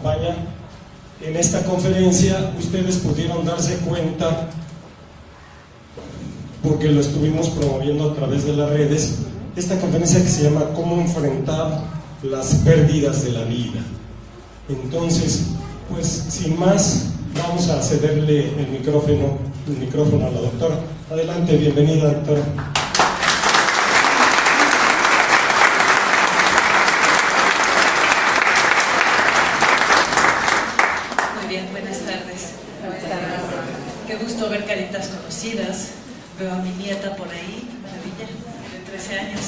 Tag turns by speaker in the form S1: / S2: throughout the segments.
S1: acompaña. En esta conferencia ustedes pudieron darse cuenta, porque lo estuvimos promoviendo a través de las redes, esta conferencia que se llama "Cómo enfrentar las pérdidas de la vida". Entonces, pues sin más, vamos a cederle el micrófono a la doctora. Adelante, bienvenida, doctora.
S2: Muy bien, buenas tardes. Qué gusto ver caritas conocidas. Veo a mi nieta por ahí, maravilla, de 13 años.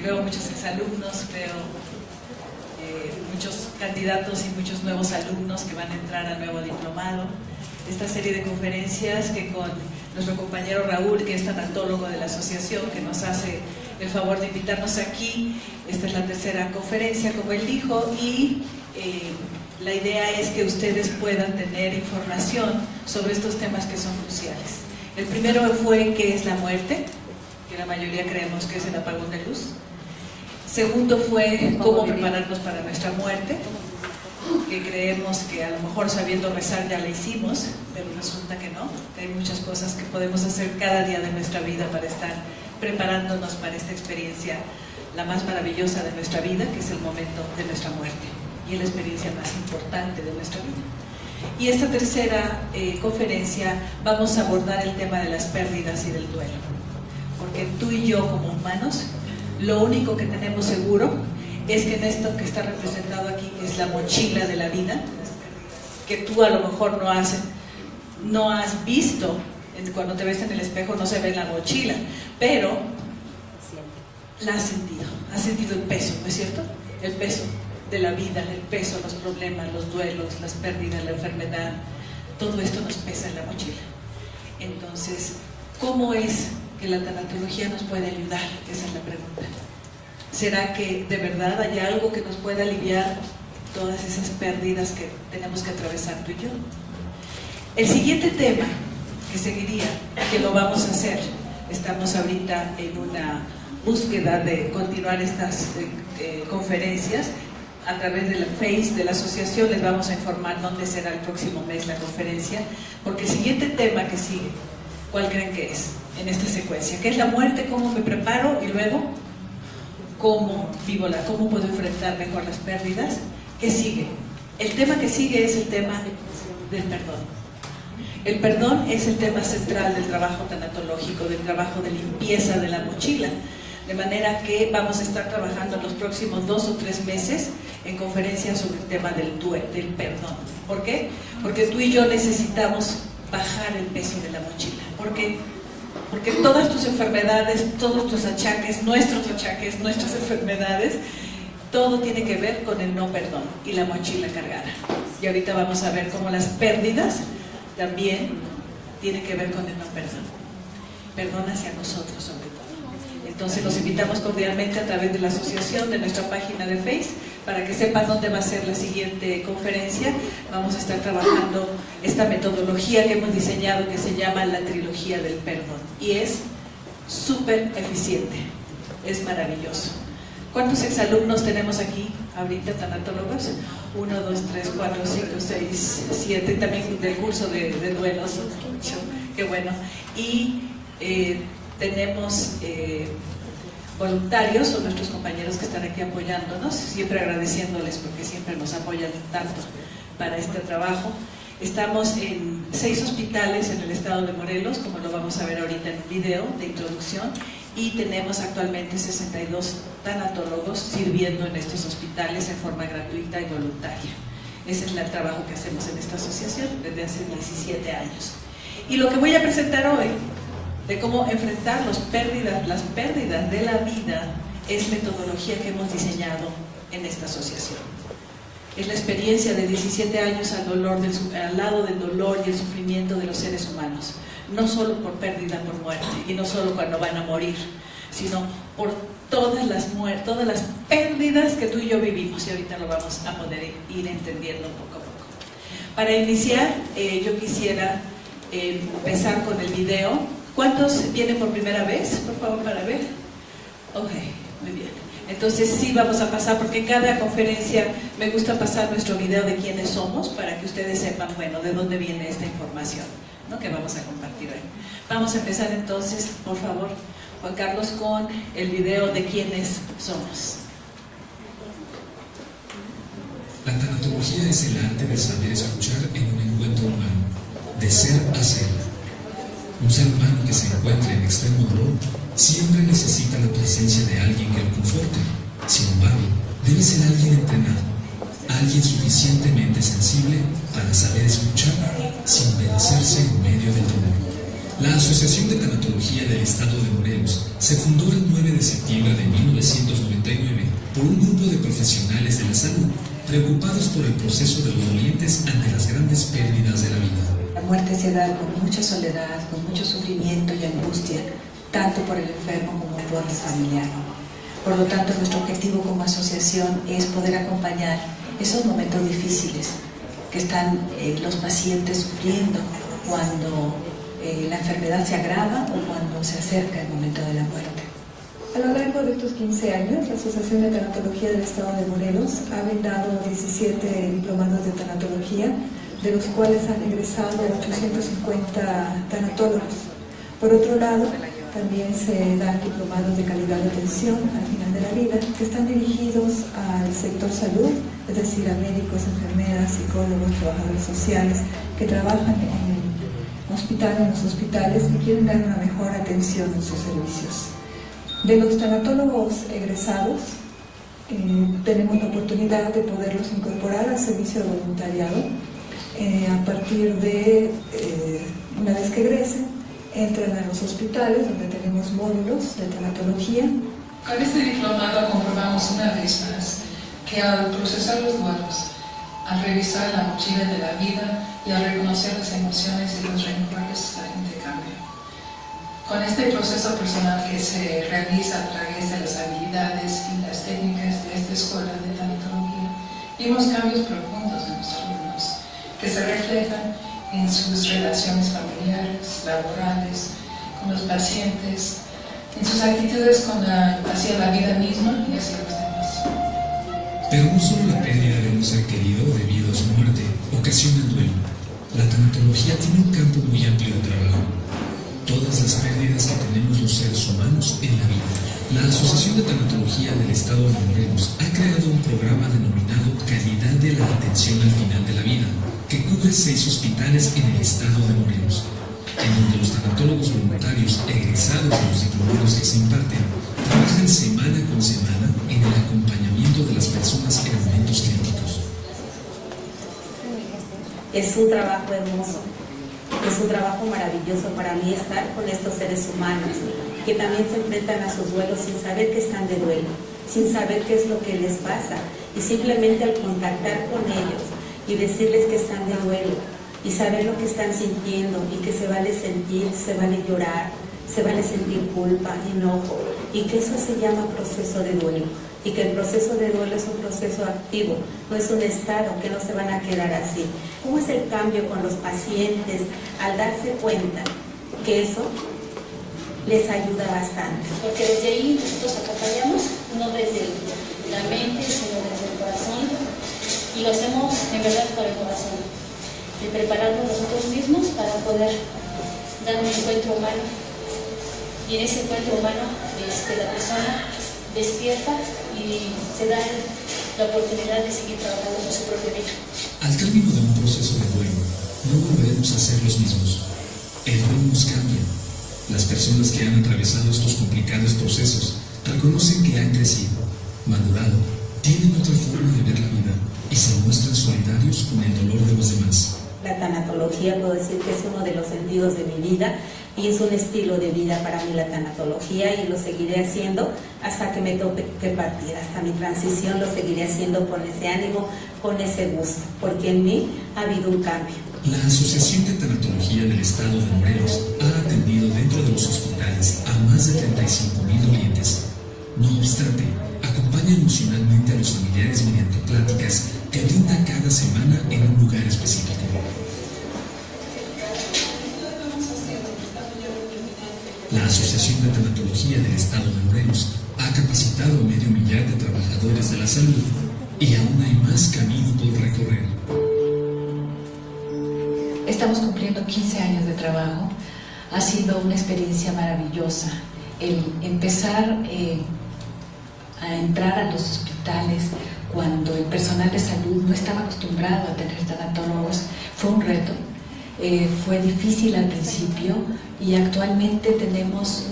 S2: Veo muchos exalumnos, veo muchos candidatos y muchos nuevos alumnos que van a entrar al nuevo diplomado. Esta serie de conferencias que con nuestro compañero Raúl, que es tanatólogo de la asociación, que nos hace el favor de invitarnos aquí. Esta es la tercera conferencia, como él dijo, y la idea es que ustedes puedan tener información sobre estos temas que son cruciales. El primero fue qué es la muerte, que la mayoría creemos que es el apagón de luz. Segundo fue cómo prepararnos para nuestra muerte, que creemos que a lo mejor sabiendo rezar ya la hicimos, pero resulta que no, que hay muchas cosas que podemos hacer cada día de nuestra vida para estar preparándonos para esta experiencia, la más maravillosa de nuestra vida, que es el momento de nuestra muerte, y es la experiencia más importante de nuestra vida. Y esta tercera conferencia vamos a abordar el tema de las pérdidas y del duelo, porque tú y yo como humanos, lo único que tenemos seguro es que en esto que está representado aquí, que es la mochila de la vida, que tú a lo mejor no has visto, cuando te ves en el espejo no se ve la mochila, pero la has sentido el peso, ¿no es cierto? El peso de la vida, el peso, los problemas, los duelos, las pérdidas, la enfermedad, todo esto nos pesa en la mochila. Entonces, ¿cómo es que la tanatología nos puede ayudar? Esa es la pregunta. ¿Será que de verdad hay algo que nos pueda aliviar todas esas pérdidas que tenemos que atravesar tú y yo? El siguiente tema que seguiría, que lo vamos a hacer, estamos ahorita en una búsqueda de continuar estas conferencias a través de la Face de la asociación. Les vamos a informar dónde será el próximo mes la conferencia, porque el siguiente tema que sigue, ¿cuál creen que es en esta secuencia? ¿Qué es la muerte? ¿Cómo me preparo? Y luego, ¿cómo puedo enfrentar mejor las pérdidas? ¿Qué sigue? El tema que sigue es el tema del perdón. El perdón es el tema central del trabajo tanatológico, del trabajo de limpieza de la mochila. De manera que vamos a estar trabajando en los próximos 2 o 3 meses en conferencias sobre el tema del perdón. ¿Por qué? Porque tú y yo necesitamos bajar el peso de la mochila. ¿Por qué? Porque todas tus enfermedades, todos tus achaques, nuestras enfermedades, todo tiene que ver con el no perdón y la mochila cargada. Y ahorita vamos a ver cómo las pérdidas también tienen que ver con el no perdón. Perdón hacia nosotros sobre todo. Entonces los invitamos cordialmente a través de la asociación, de nuestra página de Face, para que sepan dónde va a ser la siguiente conferencia. Vamos a estar trabajando esta metodología que hemos diseñado, que se llama la trilogía del perdón, y es súper eficiente, es maravilloso. ¿Cuántos exalumnos tenemos aquí ahorita, tanatólogos? 1, 2, 3, 4, 5, 6, 7, también del curso de duelos, qué bueno. Y tenemos voluntarios, o nuestros compañeros que están aquí apoyándonos, siempre agradeciéndoles porque siempre nos apoyan tanto para este trabajo. Estamos en 6 hospitales en el estado de Morelos, como lo vamos a ver ahorita en un video de introducción, y tenemos actualmente 62 tanatólogos sirviendo en estos hospitales en forma gratuita y voluntaria. Ese es el trabajo que hacemos en esta asociación desde hace 17 años. Y lo que voy a presentar hoy, de cómo enfrentar las pérdidas de la vida, es metodología que hemos diseñado en esta asociación. Es la experiencia de 17 años al lado del dolor y el sufrimiento de los seres humanos, no solo por pérdida, por muerte, y no solo cuando van a morir, sino por todas las pérdidas que tú y yo vivimos, y ahorita lo vamos a poder ir entendiendo poco a poco. Para iniciar, yo quisiera empezar con el video. ¿Cuántos vienen por primera vez, por favor, para ver? Ok, muy bien. Entonces sí vamos a pasar, porque en cada conferencia me gusta pasar nuestro video de quiénes somos para que ustedes sepan, bueno, de dónde viene esta información, ¿no?, que vamos a compartir hoy. Vamos a empezar entonces, por favor, Juan Carlos, con el video de quiénes somos.
S3: La tanatología es el arte de saber escuchar en un encuentro humano, de ser a ser. Un ser humano que se encuentre en extremo dolor siempre necesita la presencia de alguien que lo conforte. Sin embargo, debe ser alguien entrenado, alguien suficientemente sensible para saber escuchar sin vencerse en medio del dolor. La Asociación de Tanatología del Estado de Morelos se fundó el 9 de septiembre de 1999 por un grupo de profesionales de la salud preocupados por el proceso de los dolientes ante las grandes pérdidas de la vida.
S4: La muerte se da con mucha soledad, con mucho sufrimiento y angustia, tanto por el enfermo como por el familiar. Por lo tanto, nuestro objetivo como asociación es poder acompañar esos momentos difíciles que están los pacientes sufriendo cuando la enfermedad se agrava o cuando se acerca el momento de la muerte.
S5: A lo largo de estos 15 años, la Asociación de Tanatología del Estado de Morelos ha brindado 17 diplomados de tanatología, de los cuales han egresado 850 tanatólogos. Por otro lado, también se dan diplomados de calidad de atención al final de la vida, que están dirigidos al sector salud, es decir, a médicos, enfermeras, psicólogos, trabajadores sociales, que trabajan en los hospitales y quieren dar una mejor atención en sus servicios. De los tanatólogos egresados, tenemos la oportunidad de poderlos incorporar al servicio de voluntariado. A partir de, una vez que egresen, entran a los hospitales donde tenemos módulos de tanatología.
S6: Con este diplomado comprobamos una vez más que al procesar los duelos, al revisar la mochila de la vida y al reconocer las emociones y los rencores, la gente cambia. Con este proceso personal que se realiza a través de las habilidades y las técnicas de esta escuela de tanatología, vimos cambios profundos en nuestros alumnos, que se reflejan en sus relaciones familiares, laborales, con los pacientes, en sus actitudes hacia la vida misma y hacia los demás.
S3: Pero no solo la pérdida de un ser querido debido a su muerte ocasiona el duelo. La tanatología tiene un campo muy amplio de trabajo. Todas las pérdidas que tenemos los seres humanos en la vida. La Asociación de Tanatología del Estado de Morelos ha creado un programa denominado Calidad de la Atención al Final de la Vida, que cubre 6 hospitales en el Estado de Morelos, en donde los tanatólogos voluntarios egresados de los diplomados que se imparten trabajan semana con semana en el acompañamiento de las personas en momentos críticos.
S7: Es un trabajo hermoso, es un trabajo maravilloso para mí estar con estos seres humanos que también se enfrentan a sus duelos sin saber que están de duelo, sin saber qué es lo que les pasa, y simplemente al contactar con ellos y decirles que están de duelo y saber lo que están sintiendo y que se vale sentir, se vale llorar, se vale sentir culpa, enojo, y que eso se llama proceso de duelo, y que el proceso de duelo es un proceso activo, no es un estado, que no se van a quedar así. ¿Cómo es el cambio con los pacientes al darse cuenta que eso les ayuda bastante?
S8: Porque desde ahí nosotros acompañamos, no desde la mente, sino desde el corazón, y lo hacemos en verdad por el corazón, de prepararnos nosotros mismos para poder dar un encuentro humano, y en ese encuentro humano la persona despierta y se da la oportunidad de seguir trabajando con su propia vida.
S3: Al término de un proceso de duelo, no volveremos a ser los mismos. El duelo nos cambia. Las personas que han atravesado estos complicados procesos reconocen que han crecido, madurado, tienen otra forma de ver la vida y se muestran solidarios con el dolor de los demás.
S7: La tanatología, puedo decir que es uno de los sentidos de mi vida y es un estilo de vida para mí la tanatología, y lo seguiré haciendo hasta que me toque que partir, hasta mi transición lo seguiré haciendo con ese ánimo, con ese gusto, porque en mí ha habido un cambio.
S3: La Asociación de Tanatología del Estado de Morelos ha atendido dentro de los hospitales a más de 35,000 dolientes. No obstante, acompaña emocionalmente a los familiares mediante pláticas que brinda cada semana en un lugar específico. La Asociación de Tanatología del Estado de Morelos ha ha capacitado a medio millar de trabajadores de la salud y aún hay más camino por recorrer.
S4: Estamos cumpliendo 15 años de trabajo. Ha sido una experiencia maravillosa el empezar a entrar a los hospitales cuando el personal de salud no estaba acostumbrado a tener tanatólogos. Fue un reto, fue difícil al principio y actualmente tenemos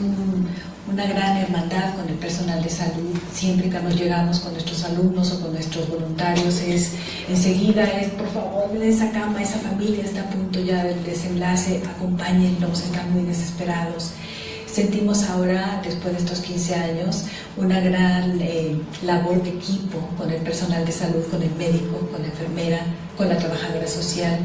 S4: una gran hermandad con el personal de salud. Siempre que nos llegamos con nuestros alumnos o con nuestros voluntarios enseguida es por favor, en esa cama, esa familia está a punto ya del desenlace, acompáñenlos, están muy desesperados. Sentimos ahora, después de estos 15 años, una gran labor de equipo con el personal de salud, con el médico, con la enfermera, con la trabajadora social.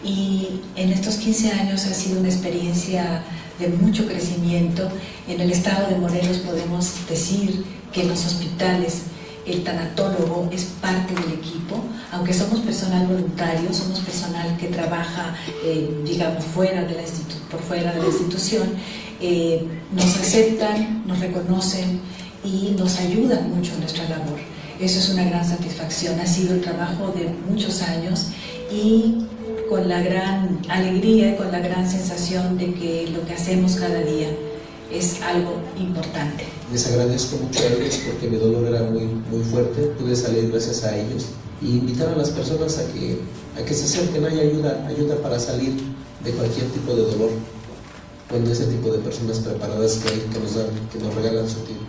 S4: Y en estos 15 años ha sido una experiencia de mucho crecimiento. En el estado de Morelos podemos decir que en los hospitales el tanatólogo es parte del equipo, aunque somos personal voluntario, somos personal que trabaja, digamos, por fuera de la institución, nos aceptan, nos reconocen y nos ayudan mucho en nuestra labor. Eso es una gran satisfacción, ha sido el trabajo de muchos años y con la gran alegría y con la gran sensación de que lo que hacemos cada día es algo importante.
S9: Les agradezco mucho a ellos porque mi dolor era muy fuerte, pude salir gracias a ellos y invitar a las personas a que se acerquen. Hay ayuda para salir de cualquier tipo de dolor con ese tipo de personas preparadas que nos regalan su tiempo.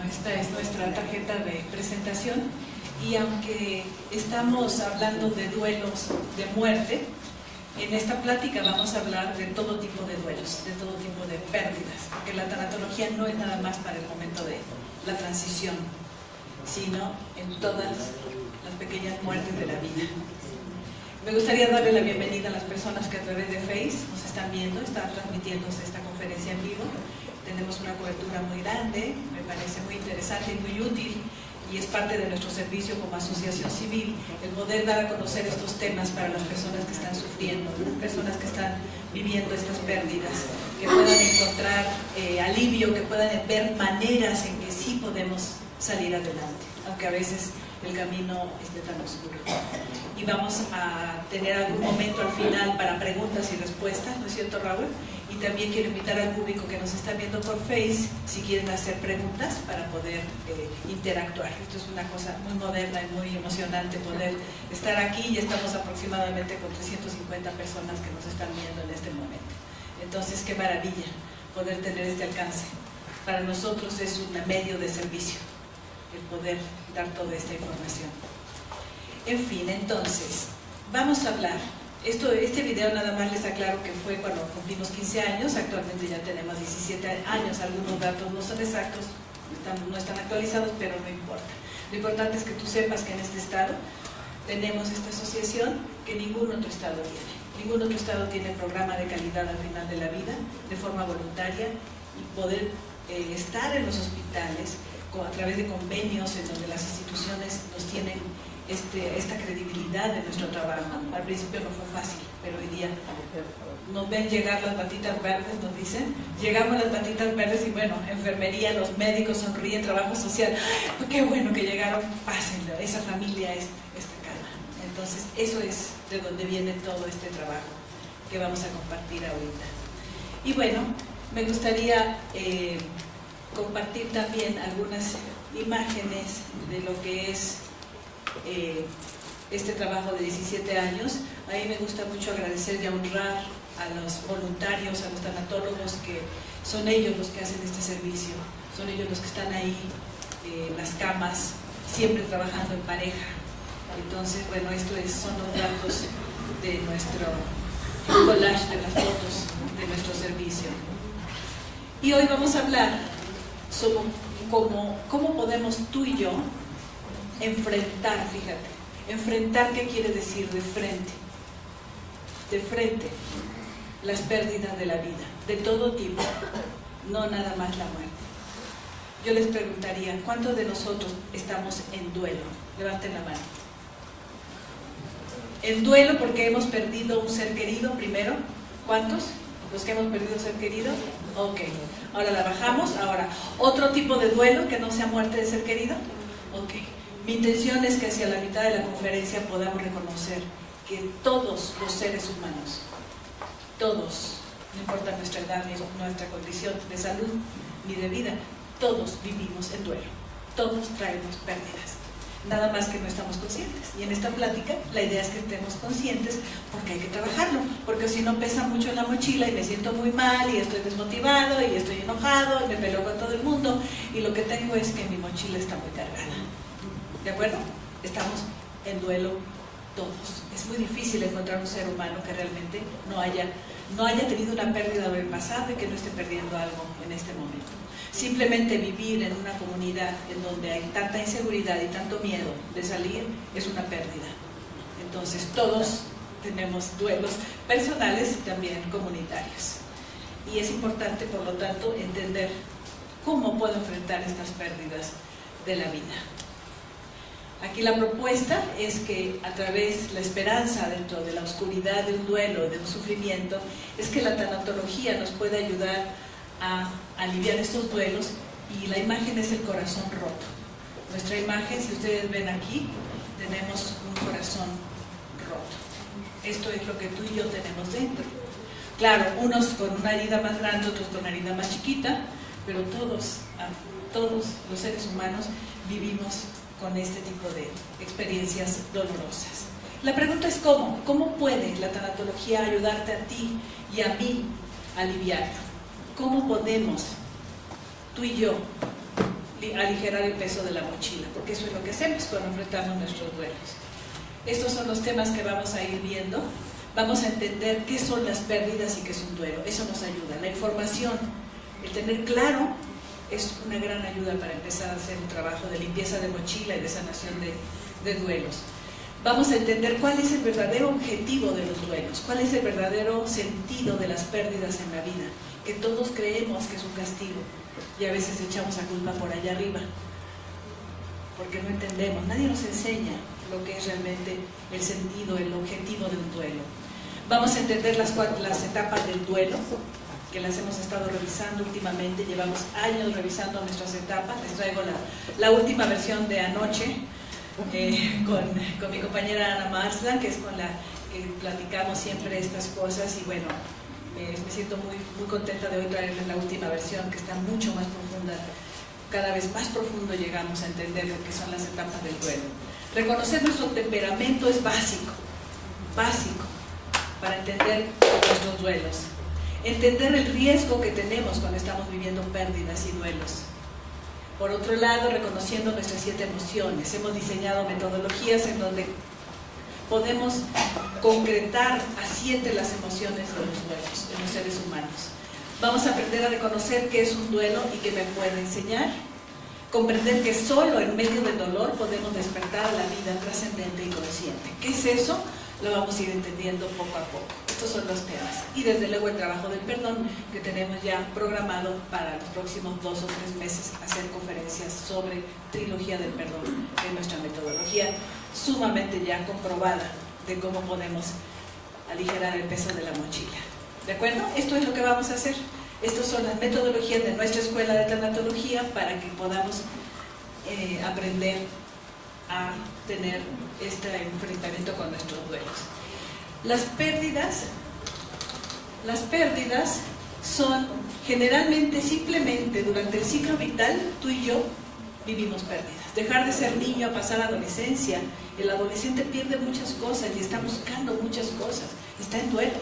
S2: Esta es nuestra tarjeta de presentación y aunque estamos hablando de duelos de muerte, en esta plática vamos a hablar de todo tipo de duelos, de todo tipo de pérdidas, porque la tanatología no es nada más para el momento de la transición, sino en todas las pequeñas muertes de la vida. Me gustaría darle la bienvenida a las personas que a través de Face nos están viendo, están transmitiéndose esta conferencia en vivo. Tenemos una cobertura muy grande, me parece muy interesante y muy útil y es parte de nuestro servicio como asociación civil el poder dar a conocer estos temas para las personas que están sufriendo, personas que están viviendo estas pérdidas, que puedan encontrar alivio, que puedan ver maneras en que sí podemos salir adelante, aunque a veces el camino esté tan oscuro. Y vamos a tener algún momento al final para preguntas y respuestas, ¿no es cierto, Raúl? Y también quiero invitar al público que nos está viendo por Face, si quieren hacer preguntas para poder interactuar. Esto es una cosa muy moderna y muy emocionante poder estar aquí y estamos aproximadamente con 350 personas que nos están viendo en este momento. Entonces, qué maravilla poder tener este alcance. Para nosotros es un medio de servicio el poder dar toda esta información. En fin, entonces, vamos a hablar. Este video nada más les aclaro que fue cuando cumplimos 15 años, actualmente ya tenemos 17 años, algunos datos no son exactos, no están actualizados, pero no importa. Lo importante es que tú sepas que en este estado tenemos esta asociación que ningún otro estado tiene. Ningún otro estado tiene programa de calidad al final de la vida, de forma voluntaria, y poder estar en los hospitales a través de convenios en donde las instituciones nos tienen esta credibilidad de nuestro trabajo. Al principio no fue fácil, pero hoy día nos ven llegar las batitas verdes, nos dicen, llegamos las batitas verdes y bueno, enfermería, los médicos sonríen, trabajo social, ¡ay, qué bueno que llegaron, pásenlo, esa familia está calma! Entonces eso es de donde viene todo este trabajo que vamos a compartir ahorita. Y bueno, me gustaría compartir también algunas imágenes de lo que es este trabajo de 17 años. A mí me gusta mucho agradecer y honrar a los voluntarios, a los tanatólogos, que son ellos los que hacen este servicio, son ellos los que están ahí en las camas, siempre trabajando en pareja. Entonces, bueno, son los datos de nuestro collage de las fotos de nuestro servicio. Y hoy vamos a hablar sobre cómo podemos tú y yo enfrentar, fíjate, Enfrentar, ¿qué quiere decir? De frente. De frente. Las pérdidas de la vida, de todo tipo, no nada más la muerte. Yo les preguntaría, ¿cuántos de nosotros estamos en duelo? Levanten la mano. En duelo porque hemos perdido un ser querido primero. ¿Cuántos? ¿Los que hemos perdido un ser querido? Ok. Ahora la bajamos. Ahora, ¿otro tipo de duelo que no sea muerte de ser querido? Ok. Mi intención es que hacia la mitad de la conferencia podamos reconocer que todos los seres humanos, todos, no importa nuestra edad ni nuestra condición de salud ni de vida, todos vivimos en duelo, todos traemos pérdidas, nada más que no estamos conscientes. Y en esta plática la idea es que estemos conscientes, porque hay que trabajarlo, porque si no pesa mucho en la mochila y me siento muy mal y estoy desmotivado y estoy enojado y me peleo con todo el mundo y lo que tengo es que mi mochila está muy cargada. ¿De acuerdo? Estamos en duelo todos. Es muy difícil encontrar un ser humano que realmente no haya tenido una pérdida del pasado y que no esté perdiendo algo en este momento. Simplemente vivir en una comunidad en donde hay tanta inseguridad y tanto miedo de salir es una pérdida. Entonces todos tenemos duelos personales y también comunitarios. Y es importante, por lo tanto, entender cómo puedo enfrentar estas pérdidas de la vida. Aquí la propuesta es que a través de la esperanza dentro de la oscuridad de un duelo, de un sufrimiento, es que la tanatología nos puede ayudar a aliviar estos duelos, y la imagen es el corazón roto. Nuestra imagen, si ustedes ven aquí, tenemos un corazón roto. Esto es lo que tú y yo tenemos dentro. Claro, unos con una herida más grande, otros con una herida más chiquita, pero todos los seres humanos vivimos con este tipo de experiencias dolorosas. La pregunta es ¿cómo? ¿Cómo puede la tanatología ayudarte a ti y a mí a aliviarlo? ¿Cómo podemos, tú y yo, aligerar el peso de la mochila? Porque eso es lo que hacemos cuando enfrentamos nuestros duelos. Estos son los temas que vamos a ir viendo. Vamos a entender qué son las pérdidas y qué es un duelo. Eso nos ayuda. La información, el tener claro, es una gran ayuda para empezar a hacer un trabajo de limpieza de mochila y de sanación de duelos. Vamos a entender cuál es el verdadero objetivo de los duelos, cuál es el verdadero sentido de las pérdidas en la vida, que todos creemos que es un castigo y a veces echamos la culpa por allá arriba, porque no entendemos, nadie nos enseña lo que es realmente el sentido, el objetivo de un duelo. Vamos a entender las etapas del duelo, que las hemos estado revisando últimamente, llevamos años revisando nuestras etapas. Les traigo la última versión de anoche con mi compañera Ana Marslan, que es con la que platicamos siempre estas cosas, y bueno, me siento muy contenta de hoy traerles la última versión, que está mucho más profunda. Cada vez más profundo llegamos a entender lo que son las etapas del duelo. Reconocer nuestro temperamento es básico para entender nuestros duelos. Entender el riesgo que tenemos cuando estamos viviendo pérdidas y duelos. Por otro lado, reconociendo nuestras 7 emociones. Hemos diseñado metodologías en donde podemos concretar a 7 las emociones de los duelos, de los seres humanos. Vamos a aprender a reconocer qué es un duelo y qué me puede enseñar. Comprender que solo en medio del dolor podemos despertar a la vida trascendente y consciente. ¿Qué es eso? Lo vamos a ir entendiendo poco a poco. Estos son los temas. Y desde luego el trabajo del perdón, que tenemos ya programado para los próximos 2 o 3 meses hacer conferencias sobre trilogía del perdón, que es nuestra metodología sumamente ya comprobada de cómo podemos aligerar el peso de la mochila. ¿De acuerdo? Esto es lo que vamos a hacer. Estas son las metodologías de nuestra escuela de tanatología para que podamos aprender a tener este enfrentamiento con nuestros duelos. Las pérdidas son generalmente, simplemente durante el ciclo vital, tú y yo vivimos pérdidas. Dejar de ser niño a pasar a adolescencia, el adolescente pierde muchas cosas y está buscando muchas cosas, está en duelo.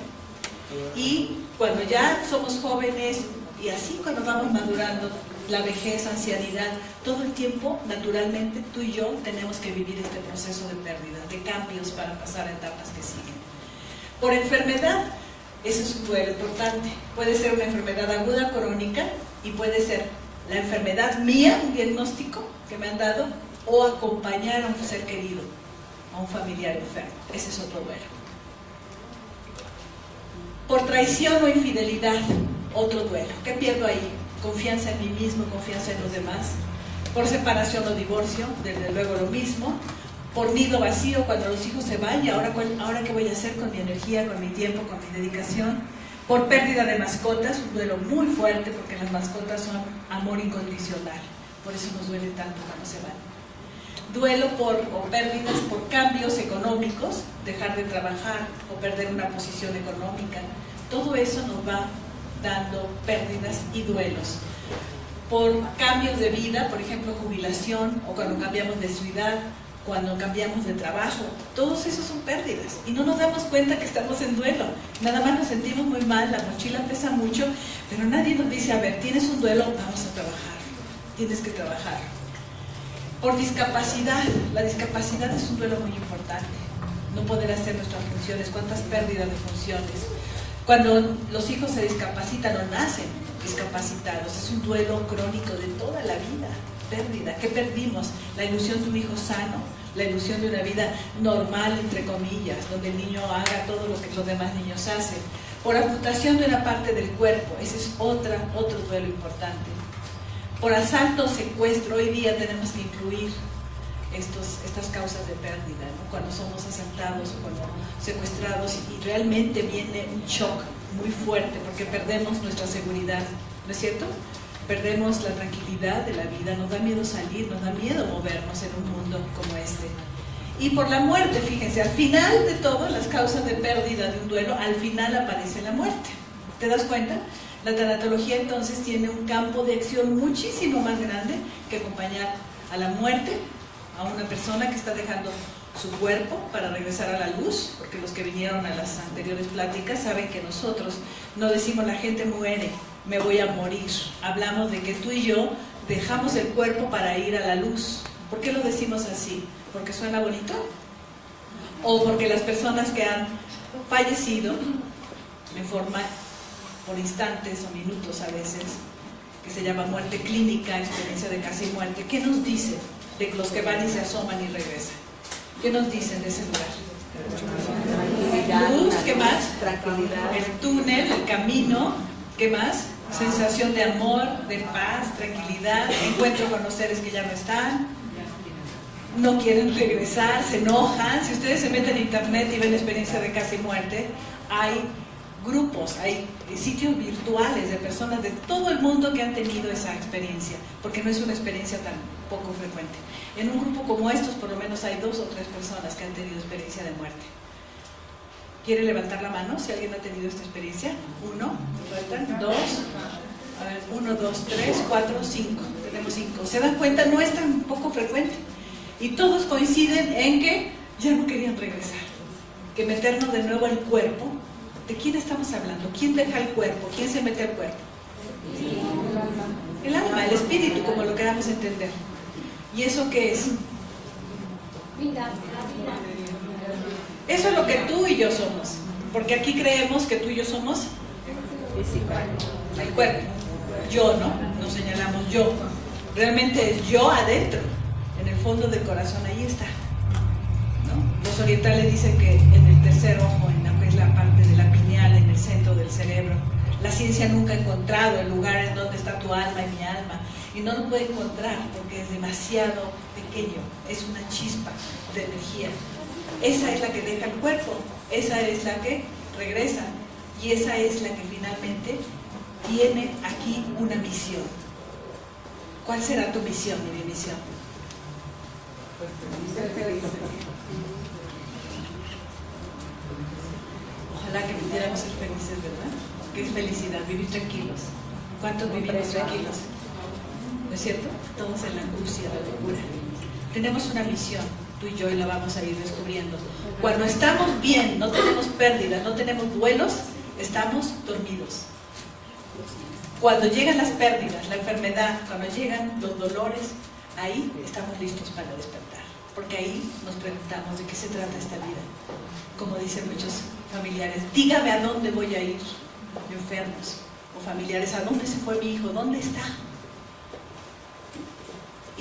S2: Y cuando ya somos jóvenes, y así cuando vamos madurando, la vejez, ancianidad, todo el tiempo, naturalmente, tú y yo tenemos que vivir este proceso de pérdidas, de cambios para pasar a etapas que siguen. Por enfermedad, ese es un duelo importante. Puede ser una enfermedad aguda, crónica, y puede ser la enfermedad mía, un diagnóstico que me han dado, o acompañar a un ser querido a un familiar enfermo. Ese es otro duelo. Por traición o infidelidad, otro duelo. ¿Qué pierdo ahí? Confianza en mí mismo, confianza en los demás. Por separación o divorcio, desde luego lo mismo. Por nido vacío, cuando los hijos se van, y ahora qué voy a hacer con mi energía, con mi tiempo, con mi dedicación. Por pérdida de mascotas, un duelo muy fuerte, porque las mascotas son amor incondicional. Por eso nos duele tanto cuando se van. Duelo o pérdidas por cambios económicos, dejar de trabajar o perder una posición económica. Todo eso nos va dando pérdidas y duelos. Por cambios de vida, por ejemplo, jubilación, o cuando cambiamos de ciudad, cuando cambiamos de trabajo, todos esos son pérdidas y no nos damos cuenta que estamos en duelo. Nada más nos sentimos muy mal, la mochila pesa mucho, pero nadie nos dice, a ver, tienes un duelo, vamos a trabajar, tienes que trabajar. Por discapacidad, la discapacidad es un duelo muy importante, no poder hacer nuestras funciones, cuántas pérdidas de funciones. Cuando los hijos se discapacitan o nacen discapacitados, es un duelo crónico de toda la vida. Pérdida, ¿qué perdimos? La ilusión de un hijo sano, la ilusión de una vida normal, entre comillas, donde el niño haga todo lo que los demás niños hacen. Por amputación de una parte del cuerpo, ese es otro duelo importante. Por asalto o secuestro, hoy día tenemos que incluir estas causas de pérdida, ¿no? Cuando somos asaltados o cuando secuestrados y realmente viene un shock muy fuerte porque perdemos nuestra seguridad, ¿no es cierto? Perdemos la tranquilidad de la vida, nos da miedo salir, nos da miedo movernos en un mundo como este. Y por la muerte, fíjense, al final de todo, las causas de pérdida de un duelo, al final aparece la muerte. ¿Te das cuenta? La tanatología entonces tiene un campo de acción muchísimo más grande que acompañar a la muerte, a una persona que está dejando su cuerpo para regresar a la luz, porque los que vinieron a las anteriores pláticas saben que nosotros no decimos la gente muere, me voy a morir. Hablamos de que tú y yo dejamos el cuerpo para ir a la luz. ¿Por qué lo decimos así? ¿Porque suena bonito? ¿O porque las personas que han fallecido en forma por instantes o minutos a veces, que se llama muerte clínica, experiencia de casi muerte, ¿qué nos dicen de los que van y se asoman y regresan? ¿Qué nos dicen de ese lugar? Luz, ¿qué más? Tranquilidad. El túnel, el camino, ¿qué más? Sensación de amor, de paz, tranquilidad, encuentro con los seres que ya no están, no quieren regresar, se enojan. Si ustedes se meten en internet y ven experiencia de casi muerte, hay grupos, hay sitios virtuales de personas de todo el mundo que han tenido esa experiencia, porque no es una experiencia tan poco frecuente. En un grupo como estos, por lo menos hay 2 o 3 personas que han tenido experiencia de muerte. ¿Quiere levantar la mano si alguien ha tenido esta experiencia? 1, faltan 2, a ver, 1, 2, 3, 4, 5. Tenemos 5. ¿Se dan cuenta? No es tan poco frecuente. Y todos coinciden en que ya no querían regresar. Que meternos de nuevo al cuerpo. ¿De quién estamos hablando? ¿Quién deja el cuerpo? ¿Quién se mete al cuerpo? El alma, el espíritu, como lo queramos entender. ¿Y eso qué es? Eso es lo que tú y yo somos, porque aquí creemos que tú y yo somos el cuerpo, yo, ¿no? Nos señalamos yo, realmente es yo adentro, en el fondo del corazón, ahí está, ¿no? Los orientales dicen que en el tercer ojo, en la que es la parte de la pineal, en el centro del cerebro, la ciencia nunca ha encontrado el lugar en donde está tu alma y mi alma, y no lo puede encontrar porque es demasiado pequeño, es una chispa de energía. Esa es la que deja el cuerpo, esa es la que regresa y esa es la que finalmente tiene aquí una misión. ¿Cuál será tu misión y mi misión? Ojalá que pudiéramos ser felices, ¿verdad? ¿Qué es felicidad? Vivir tranquilos. ¿Cuántos vivimos tranquilos? ¿No es cierto? Todos en la angustia, la locura. Tenemos una misión, tú y yo, y la vamos a ir descubriendo. Cuando estamos bien, no tenemos pérdidas, no tenemos duelos, estamos dormidos. Cuando llegan las pérdidas, la enfermedad, cuando llegan los dolores, ahí estamos listos para despertar. Porque ahí nos preguntamos de qué se trata esta vida. Como dicen muchos familiares, dígame a dónde voy a ir, enfermos, o familiares, ¿a dónde se fue mi hijo? ¿Dónde está?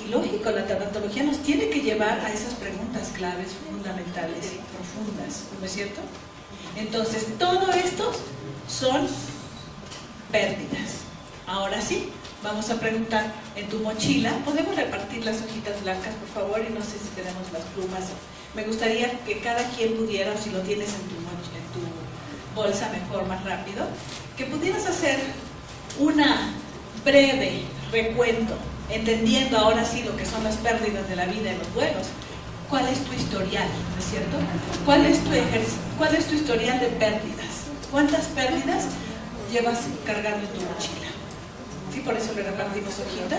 S2: Y lógico, la tanatología nos tiene que llevar a esas preguntas claves, fundamentales, profundas, ¿no es cierto? Entonces, todo esto son pérdidas. Ahora sí, vamos a preguntar en tu mochila. ¿Podemos repartir las hojitas blancas, por favor? Y no sé si tenemos las plumas. Me gustaría que cada quien pudiera, si lo tienes en tu bolsa mejor, más rápido, que pudieras hacer una breve recuento, entendiendo ahora sí lo que son las pérdidas de la vida y los duelos. ¿Cuál es tu historial, no es cierto? ¿Cuál es tu historial de pérdidas? ¿Cuántas pérdidas llevas cargando en tu mochila? Sí, por eso le repartimos hojita.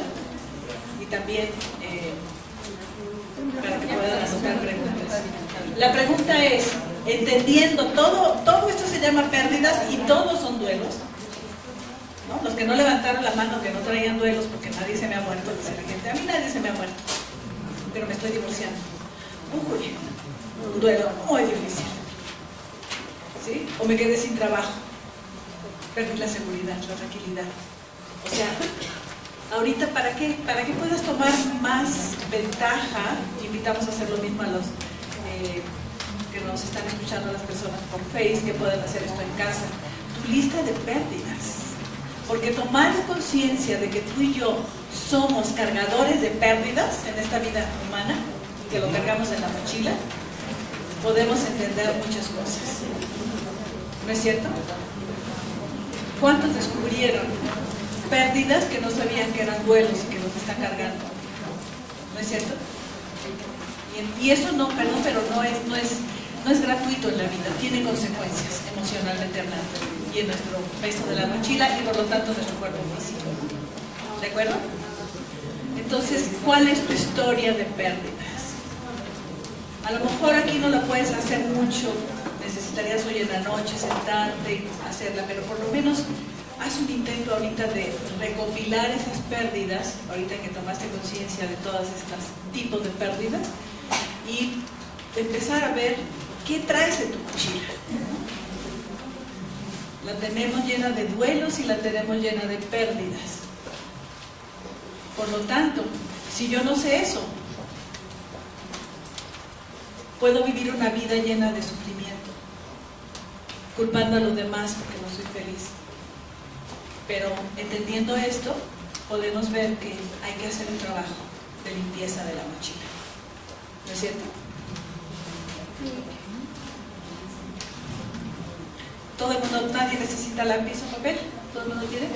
S2: Y también para que puedan anotar preguntas. La pregunta es, entendiendo todo esto se llama pérdidas y todos son duelos, ¿no? Los que no levantaron la mano, que no traían duelos porque nadie se me ha muerto, dice la gente, a mí nadie se me ha muerto, pero me estoy divorciando. Uy, un duelo muy difícil, ¿sí? O me quedé sin trabajo, perdí la seguridad, la tranquilidad. O sea, ahorita para que puedas tomar más ventaja, invitamos a hacer lo mismo a los que nos están escuchando, a las personas por Face, que pueden hacer esto en casa, tu lista de pérdidas. Porque tomar conciencia de que tú y yo somos cargadores de pérdidas en esta vida humana, que lo cargamos en la mochila, podemos entender muchas cosas. ¿No es cierto? ¿Cuántos descubrieron pérdidas que no sabían que eran duelos y que los están cargando? ¿No es cierto? Y eso no, perdón, pero no es gratuito en la vida, tiene consecuencias emocionalmente hablando y en nuestro peso de la mochila y por lo tanto en nuestro cuerpo físico. ¿De acuerdo? Entonces, ¿cuál es tu historia de pérdidas? A lo mejor aquí no la puedes hacer mucho, necesitarías hoy en la noche sentarte y hacerla, pero por lo menos haz un intento ahorita de recopilar esas pérdidas, ahorita que tomaste conciencia de todos estos tipos de pérdidas, y empezar a ver qué traes en tu mochila. La tenemos llena de duelos y la tenemos llena de pérdidas. Por lo tanto, si yo no sé eso, puedo vivir una vida llena de sufrimiento, culpando a los demás porque no soy feliz. Pero entendiendo esto, podemos ver que hay que hacer un trabajo de limpieza de la mochila. ¿No es cierto? ¿Todo el mundo, nadie necesita lápiz o papel? ¿Todo el mundo tiene?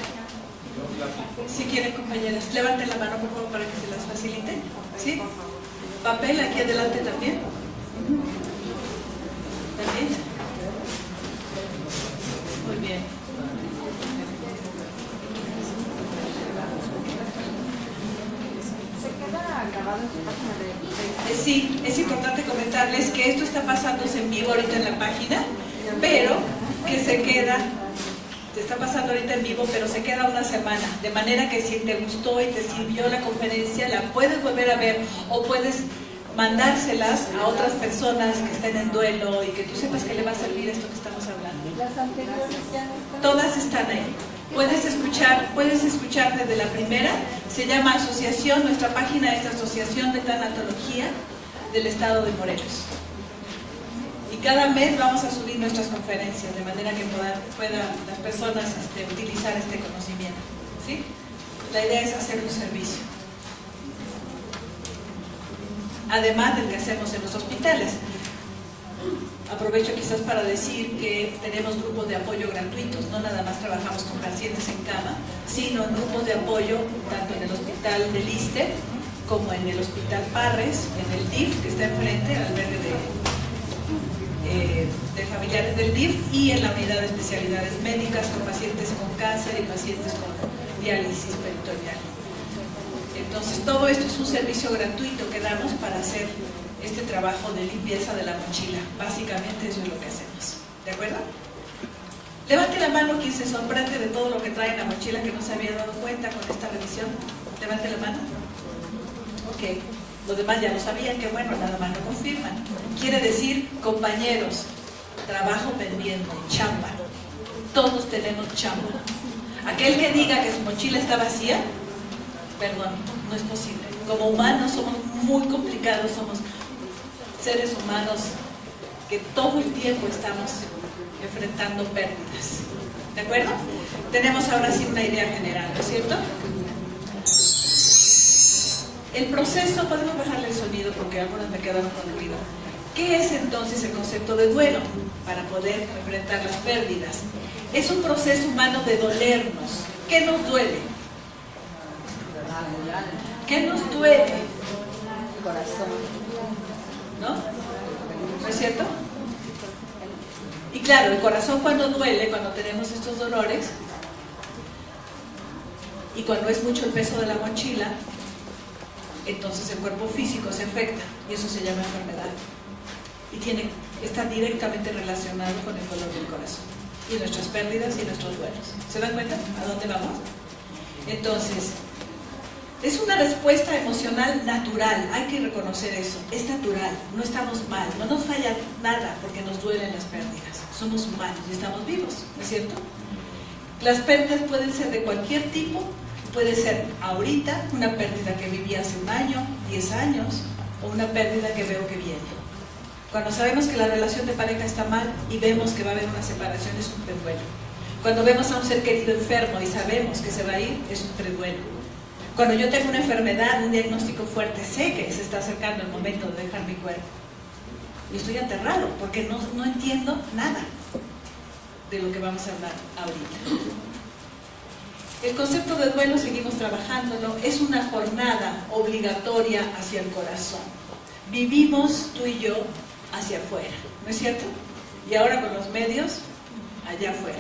S2: Si quieren, compañeras, levanten la mano por favor para que se las facilite. ¿Sí? Papel aquí adelante también. ¿También? Muy bien. Sí, es importante comentarles que esto está pasándose en vivo ahorita en la página, pero que se está pasando ahorita en vivo, pero se queda una semana, de manera que si te gustó y te sirvió la conferencia, la puedes volver a ver o puedes mandárselas a otras personas que estén en duelo y que tú sepas que le va a servir esto que estamos hablando.
S10: Las anteriores ya no están.
S2: Todas están ahí. Puedes escuchar desde la primera, se llama Asociación, nuestra página es Asociación de Tanatología del Estado de Morelos. Y cada mes vamos a subir nuestras conferencias, de manera que puedan las personas utilizar este conocimiento. ¿Sí? La idea es hacer un servicio. Además del que hacemos en los hospitales. Aprovecho quizás para decir que tenemos grupos de apoyo gratuitos, no nada más trabajamos con pacientes en cama, sino en grupos de apoyo tanto en el hospital del ISSSTE como en el hospital Parres, en el DIF que está enfrente, al albergue de familiares del DIF, y en la unidad de especialidades médicas con pacientes con cáncer y pacientes con diálisis peritoneal. Entonces todo esto es un servicio gratuito que damos para hacer este trabajo de limpieza de la mochila. Básicamente eso es lo que hacemos. ¿De acuerdo? Levante la mano quien se sorprende de todo lo que trae en la mochila que no se había dado cuenta con esta revisión. Levante la mano. Ok. Los demás ya lo sabían, que bueno, nada más lo confirman. Quiere decir, compañeros, trabajo pendiente, chamba. Todos tenemos chamba. Aquel que diga que su mochila está vacía, perdón, no es posible. Como humanos somos muy complicados, somos seres humanos que todo el tiempo estamos enfrentando pérdidas. ¿De acuerdo? Tenemos ahora sí una idea general, ¿no es cierto? El proceso, podemos bajarle el sonido porque algunos me quedaron con ruido. ¿Qué es entonces el concepto de duelo para poder enfrentar las pérdidas? Es un proceso humano de dolernos. ¿Qué nos duele? ¿Qué nos duele? El corazón. ¿No? ¿No es cierto? Y claro, el corazón cuando duele, cuando tenemos estos dolores, y cuando es mucho el peso de la mochila, entonces el cuerpo físico se afecta, y eso se llama enfermedad. Y está directamente relacionado con el dolor del corazón, y nuestras pérdidas y nuestros duelos. ¿Se dan cuenta a dónde vamos? Entonces, es una respuesta emocional natural, hay que reconocer eso, es natural, no estamos mal, no nos falla nada porque nos duelen las pérdidas, somos humanos y estamos vivos, ¿no es cierto? Las pérdidas pueden ser de cualquier tipo, puede ser ahorita una pérdida que viví hace un año, 10 años, o una pérdida que veo que viene. Cuando sabemos que la relación de pareja está mal y vemos que va a haber una separación, es un preduelo. Cuando vemos a un ser querido enfermo y sabemos que se va a ir, es un preduelo. Cuando yo tengo una enfermedad, un diagnóstico fuerte, sé que se está acercando el momento de dejar mi cuerpo. Y estoy aterrado porque no entiendo nada de lo que vamos a hablar ahorita. El concepto de duelo, seguimos trabajándolo, es una jornada obligatoria hacia el corazón. Vivimos tú y yo hacia afuera, ¿no es cierto? Y ahora con los medios, allá afuera.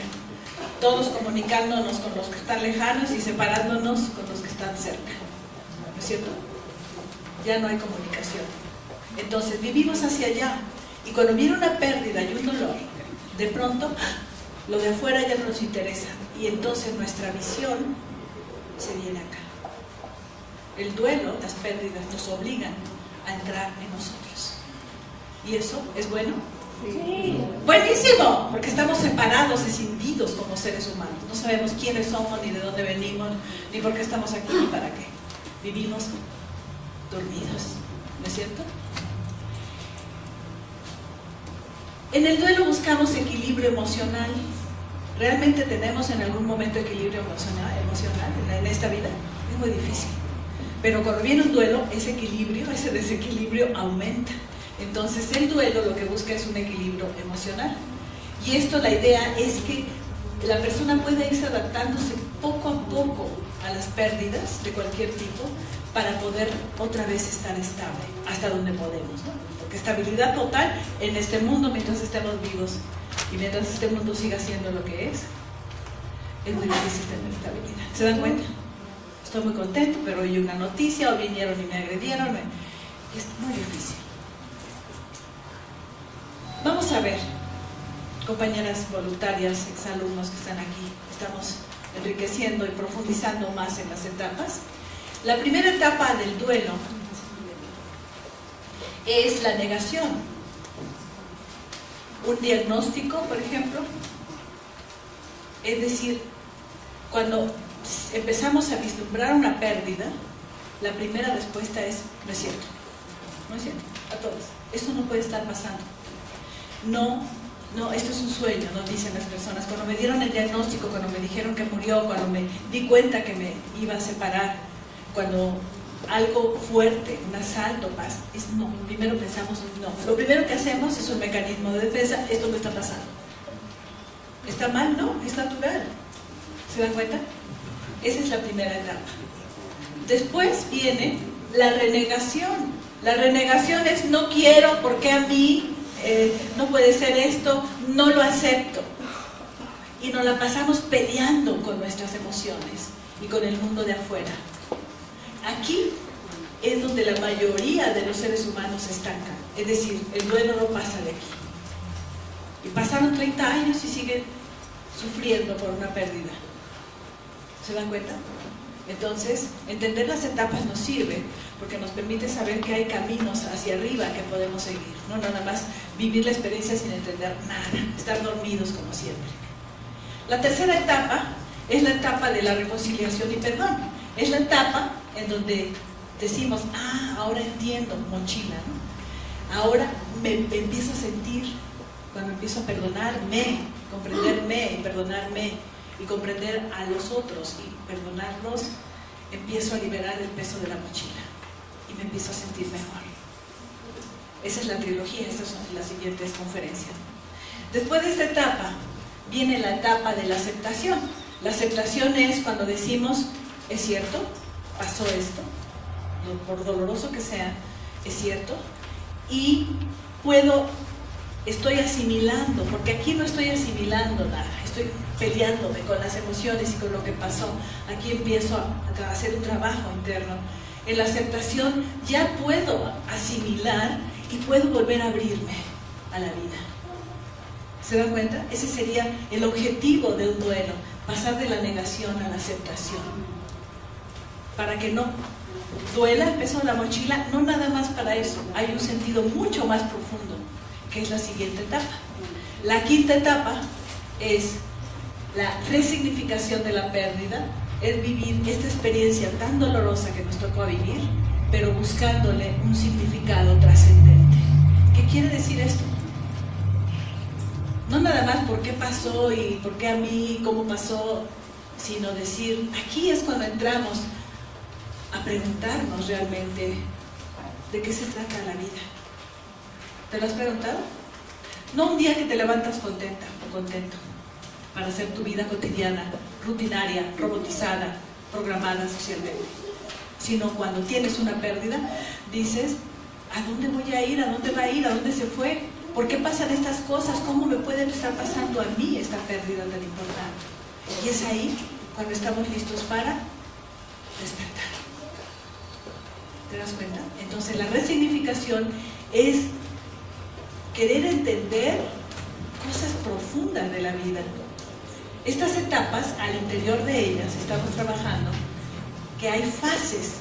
S2: Todos comunicándonos con los que están lejanos y separándonos con los que están cerca, ¿no es cierto? Ya no hay comunicación. Entonces vivimos hacia allá, y cuando viene una pérdida y un dolor, de pronto lo de afuera ya no nos interesa, y entonces nuestra visión se viene acá. El duelo, las pérdidas nos obligan a entrar en nosotros, y eso es bueno. Sí. Buenísimo, porque estamos separados, escindidos como seres humanos. No sabemos quiénes somos, ni de dónde venimos, ni por qué estamos aquí, ni para qué. Vivimos dormidos, ¿no es cierto? En el duelo buscamos equilibrio emocional. ¿Realmente tenemos en algún momento equilibrio emocional en esta vida? Es muy difícil. Pero cuando viene un duelo, ese equilibrio, ese desequilibrio aumenta. Entonces el duelo lo que busca es un equilibrio emocional. Y esto, la idea es que la persona puede irse adaptándose poco a poco a las pérdidas de cualquier tipo para poder otra vez estar estable, hasta donde podemos, ¿no? Porque estabilidad total en este mundo mientras estemos vivos y mientras este mundo siga siendo lo que es muy difícil tener estabilidad. ¿Se dan cuenta? Estoy muy contento, pero oí una noticia, o vinieron y me agredieron, es muy difícil. Vamos a ver, compañeras voluntarias, exalumnos que están aquí, estamos enriqueciendo y profundizando más en las etapas. La primera etapa del duelo es la negación. Un diagnóstico, por ejemplo, es decir, cuando empezamos a vislumbrar una pérdida, la primera respuesta es: no es cierto, no es cierto, a todos, esto no puede estar pasando. No, esto es un sueño, nos dicen las personas. Cuando me dieron el diagnóstico, cuando me dijeron que murió, cuando me di cuenta que me iba a separar, cuando algo fuerte, un asalto pasa, es no. Primero pensamos no. Lo primero que hacemos es un mecanismo de defensa: esto me está pasando. ¿Está mal? No, es natural. ¿Se dan cuenta? Esa es la primera etapa. Después viene la renegación. La renegación es: no quiero, porque a mí no puede ser esto, no lo acepto. Y nos la pasamos peleando con nuestras emociones y con el mundo de afuera. Aquí es donde la mayoría de los seres humanos se estancan. Es decir, el duelo no pasa de aquí. Y pasaron 30 años y siguen sufriendo por una pérdida. ¿Se dan cuenta? Entonces, entender las etapas nos sirve porque nos permite saber que hay caminos hacia arriba que podemos seguir. No nada más vivir la experiencia sin entender nada, estar dormidos como siempre. La tercera etapa es la etapa de la reconciliación y perdón. Es la etapa en donde decimos, ahora entiendo, mochila, ¿no? Ahora me empiezo a sentir, cuando empiezo a perdonarme, comprenderme y perdonarme, y comprender a los otros y perdonarlos, empiezo a liberar el peso de la mochila y me empiezo a sentir mejor. Esa es la trilogía, estas son las siguientes conferencias. Después de esta etapa, viene la etapa de la aceptación. La aceptación es cuando decimos, es cierto, pasó esto, por doloroso que sea, es cierto, y estoy asimilando, porque aquí no estoy asimilando nada, estoy peleándome con las emociones y con lo que pasó. Aquí empiezo a hacer un trabajo interno. En la aceptación ya puedo asimilar y puedo volver a abrirme a la vida. ¿Se dan cuenta? Ese sería el objetivo de un duelo, pasar de la negación a la aceptación. Para que no duela el peso de la mochila, no nada más para eso, hay un sentido mucho más profundo, que es la siguiente etapa. La quinta etapa es la resignificación de la pérdida, es vivir esta experiencia tan dolorosa que nos tocó vivir, pero buscándole un significado trascendente. ¿Qué quiere decir esto? No nada más por qué pasó y por qué a mí, cómo pasó, sino decir, aquí es cuando entramos a preguntarnos realmente de qué se trata la vida. ¿Te lo has preguntado? No un día que te levantas contenta o contento para hacer tu vida cotidiana, rutinaria, robotizada, programada socialmente, sino cuando tienes una pérdida, dices, ¿a dónde voy a ir? ¿A dónde va a ir? ¿A dónde se fue? ¿Por qué pasan estas cosas? ¿Cómo me pueden estar pasando a mí esta pérdida tan importante? Y es ahí cuando estamos listos para despertar. ¿Te das cuenta? Entonces la resignificación es querer entender cosas profundas de la vida. Estas etapas, al interior de ellas, estamos trabajando que hay fases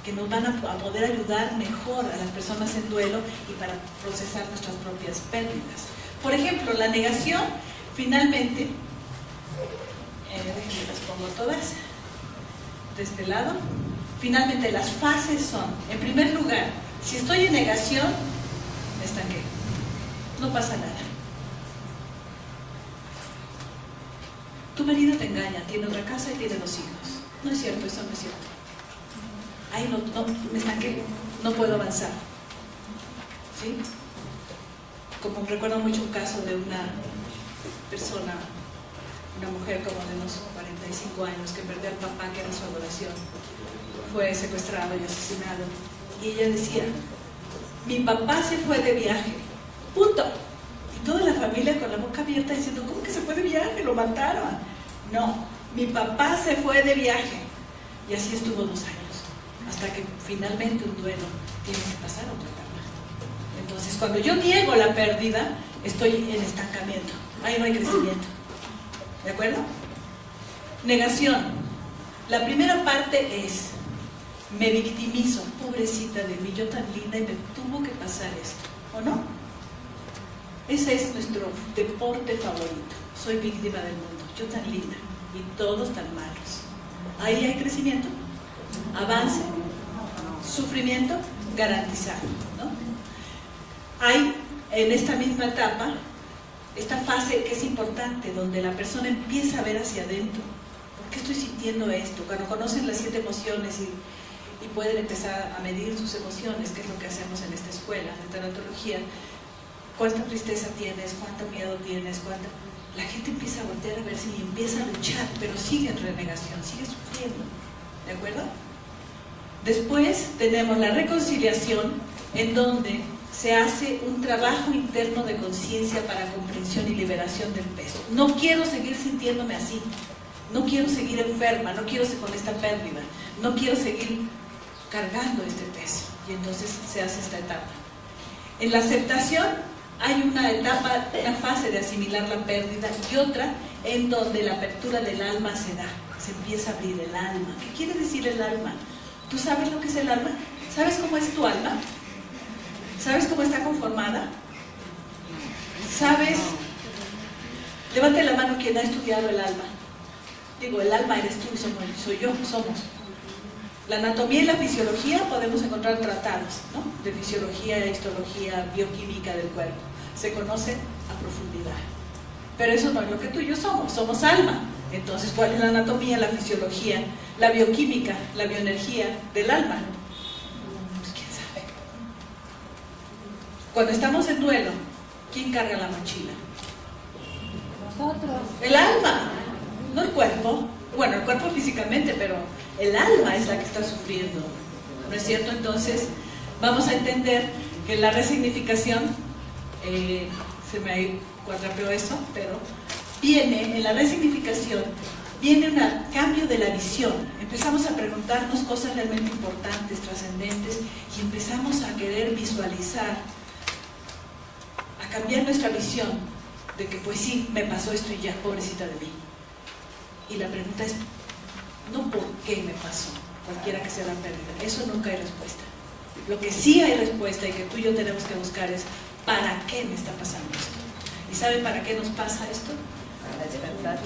S2: que nos van a poder ayudar mejor a las personas en duelo y para procesar nuestras propias pérdidas. Por ejemplo, la negación, finalmente, las pongo todas de este lado. Finalmente, las fases son, en primer lugar, si estoy en negación, me estanqué, no pasa nada. Tu marido te engaña, tiene otra casa y tiene 2 hijos. No es cierto, eso no es cierto. Ahí no, me estanqué, no puedo avanzar. ¿Sí? Como recuerdo mucho un caso de una persona, una mujer como de unos 45 años que perdió al papá, que era su adoración. Fue secuestrado y asesinado. Y ella decía, mi papá se fue de viaje, punto. Y toda la familia con la boca abierta diciendo, ¿cómo que se fue de viaje? Lo mataron. No, mi papá se fue de viaje. Y así estuvo 2 años. Hasta que finalmente un duelo tiene que pasar a otra etapa. Entonces, cuando yo niego la pérdida, estoy en estancamiento. Ahí no hay crecimiento. ¿De acuerdo? Negación. La primera parte es, me victimizo, pobrecita de mí, yo tan linda y me tuvo que pasar esto. ¿O no? Ese es nuestro deporte favorito. Soy víctima del mundo, yo tan linda y todos tan malos. Ahí hay crecimiento, avance, sufrimiento garantizado, ¿no? Hay en esta misma etapa, esta fase que es importante, donde la persona empieza a ver hacia adentro. ¿Por qué estoy sintiendo esto? Cuando conocen las 7 emociones y pueden empezar a medir sus emociones, que es lo que hacemos en esta escuela de tanatología, cuánta tristeza tienes, cuánto miedo tienes, la gente empieza a voltear a ver si empieza a luchar, pero sigue en renegación, sigue sufriendo. ¿De acuerdo? Después tenemos la reconciliación, en donde se hace un trabajo interno de conciencia para comprensión y liberación del peso. No quiero seguir sintiéndome así, no quiero seguir enferma, no quiero seguir con esta pérdida, no quiero seguir cargando este peso. Y entonces se hace esta etapa. En la aceptación hay una etapa, una fase de asimilar la pérdida y otra en donde la apertura del alma se da, se empieza a abrir el alma. ¿Qué quiere decir el alma? ¿Tú sabes lo que es el alma? ¿Sabes cómo es tu alma? ¿Sabes cómo está conformada? ¿Sabes? Levante la mano quien ha estudiado el alma. Digo, el alma eres tú y soy yo, somos. La anatomía y la fisiología podemos encontrar tratados, ¿no?, de fisiología, histología, bioquímica del cuerpo. Se conoce a profundidad. Pero eso no es lo que tú y yo somos alma. Entonces, ¿cuál es la anatomía, la fisiología, la bioquímica, la bioenergía del alma? Pues quién sabe. Cuando estamos en duelo, ¿quién carga la mochila?
S10: Nosotros.
S2: El alma, no el cuerpo. Bueno, el cuerpo físicamente, pero el alma es la que está sufriendo, ¿no es cierto? Entonces, vamos a entender que la resignificación, se me cuatrapeó eso, pero viene, en la resignificación, viene un cambio de la visión. Empezamos a preguntarnos cosas realmente importantes, trascendentes, y empezamos a querer visualizar, a cambiar nuestra visión de que pues sí, me pasó esto y ya, pobrecita de mí. Y la pregunta es, no por qué me pasó, cualquiera que sea la pérdida, eso nunca hay respuesta. Lo que sí hay respuesta y que tú y yo tenemos que buscar es, ¿para qué me está pasando esto? ¿Y saben para qué nos pasa esto? Para despertar,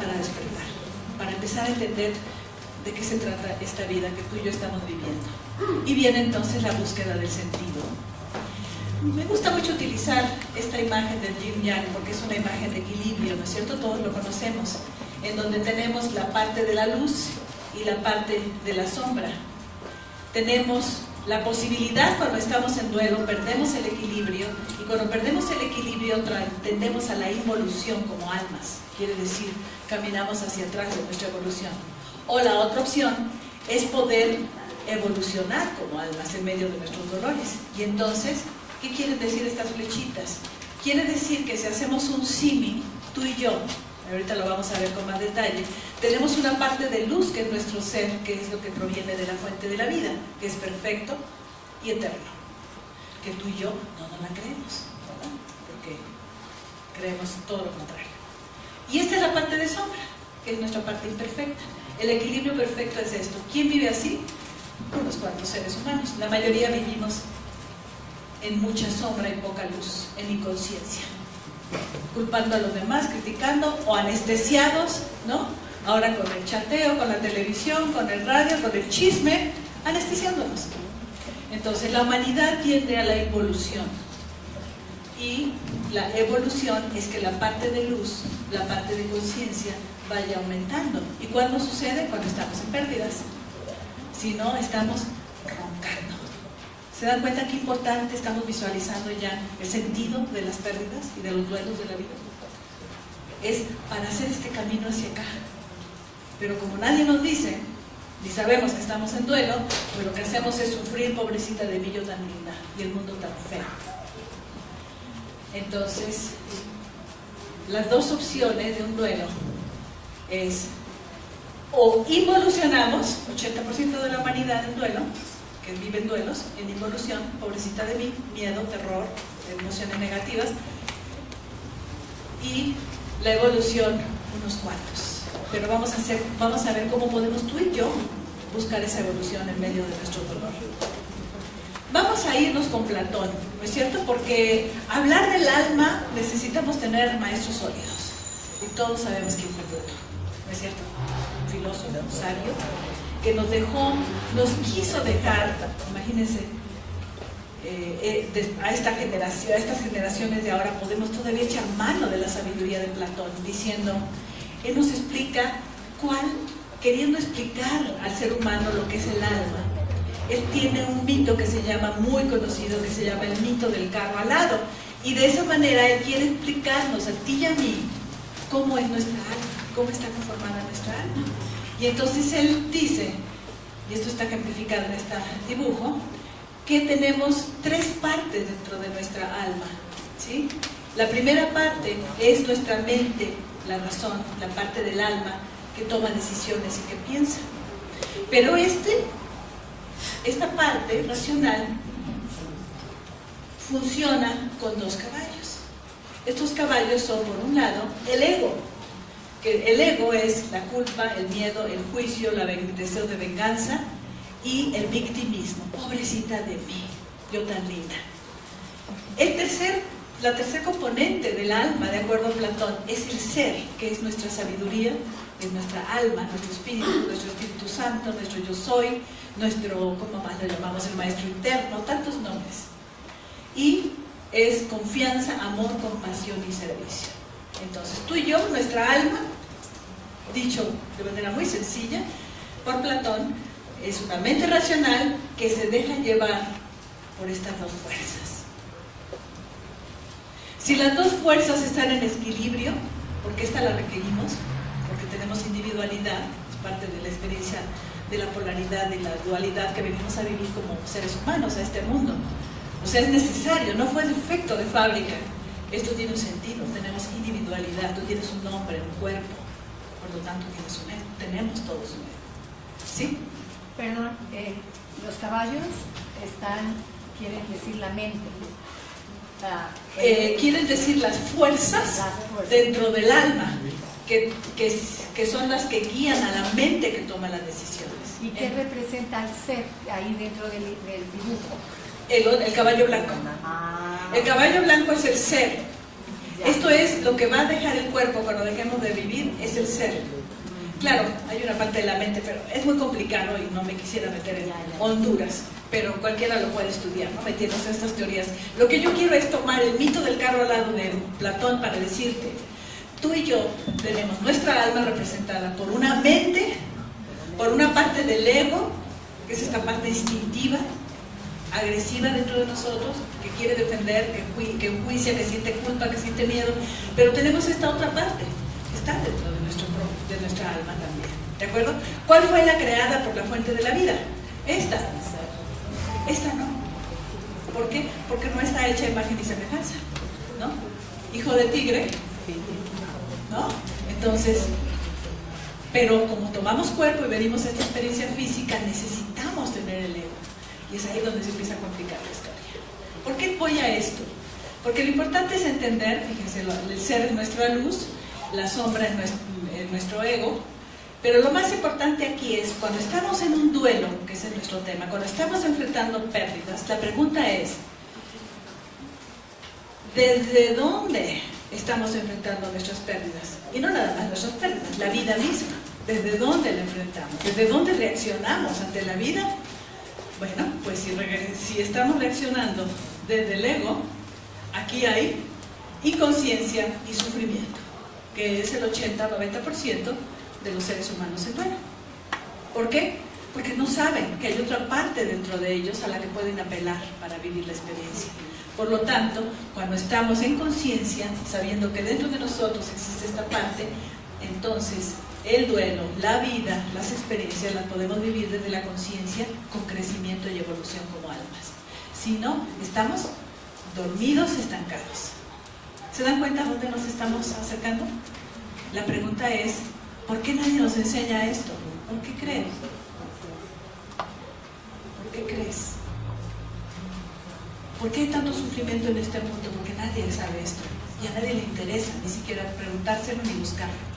S2: para empezar a entender de qué se trata esta vida que tú y yo estamos viviendo. Y viene entonces la búsqueda del sentido. Me gusta mucho utilizar esta imagen del Yin Yang porque es una imagen de equilibrio, ¿no es cierto? Todos lo conocemos, en donde tenemos la parte de la luz y la parte de la sombra. Tenemos la posibilidad, cuando estamos en duelo, perdemos el equilibrio, y cuando perdemos el equilibrio tendemos a la involución como almas, quiere decir, caminamos hacia atrás de nuestra evolución. O la otra opción es poder evolucionar como almas en medio de nuestros dolores. Y entonces, ¿qué quieren decir estas flechitas? Quiere decir que si hacemos un símil, tú y yo, ahorita lo vamos a ver con más detalle, tenemos una parte de luz que es nuestro ser, que es lo que proviene de la fuente de la vida, que es perfecto y eterno, que tú y yo no nos la creemos, ¿verdad? Porque creemos todo lo contrario. Y esta es la parte de sombra, que es nuestra parte imperfecta. El equilibrio perfecto es esto. ¿Quién vive así? Unos cuantos seres humanos. La mayoría vivimos en mucha sombra y poca luz, en inconsciencia, culpando a los demás, criticando o anestesiados, ¿no? Ahora con el chateo, con la televisión, con el radio, con el chisme, anestesiándonos. Entonces la humanidad tiende a la involución, y la evolución es que la parte de luz, la parte de conciencia vaya aumentando. ¿Y cuándo sucede? Cuando estamos en pérdidas. Si no, estamos roncando. ¿Se dan cuenta qué importante estamos visualizando ya el sentido de las pérdidas y de los duelos de la vida? Es para hacer este camino hacia acá. Pero como nadie nos dice, ni sabemos que estamos en duelo, pues lo que hacemos es sufrir, pobrecita de mí, yo tan linda, y el mundo tan feo. Entonces, las dos opciones de un duelo es o involucionamos, 80% de la humanidad en duelo, que viven duelos, en involución, pobrecita de mí, miedo, terror, emociones negativas, y la evolución, unos cuantos. Pero vamos a ver cómo podemos tú y yo buscar esa evolución en medio de nuestro dolor. Vamos a irnos con Platón, ¿no es cierto? Porque hablar del alma necesitamos tener maestros sólidos. Y todos sabemos quién fue Platón, ¿no es cierto? Un filósofo, un sabio, que nos dejó, nos quiso dejar, imagínense, a estas generaciones de ahora podemos todavía echar mano de la sabiduría de Platón, diciendo, él nos explica queriendo explicar al ser humano lo que es el alma. Él tiene un mito que se llama, muy conocido, que se llama el mito del carro alado, y de esa manera él quiere explicarnos a ti y a mí cómo es nuestra alma, cómo está conformada nuestra alma. Y entonces él dice, y esto está ejemplificado en este dibujo, que tenemos tres partes dentro de nuestra alma, ¿sí? La primera parte es nuestra mente, la razón, la parte del alma que toma decisiones y que piensa. Pero esta parte racional funciona con dos caballos. Estos caballos son, por un lado, el ego, que el ego es la culpa, el miedo, el juicio, el deseo de venganza y el victimismo. Pobrecita de mí, yo tan linda. La tercer componente del alma, de acuerdo a Platón, es el ser, que es nuestra sabiduría, que es nuestra alma, nuestro Espíritu Santo, nuestro yo soy, nuestro, ¿cómo más lo llamamos? El maestro interno, tantos nombres. Y es confianza, amor, compasión y servicio. Entonces tú y yo, nuestra alma, dicho de manera muy sencilla por Platón, es una mente racional que se deja llevar por estas dos fuerzas. Si las dos fuerzas están en equilibrio, porque esta la requerimos, porque tenemos individualidad, es parte de la experiencia de la polaridad y la dualidad que venimos a vivir como seres humanos a este mundo. O sea, es necesario, no fue defecto de fábrica. Esto tiene un sentido, tenemos individualidad, tú tienes un nombre, un cuerpo, por lo tanto tienes un ego, tenemos todos un ego. ¿Sí?
S10: Perdón, los caballos quieren decir la mente.
S2: Quieren decir las fuerzas dentro del alma, que son las que guían a la mente que toma las decisiones.
S10: ¿Y qué representa el ser ahí dentro del dibujo?
S2: El caballo blanco. El caballo blanco es el ser. Esto es lo que va a dejar el cuerpo cuando dejemos de vivir, es el ser. Claro, hay una parte de la mente, pero es muy complicado y no me quisiera meter en honduras, pero cualquiera lo puede estudiar, ¿no? Metiéndose a estas teorías. Lo que yo quiero es tomar el mito del carro al lado de Platón para decirte, tú y yo tenemos nuestra alma representada por una mente, por una parte del ego, que es esta parte instintiva, agresiva dentro de nosotros, que quiere defender, que enjuicia, que siente culpa, que siente miedo, pero tenemos esta otra parte, que está dentro de nuestra alma también, ¿de acuerdo? ¿Cuál fue la creada por la fuente de la vida? Esta no. ¿Por qué? Porque no está hecha imagen y semejanza, ¿no? Hijo de tigre, ¿no? Entonces, pero como tomamos cuerpo y venimos a esta experiencia física, necesitamos tener el ego. Y es ahí donde se empieza a complicar la historia. ¿Por qué voy a esto? Porque lo importante es entender, fíjense, el ser es nuestra luz, la sombra es nuestro ego, pero lo más importante aquí es, cuando estamos en un duelo, que ese es nuestro tema, cuando estamos enfrentando pérdidas, la pregunta es, ¿desde dónde estamos enfrentando nuestras pérdidas? Y no nada más nuestras pérdidas, la vida misma. ¿Desde dónde la enfrentamos? ¿Desde dónde reaccionamos ante la vida? Bueno, pues si estamos reaccionando desde el ego, aquí hay inconsciencia y sufrimiento, que es el 80-90% de los seres humanos en duelo. ¿Por qué? Porque no saben que hay otra parte dentro de ellos a la que pueden apelar para vivir la experiencia. Por lo tanto, cuando estamos en conciencia, sabiendo que dentro de nosotros existe esta parte, entonces el duelo, la vida, las experiencias las podemos vivir desde la conciencia con crecimiento y evolución como almas. Si no, estamos dormidos, estancados. ¿Se dan cuenta a dónde nos estamos acercando? La pregunta es, ¿por qué nadie nos enseña esto? ¿Por qué crees? ¿Por qué crees? ¿Por qué hay tanto sufrimiento en este mundo? Porque nadie sabe esto y a nadie le interesa ni siquiera preguntárselo ni buscarlo.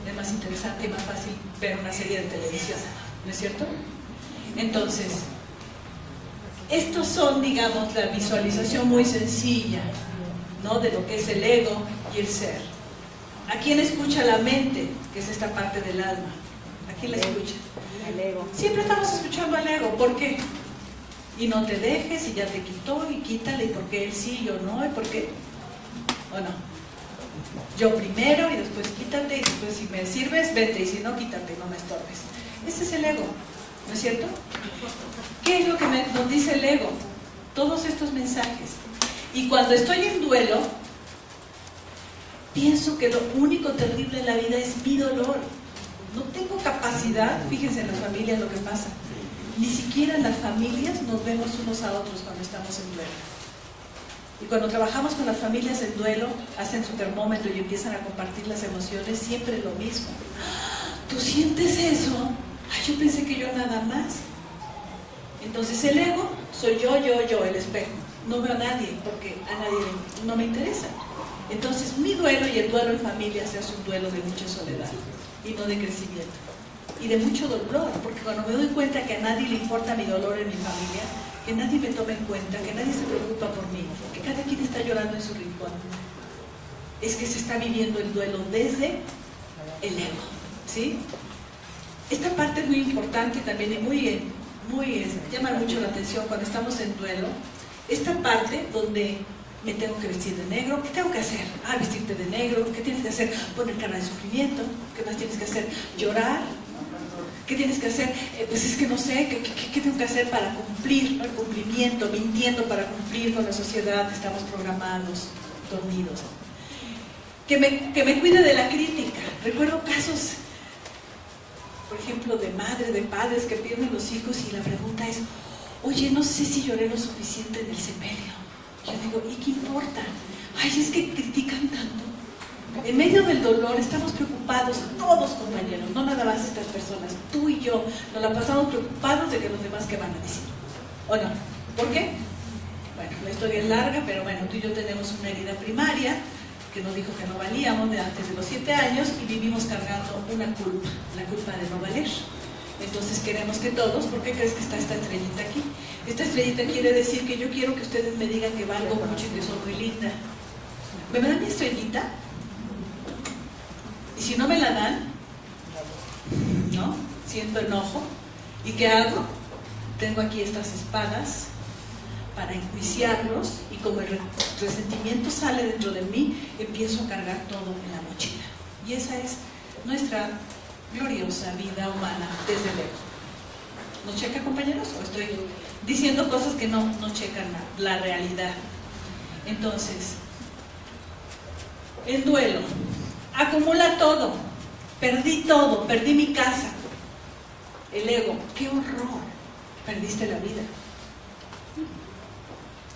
S2: Es más interesante y más fácil ver una serie de televisión, ¿no es cierto? Entonces, estos son, digamos, la visualización muy sencilla, ¿no? De lo que es el ego y el ser. ¿A quién escucha la mente? Que es esta parte del alma. ¿A quién la escucha?
S10: El ego.
S2: Siempre estamos escuchando al ego. ¿Por qué? Y no te dejes, y ya te quitó, y quítale, y por qué él sí, yo no, y por qué. ¿O no? Yo primero, y después quítate, y después si me sirves, vete, y si no, quítate, no me estorbes. Ese es el ego, ¿no es cierto? ¿Qué es lo que nos dice el ego? Todos estos mensajes. Y cuando estoy en duelo, pienso que lo único terrible en la vida es mi dolor. No tengo capacidad, fíjense en las familias lo que pasa, ni siquiera en las familias nos vemos unos a otros cuando estamos en duelo. Y cuando trabajamos con las familias en duelo, hacen su termómetro y empiezan a compartir las emociones, siempre lo mismo. ¿Tú sientes eso? Ay, yo pensé que yo nada más. Entonces el ego soy yo, el espejo. No veo a nadie porque a nadie no me interesa. Entonces mi duelo y el duelo en familia se hace un duelo de mucha soledad y no de crecimiento. Y de mucho dolor, porque cuando me doy cuenta que a nadie le importa mi dolor en mi familia, que nadie me tome en cuenta, que nadie se preocupa por mí, que cada quien está llorando en su rincón, es que se está viviendo el duelo desde el ego. ¿sí? Esta parte es muy importante también y llama mucho la atención cuando estamos en duelo. Esta parte donde me tengo que vestir de negro, ¿qué tengo que hacer? Vestirte de negro, ¿qué tienes que hacer? Poner cara de sufrimiento, ¿qué más tienes que hacer? Llorar, ¿qué tienes que hacer? Pues es que no sé, ¿qué tengo que hacer para cumplir? ¿No? El cumplimiento, mintiendo para cumplir con la sociedad, estamos programados, dormidos. Que me cuide de la crítica. Recuerdo casos, por ejemplo, de madres, de padres que pierden los hijos y la pregunta es, oye, no sé si lloré lo suficiente en el sepelio. Yo digo, ¿y qué importa? Ay, es que critican tanto. En medio del dolor estamos preocupados, todos compañeros, no nada más estas personas, tú y yo, nos la pasamos preocupados de que los demás qué van a decir. ¿O no? ¿Por qué? Bueno, la historia es larga, pero bueno, tú y yo tenemos una herida primaria que nos dijo que no valíamos de antes de los 7 años y vivimos cargando una culpa, la culpa de no valer. Entonces queremos que todos, ¿por qué crees que está esta estrellita aquí? Esta estrellita quiere decir que yo quiero que ustedes me digan que valgo mucho y que soy muy linda. ¿Me dan mi estrellita? Y si no me la dan, ¿no? Siento enojo. ¿Y qué hago? Tengo aquí estas espadas para enjuiciarlos y como el resentimiento sale dentro de mí, empiezo a cargar todo en la mochila. Y esa es nuestra gloriosa vida humana desde el ego. ¿No checa, compañeros? ¿O estoy diciendo cosas que no checan la realidad? Entonces, el duelo acumula todo. Perdí mi casa. El ego, qué horror, perdiste la vida.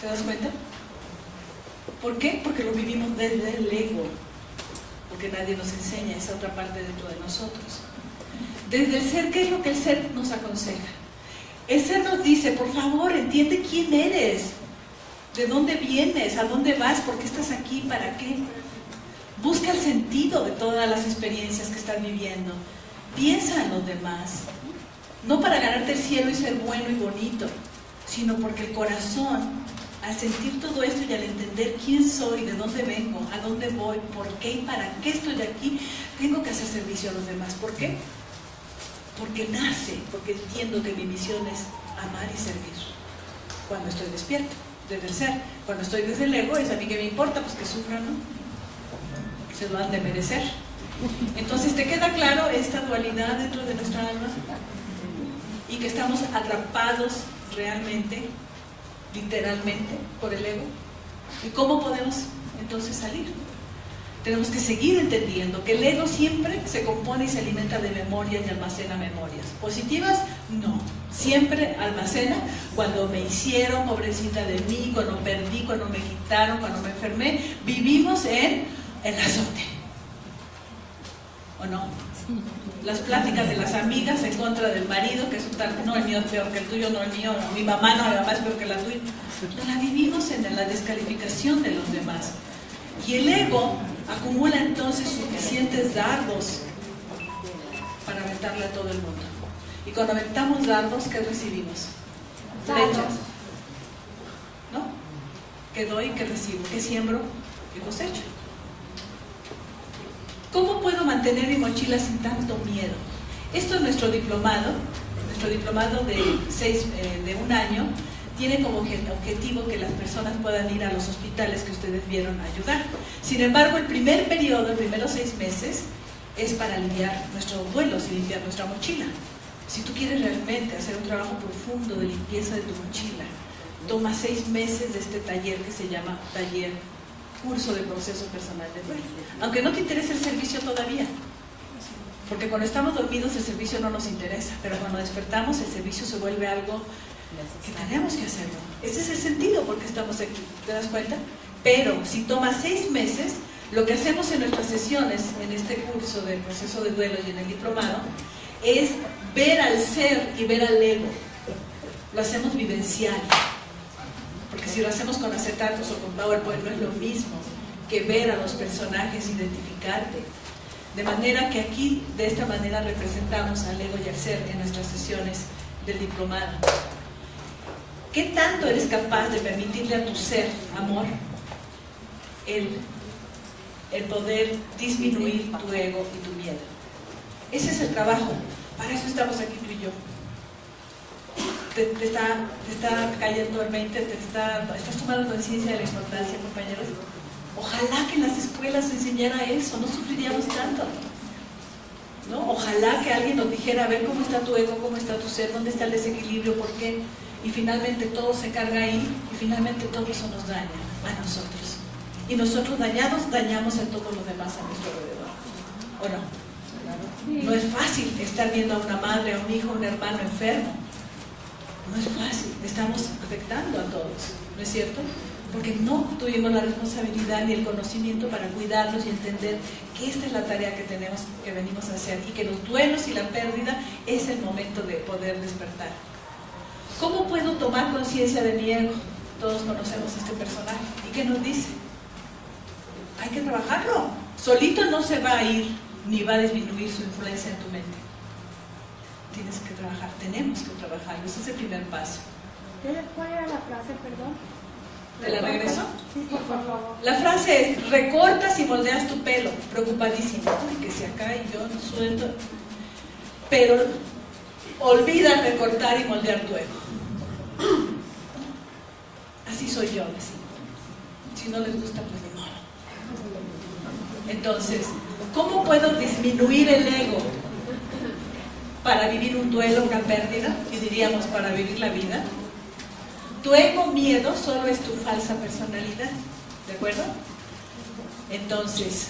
S2: ¿Te das cuenta? ¿Por qué? Porque lo vivimos desde el ego, porque nadie nos enseña esa otra parte dentro de nosotros. Desde el ser, ¿qué es lo que el ser nos aconseja? El ser nos dice, por favor, entiende quién eres, de dónde vienes, a dónde vas, por qué estás aquí, para qué. Busca el sentido de todas las experiencias que estás viviendo. Piensa en los demás, no para ganarte el cielo y ser bueno y bonito, sino porque el corazón, al sentir todo esto y al entender quién soy, de dónde vengo, a dónde voy, por qué y para qué estoy aquí, tengo que hacer servicio a los demás. ¿Por qué? Porque nace, porque entiendo que mi misión es amar y servir. Cuando estoy despierto, desde el ser. Cuando estoy desde el ego, es a mí que me importa, pues que sufran, ¿no? Se lo han de merecer. Entonces, ¿te queda claro esta dualidad dentro de nuestra alma? Y que estamos atrapados realmente, literalmente, por el ego. ¿Y cómo podemos entonces salir? Tenemos que seguir entendiendo que el ego siempre se compone y se alimenta de memorias y almacena memorias. ¿Positivas? No. Siempre almacena cuando me hicieron, pobrecita de mí, cuando perdí, cuando me quitaron, cuando me enfermé. Vivimos en el azote. ¿O no? Las pláticas de las amigas en contra del marido, que es un tal, no, el mío es peor que el tuyo, no el mío, no, mi mamá es peor que la tuya. No, la vivimos en la descalificación de los demás. Y el ego acumula entonces suficientes dardos para aventarle a todo el mundo. Y cuando aventamos dardos, ¿qué recibimos? Flechas. ¿No? ¿Qué doy? ¿Qué recibo? ¿Qué siembro? ¿Qué cosecho? ¿Cómo puedo mantener mi mochila sin tanto miedo? Esto es nuestro diplomado de un año. Tiene como objetivo que las personas puedan ir a los hospitales que ustedes vieron a ayudar. Sin embargo, el primer periodo, los primeros 6 meses, es para aliviar nuestros duelos y limpiar nuestra mochila. Si tú quieres realmente hacer un trabajo profundo de limpieza de tu mochila, toma 6 meses de este taller que se llama curso de proceso personal de duelo. Aunque no te interese el servicio todavía, porque cuando estamos dormidos el servicio no nos interesa, pero cuando despertamos el servicio se vuelve algo que tenemos que hacerlo. Ese es el sentido por qué estamos aquí, ¿te das cuenta? Pero si toma 6 meses, lo que hacemos en nuestras sesiones, en este curso de proceso de duelo y en el diplomado, es ver al ser y ver al ego. Lo hacemos vivencial. Porque si lo hacemos con acetatos o con PowerPoint no es lo mismo que ver a los personajes, identificarte. De manera que aquí, de esta manera, representamos al ego y al ser en nuestras sesiones del diplomado. ¿Qué tanto eres capaz de permitirle a tu ser, amor, el poder disminuir tu ego y tu miedo? Ese es el trabajo. Para eso estamos aquí tú y yo. Te está cayendo el 20, estás tomando conciencia de la importancia, compañeros. Ojalá que en las escuelas se enseñara eso, no sufriríamos tanto, ¿no? Ojalá que alguien nos dijera, a ver cómo está tu ego, cómo está tu ser, dónde está el desequilibrio, por qué. Y finalmente todo se carga ahí, y finalmente todo eso nos daña a nosotros. Y nosotros dañados, dañamos a todos los demás a nuestro alrededor. ¿O no? No es fácil estar viendo a una madre, a un hijo, a un hermano enfermo. No es fácil, estamos afectando a todos, ¿no es cierto? Porque no tuvimos la responsabilidad ni el conocimiento para cuidarlos y entender que esta es la tarea que tenemos, que venimos a hacer, y que los duelos y la pérdida es el momento de poder despertar. ¿Cómo puedo tomar conciencia de mi ego? Todos conocemos a este personaje. ¿Y qué nos dice? Hay que trabajarlo. Solito no se va a ir, ni va a disminuir su influencia en tu mente. Tienes que trabajar, tenemos que trabajarlo. Ese es el primer paso.
S10: ¿Cuál era la frase, perdón?
S2: ¿Te la regreso?
S10: Sí, por favor.
S2: La frase es: recortas y moldeas tu pelo. Preocupadísimo. Uy, que se acá y yo no suelto. Pero olvida recortar y moldear tu ego. Así soy yo, así. Si no les gusta, pues ni modo. Entonces, ¿cómo puedo disminuir el ego para vivir un duelo, una pérdida? Y diríamos, para vivir la vida. Tu ego, miedo, solo es tu falsa personalidad, ¿de acuerdo? Entonces,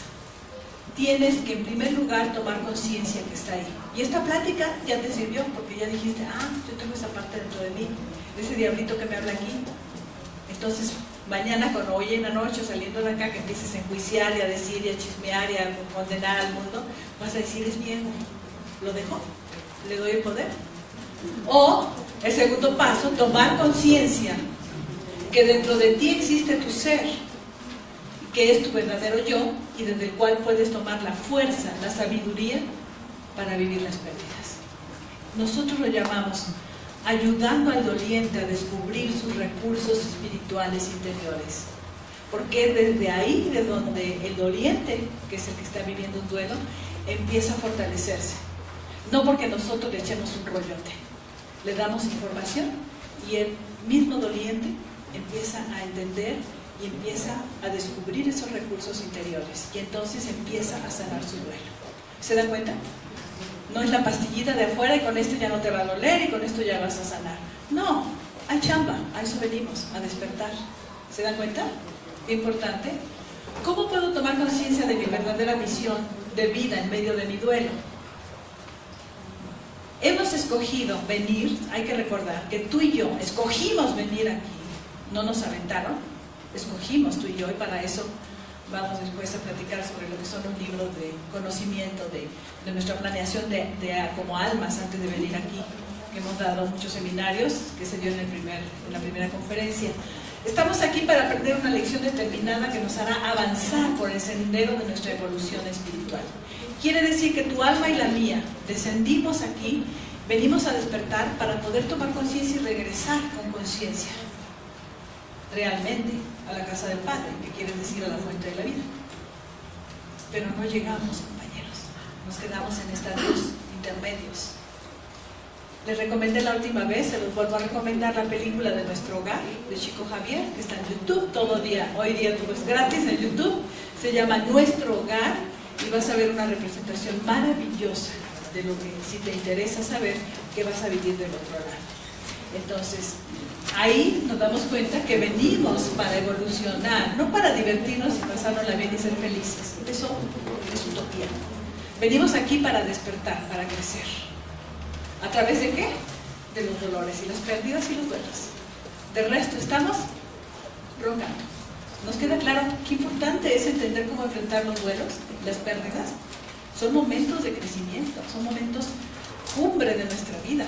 S2: tienes que en primer lugar tomar conciencia que está ahí. Y esta plática ya te sirvió, porque ya dijiste, yo tengo esa parte dentro de mí, ese diablito que me habla aquí. Entonces, mañana cuando hoy en la noche saliendo de acá, que empieces a enjuiciar y a decir y a chismear y a condenar al mundo, vas a decir, es mi ego, lo dejo, le doy el poder. O, el segundo paso, tomar conciencia que dentro de ti existe tu ser, que es tu verdadero yo, y desde el cual puedes tomar la fuerza, la sabiduría para vivir las pérdidas. Nosotros lo llamamos ayudando al doliente a descubrir sus recursos espirituales interiores, porque desde ahí, de donde el doliente, que es el que está viviendo un duelo, empieza a fortalecerse. No porque nosotros le echemos un rollote, le damos información y el mismo doliente empieza a entender y empieza a descubrir esos recursos interiores, y entonces empieza a sanar su duelo. ¿Se dan cuenta? No es la pastillita de afuera y con esto ya no te va a doler y con esto ya vas a sanar. No, hay chamba, a eso venimos, a despertar. ¿Se dan cuenta? Qué importante. ¿Cómo puedo tomar conciencia de mi verdadera misión de vida en medio de mi duelo? Hemos escogido venir, hay que recordar que tú y yo escogimos venir aquí, no nos aventaron, escogimos tú y yo, y para eso vamos después a platicar sobre lo que son los libros de conocimiento de nuestra planeación como almas antes de venir aquí, que hemos dado muchos seminarios, que se dio en la primera conferencia. Estamos aquí para aprender una lección determinada que nos hará avanzar por el sendero de nuestra evolución espiritual. Quiere decir que tu alma y la mía descendimos aquí, venimos a despertar para poder tomar conciencia y regresar con conciencia realmente a la casa del Padre, que quiere decir a la fuente de la vida. Pero no llegamos, compañeros, nos quedamos en estadios intermedios. Les recomendé la última vez, se los vuelvo a recomendar, la película de Nuestro Hogar, de Chico Javier, que está en YouTube hoy día todo es gratis en YouTube, se llama Nuestro Hogar, y vas a ver una representación maravillosa de lo que, si te interesa saber, que vas a vivir del otro lado. Entonces, ahí nos damos cuenta que venimos para evolucionar, no para divertirnos y pasárnosla bien y ser felices. Eso es utopía. Venimos aquí para despertar, para crecer. ¿A través de qué? De los dolores y las pérdidas y los duelos. Del resto estamos roncando. ¿Nos queda claro qué importante es entender cómo enfrentar los duelos, las pérdidas? Son momentos de crecimiento, son momentos cumbre de nuestra vida.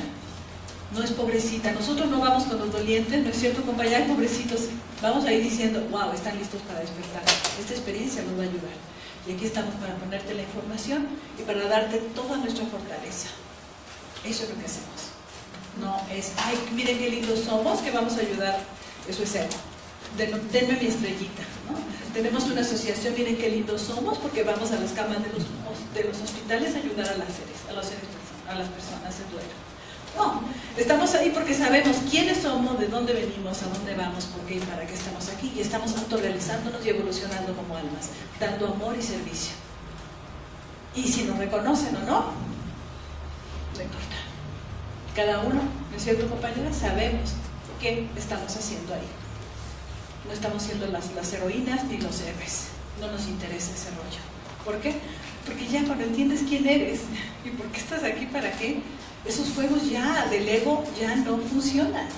S2: No es pobrecita, nosotros no vamos con los dolientes, ¿no es cierto, compañeros? Pobrecitos, vamos a ir diciendo, wow, están listos para despertar, esta experiencia nos va a ayudar. Y aquí estamos para ponerte la información y para darte toda nuestra fortaleza. Eso es lo que hacemos. No es, ay, miren qué lindos somos, que vamos a ayudar. Eso es ego. Denme mi estrellita, ¿no? Tenemos una asociación, miren qué lindos somos, porque vamos a las camas de los de los hospitales ayudar a las personas en duelo. No, estamos ahí porque sabemos quiénes somos, de dónde venimos, a dónde vamos, por qué y para qué estamos aquí, y estamos autorrealizándonos y evolucionando como almas, dando amor y servicio. Y si nos reconocen o no, no importa. Cada uno, ¿no es cierto, compañera? Sabemos qué estamos haciendo ahí. No estamos siendo las heroínas ni los héroes. No nos interesa ese rollo. ¿Por qué? Porque ya cuando entiendes quién eres y por qué estás aquí, para qué, esos fuegos ya del ego ya no funcionan.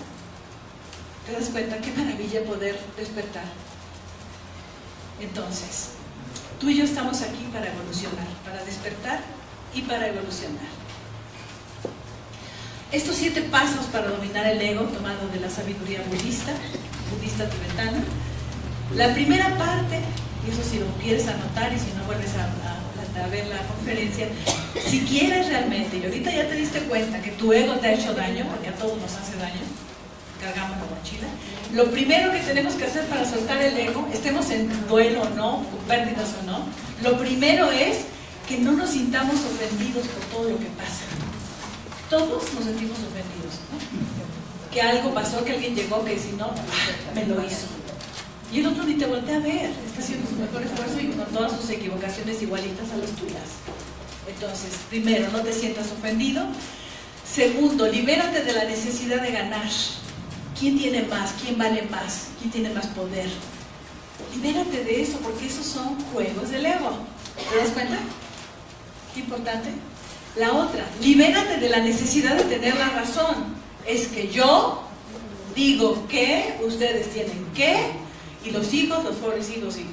S2: ¿Te das cuenta? Qué maravilla poder despertar. Entonces, tú y yo estamos aquí para evolucionar, para despertar y para evolucionar. Estos 7 pasos para dominar el ego, tomado de la sabiduría budista tibetana. La primera parte, y eso si lo quieres anotar y si no vuelves a ver la conferencia, si quieres realmente, y ahorita ya te diste cuenta que tu ego te ha hecho daño, porque a todos nos hace daño, cargamos la mochila, lo primero que tenemos que hacer para soltar el ego, estemos en duelo o no, con pérdidas o no, lo primero es que no nos sintamos ofendidos por todo lo que pasa. Todos nos sentimos ofendidos, ¿no? Que algo pasó, que alguien llegó, que si no, me lo hizo. Y el otro ni te voltea a ver, está haciendo su mejor esfuerzo y con todas sus equivocaciones igualitas a las tuyas. Entonces, primero, no te sientas ofendido. Segundo, libérate de la necesidad de ganar. ¿Quién tiene más? ¿Quién vale más? ¿Quién tiene más poder? Libérate de eso, porque esos son juegos del ego. ¿Te das cuenta? Qué importante. La otra, libérate de la necesidad de tener la razón. Es que yo digo que, ustedes tienen que, y los hijos, los pobres hijos, y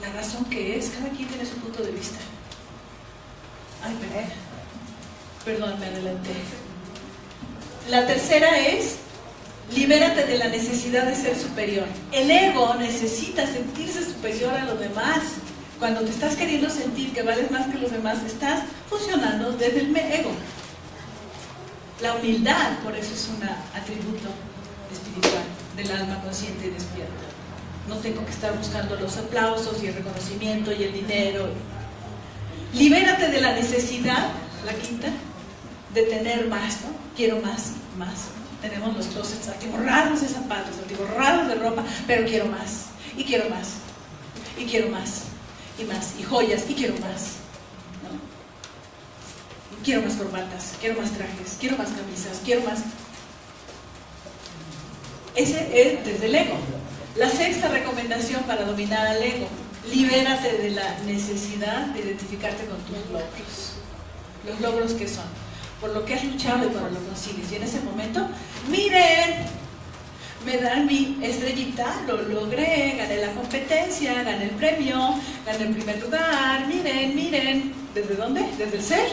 S2: la razón que es, cada quien tiene su punto de vista. Ay, perdón, me adelanté. La tercera es, libérate de la necesidad de ser superior. El ego necesita sentirse superior a los demás. Cuando te estás queriendo sentir que vales más que los demás, estás funcionando desde el ego. La humildad, por eso es un atributo espiritual del alma consciente y despierta. No tengo que estar buscando los aplausos y el reconocimiento y el dinero. Libérate de la necesidad, la quinta, de tener más, ¿no? Quiero más, más. Tenemos los closets atiborrados de zapatos, atiborrados de ropa, pero quiero más, y quiero más, y quiero más. Y más, y joyas, y quiero más, ¿no? Y quiero más corbatas, quiero más trajes, quiero más camisas, quiero más. Ese es desde el ego. La sexta recomendación para dominar al ego: libérate de la necesidad de identificarte con tus logros. Los logros que son, por lo que has luchado y por lo que consigues. Y en ese momento, miren, me dan mi estrellita, lo logré, gané la competencia, gané el premio, gané el primer lugar, miren, miren. ¿Desde dónde? ¿Desde el ser?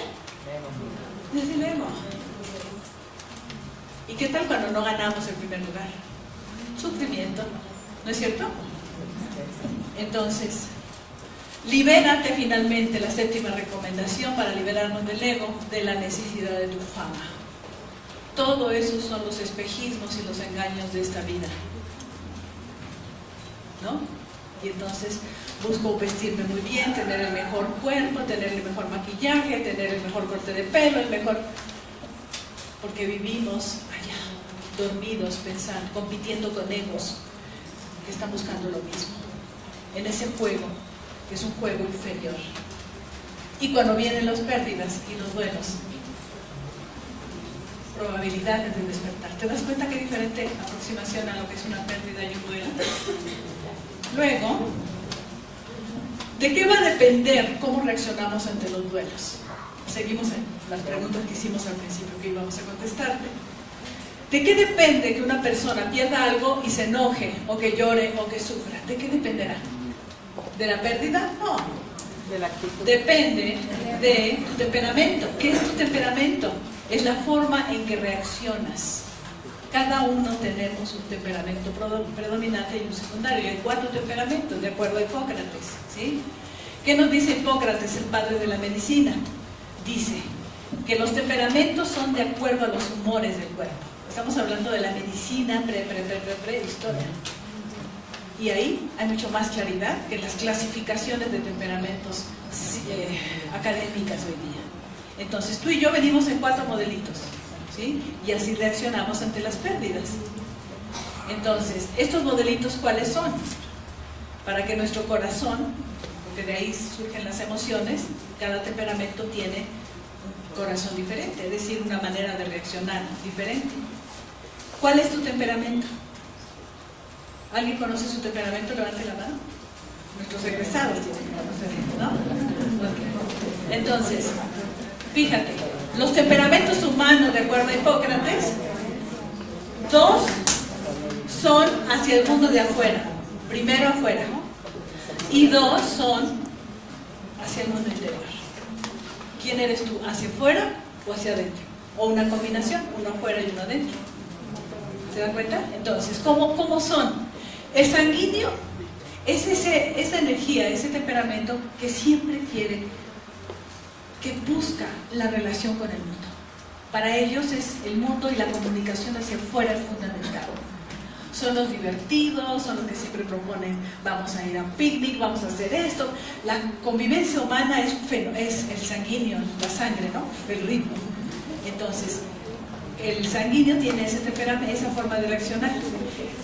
S2: Desde el ego. ¿Y qué tal cuando no ganamos el primer lugar? Sufrimiento, ¿no es cierto? Entonces, libérate finalmente, la séptima recomendación para liberarnos del ego, de la necesidad de tu fama. Todo eso son los espejismos y los engaños de esta vida, ¿no? Y entonces busco vestirme muy bien, tener el mejor cuerpo, tener el mejor maquillaje, tener el mejor corte de pelo, el mejor... Porque vivimos allá, dormidos, pensando, compitiendo con egos que están buscando lo mismo, en ese juego, que es un juego inferior. Y cuando vienen las pérdidas y los duelos, probabilidades de despertar. ¿Te das cuenta qué diferente aproximación a lo que es una pérdida y un duelo? Luego, ¿de qué va a depender cómo reaccionamos ante los duelos? Seguimos en las preguntas que hicimos al principio que íbamos a contestarte. ¿De qué depende que una persona pierda algo y se enoje, o que llore, o que sufra? ¿De qué dependerá? ¿De la pérdida? No. Depende de tu temperamento. ¿Qué es tu temperamento? Es la forma en que reaccionas. Cada uno tenemos un temperamento predominante y un secundario. Hay 4 temperamentos, de acuerdo a Hipócrates, ¿sí? ¿Qué nos dice Hipócrates, el padre de la medicina? Dice que los temperamentos son de acuerdo a los humores del cuerpo. Estamos hablando de la medicina pre-historia. Y ahí hay mucho más claridad que en las clasificaciones de temperamentos académicas hoy día. Entonces tú y yo venimos en 4 modelitos, ¿sí? Y así reaccionamos ante las pérdidas. Entonces, ¿estos modelitos cuáles son? Para que nuestro corazón, porque de ahí surgen las emociones, cada temperamento tiene un corazón diferente, es decir, una manera de reaccionar diferente. ¿Cuál es tu temperamento? ¿Alguien conoce su temperamento? Levante la mano. Nuestros egresados tienen que conocer, ¿no? Okay. Entonces, fíjate, los temperamentos humanos, de acuerdo a Hipócrates, 2 son hacia el mundo de afuera, primero afuera, y 2 son hacia el mundo interior. ¿Quién eres tú? ¿Hacia afuera o hacia adentro? O una combinación, uno afuera y uno adentro. ¿Se dan cuenta? Entonces, ¿cómo son? El sanguíneo es esa energía, ese temperamento que siempre quiere, que busca la relación con el mundo. Para ellos es el mundo y la comunicación hacia afuera es fundamental. Son los divertidos, son los que siempre proponen, vamos a ir a un picnic, vamos a hacer esto. La convivencia humana es el sanguíneo, la sangre, ¿no? El ritmo. Entonces, el sanguíneo tiene ese temperamento, esa forma de reaccionar.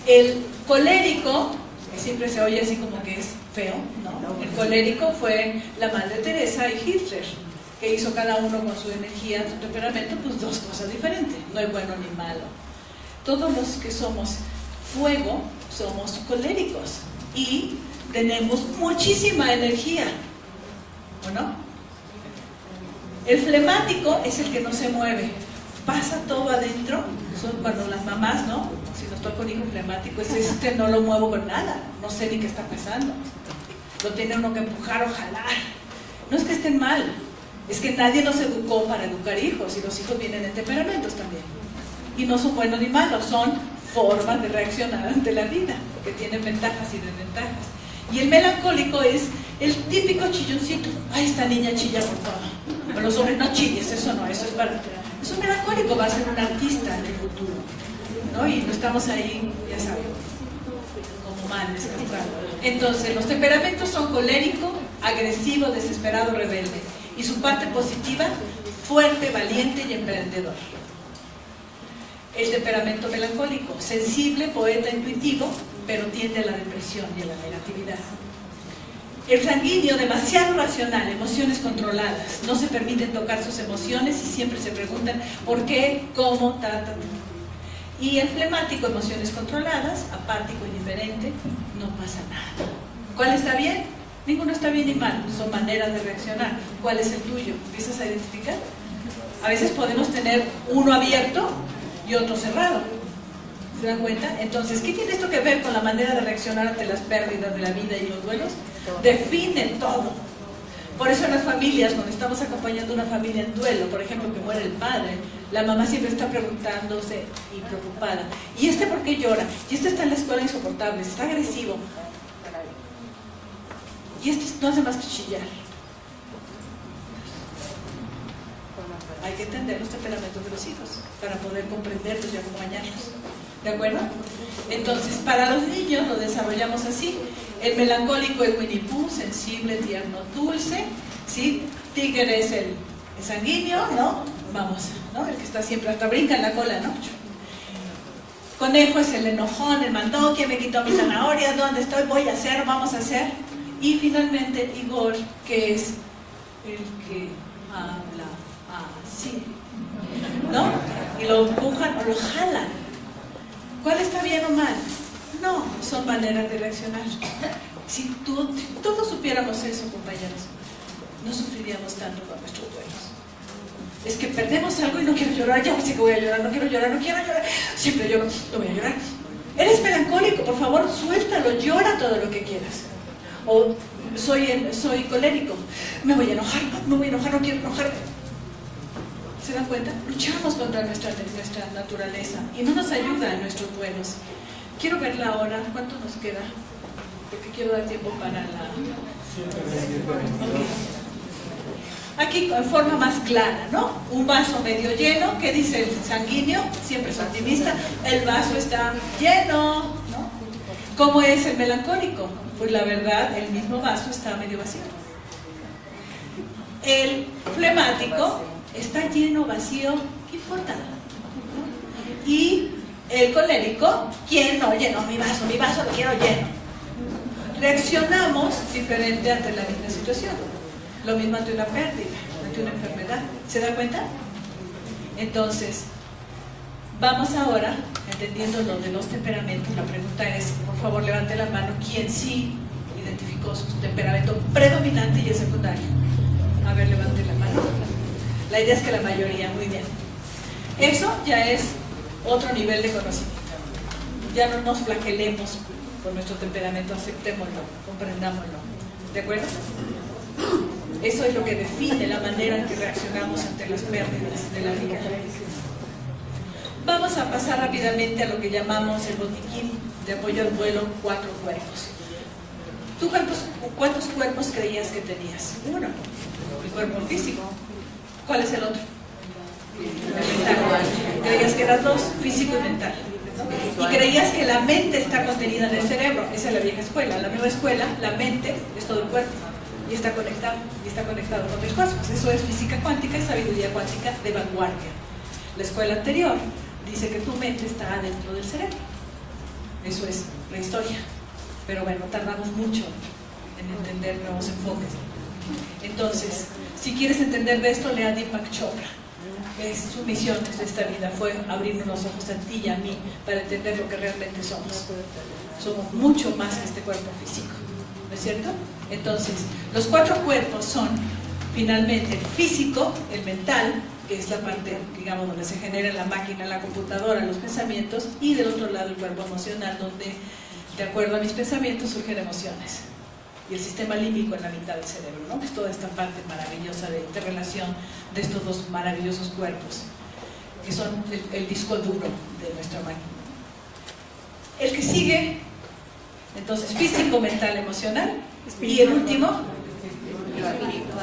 S2: El colérico, que siempre se oye así como que es feo, ¿no? El colérico fue la Madre Teresa y Hitler, que hizo cada uno con su energía, su temperamento, pues 2 cosas diferentes, no es bueno ni malo. Todos los que somos fuego somos coléricos y tenemos muchísima energía, ¿o no? El flemático es el que no se mueve, pasa todo adentro. Son cuando las mamás, ¿no? Si nos toca un hijo flemático, es no lo muevo con nada, no sé ni qué está pasando, lo tiene uno que empujar o jalar. No es que estén mal, es que nadie nos educó para educar hijos, y los hijos vienen en temperamentos también, y no son buenos ni malos, son formas de reaccionar ante la vida, que tienen ventajas y desventajas. Y el melancólico es el típico chilloncito. Ay, esta niña chilla por todo. Pero los hombres no chilles, eso no, eso es para... Es un melancólico, va a ser un artista en el futuro, ¿no? Y no estamos ahí, ya saben, como males, castrados. Entonces, los temperamentos son colérico, agresivo, desesperado, rebelde. Y su parte positiva, fuerte, valiente y emprendedor. El temperamento melancólico, sensible, poeta, intuitivo, pero tiende a la depresión y a la negatividad. El sanguíneo, demasiado racional, emociones controladas, no se permiten tocar sus emociones y siempre se preguntan por qué, cómo, Y el flemático, emociones controladas, apático, indiferente, no pasa nada. ¿Cuál está bien? Ninguno está bien ni mal, son maneras de reaccionar. ¿Cuál es el tuyo? ¿Empiezas a identificar? A veces podemos tener uno abierto y otro cerrado. ¿Se dan cuenta? Entonces, ¿qué tiene esto que ver con la manera de reaccionar ante las pérdidas de la vida y los duelos? Definen todo. Por eso en las familias, cuando estamos acompañando a una familia en duelo, por ejemplo, que muere el padre, la mamá siempre está preguntándose y preocupada. ¿Y este por qué llora? ¿Y este está en la escuela insoportable? ¿Está agresivo? ¿Y este no hace más que chillar? Hay que entender los temperamentos de los hijos para poder comprenderlos y acompañarlos. ¿De acuerdo? Entonces, para los niños lo desarrollamos así. El melancólico es Winnie Pooh, sensible, tierno, dulce, ¿sí? Tigre es el sanguíneo, ¿no? Vamos, ¿no? El que está siempre, hasta brinca en la cola, ¿no? Conejo es el enojón, el mandón, ¿quién me quitó mis zanahorias? ¿Dónde estoy? Voy a hacer, vamos a hacer. Y finalmente Igor, que es el que habla así, ¿no? Y lo empujan o lo jalan. ¿Cuál está bien o mal? No, son maneras de reaccionar. Si todos supiéramos eso, compañeros, no sufriríamos tanto con nuestros duelos. Es que perdemos algo y no quiero llorar, ya sé que voy a llorar, no quiero llorar, siempre lloro, no voy a llorar. Eres melancólico, por favor, suéltalo, llora todo lo que quieras. O soy colérico, me voy a enojar, no quiero enojarme. ¿Se dan cuenta? Luchamos contra nuestra naturaleza y no nos ayuda en nuestros duelos. Quiero ver la hora, ¿cuánto nos queda? Porque quiero dar tiempo para la... Okay. Aquí en forma más clara, ¿no? Un vaso medio lleno, ¿qué dice el sanguíneo? Siempre es optimista, el vaso está lleno, ¿no? ¿Cómo es el melancólico? Pues la verdad, el mismo vaso está medio vacío. El flemático está lleno, vacío, ¿qué importa? Y el colérico, ¿quién no llenó mi vaso lo quiero lleno? Reaccionamos diferente ante la misma situación. Lo mismo ante una pérdida, ante una enfermedad. ¿Se da cuenta? Entonces, vamos ahora, entendiendo lo de los temperamentos, la pregunta es, por favor, levante la mano, ¿quién sí identificó su temperamento predominante y el secundario? A ver, levante la mano. La idea es que la mayoría, muy bien. Eso ya es otro nivel de conocimiento. Ya no nos flagelemos por nuestro temperamento, aceptémoslo, comprendámoslo. ¿De acuerdo? Eso es lo que define la manera en que reaccionamos ante las pérdidas de la vida. Vamos a pasar rápidamente a lo que llamamos el botiquín de apoyo al duelo 4 cuerpos. ¿Tú cuántos cuerpos creías que tenías? Uno, el cuerpo físico. ¿Cuál es el otro? El mental. Creías que eran 2, físico y mental. Y creías que la mente está contenida en el cerebro. Esa es la vieja escuela. La nueva escuela, la mente es todo el cuerpo. Y está conectado con otros cosmos. Eso es física cuántica y sabiduría cuántica de vanguardia. La escuela anterior dice que tu mente está adentro del cerebro. Eso es la historia. Pero bueno, tardamos mucho en entender nuevos enfoques. Entonces, si quieres entender de esto, lea Deepak Chopra. Su misión de esta vida fue abrirnos los ojos a ti y a mí para entender lo que realmente somos. Somos mucho más que este cuerpo físico, ¿no es cierto? Entonces, los 4 cuerpos son finalmente el físico, el mental, que es la parte, digamos, donde se genera la máquina, la computadora, los pensamientos, y del otro lado el cuerpo emocional, donde de acuerdo a mis pensamientos surgen emociones. Y el sistema límbico en la mitad del cerebro, ¿no? Que es toda esta parte maravillosa de interrelación de estos 2 maravillosos cuerpos, que son el disco duro de nuestra máquina. El que sigue, entonces, físico, mental, emocional, y el último,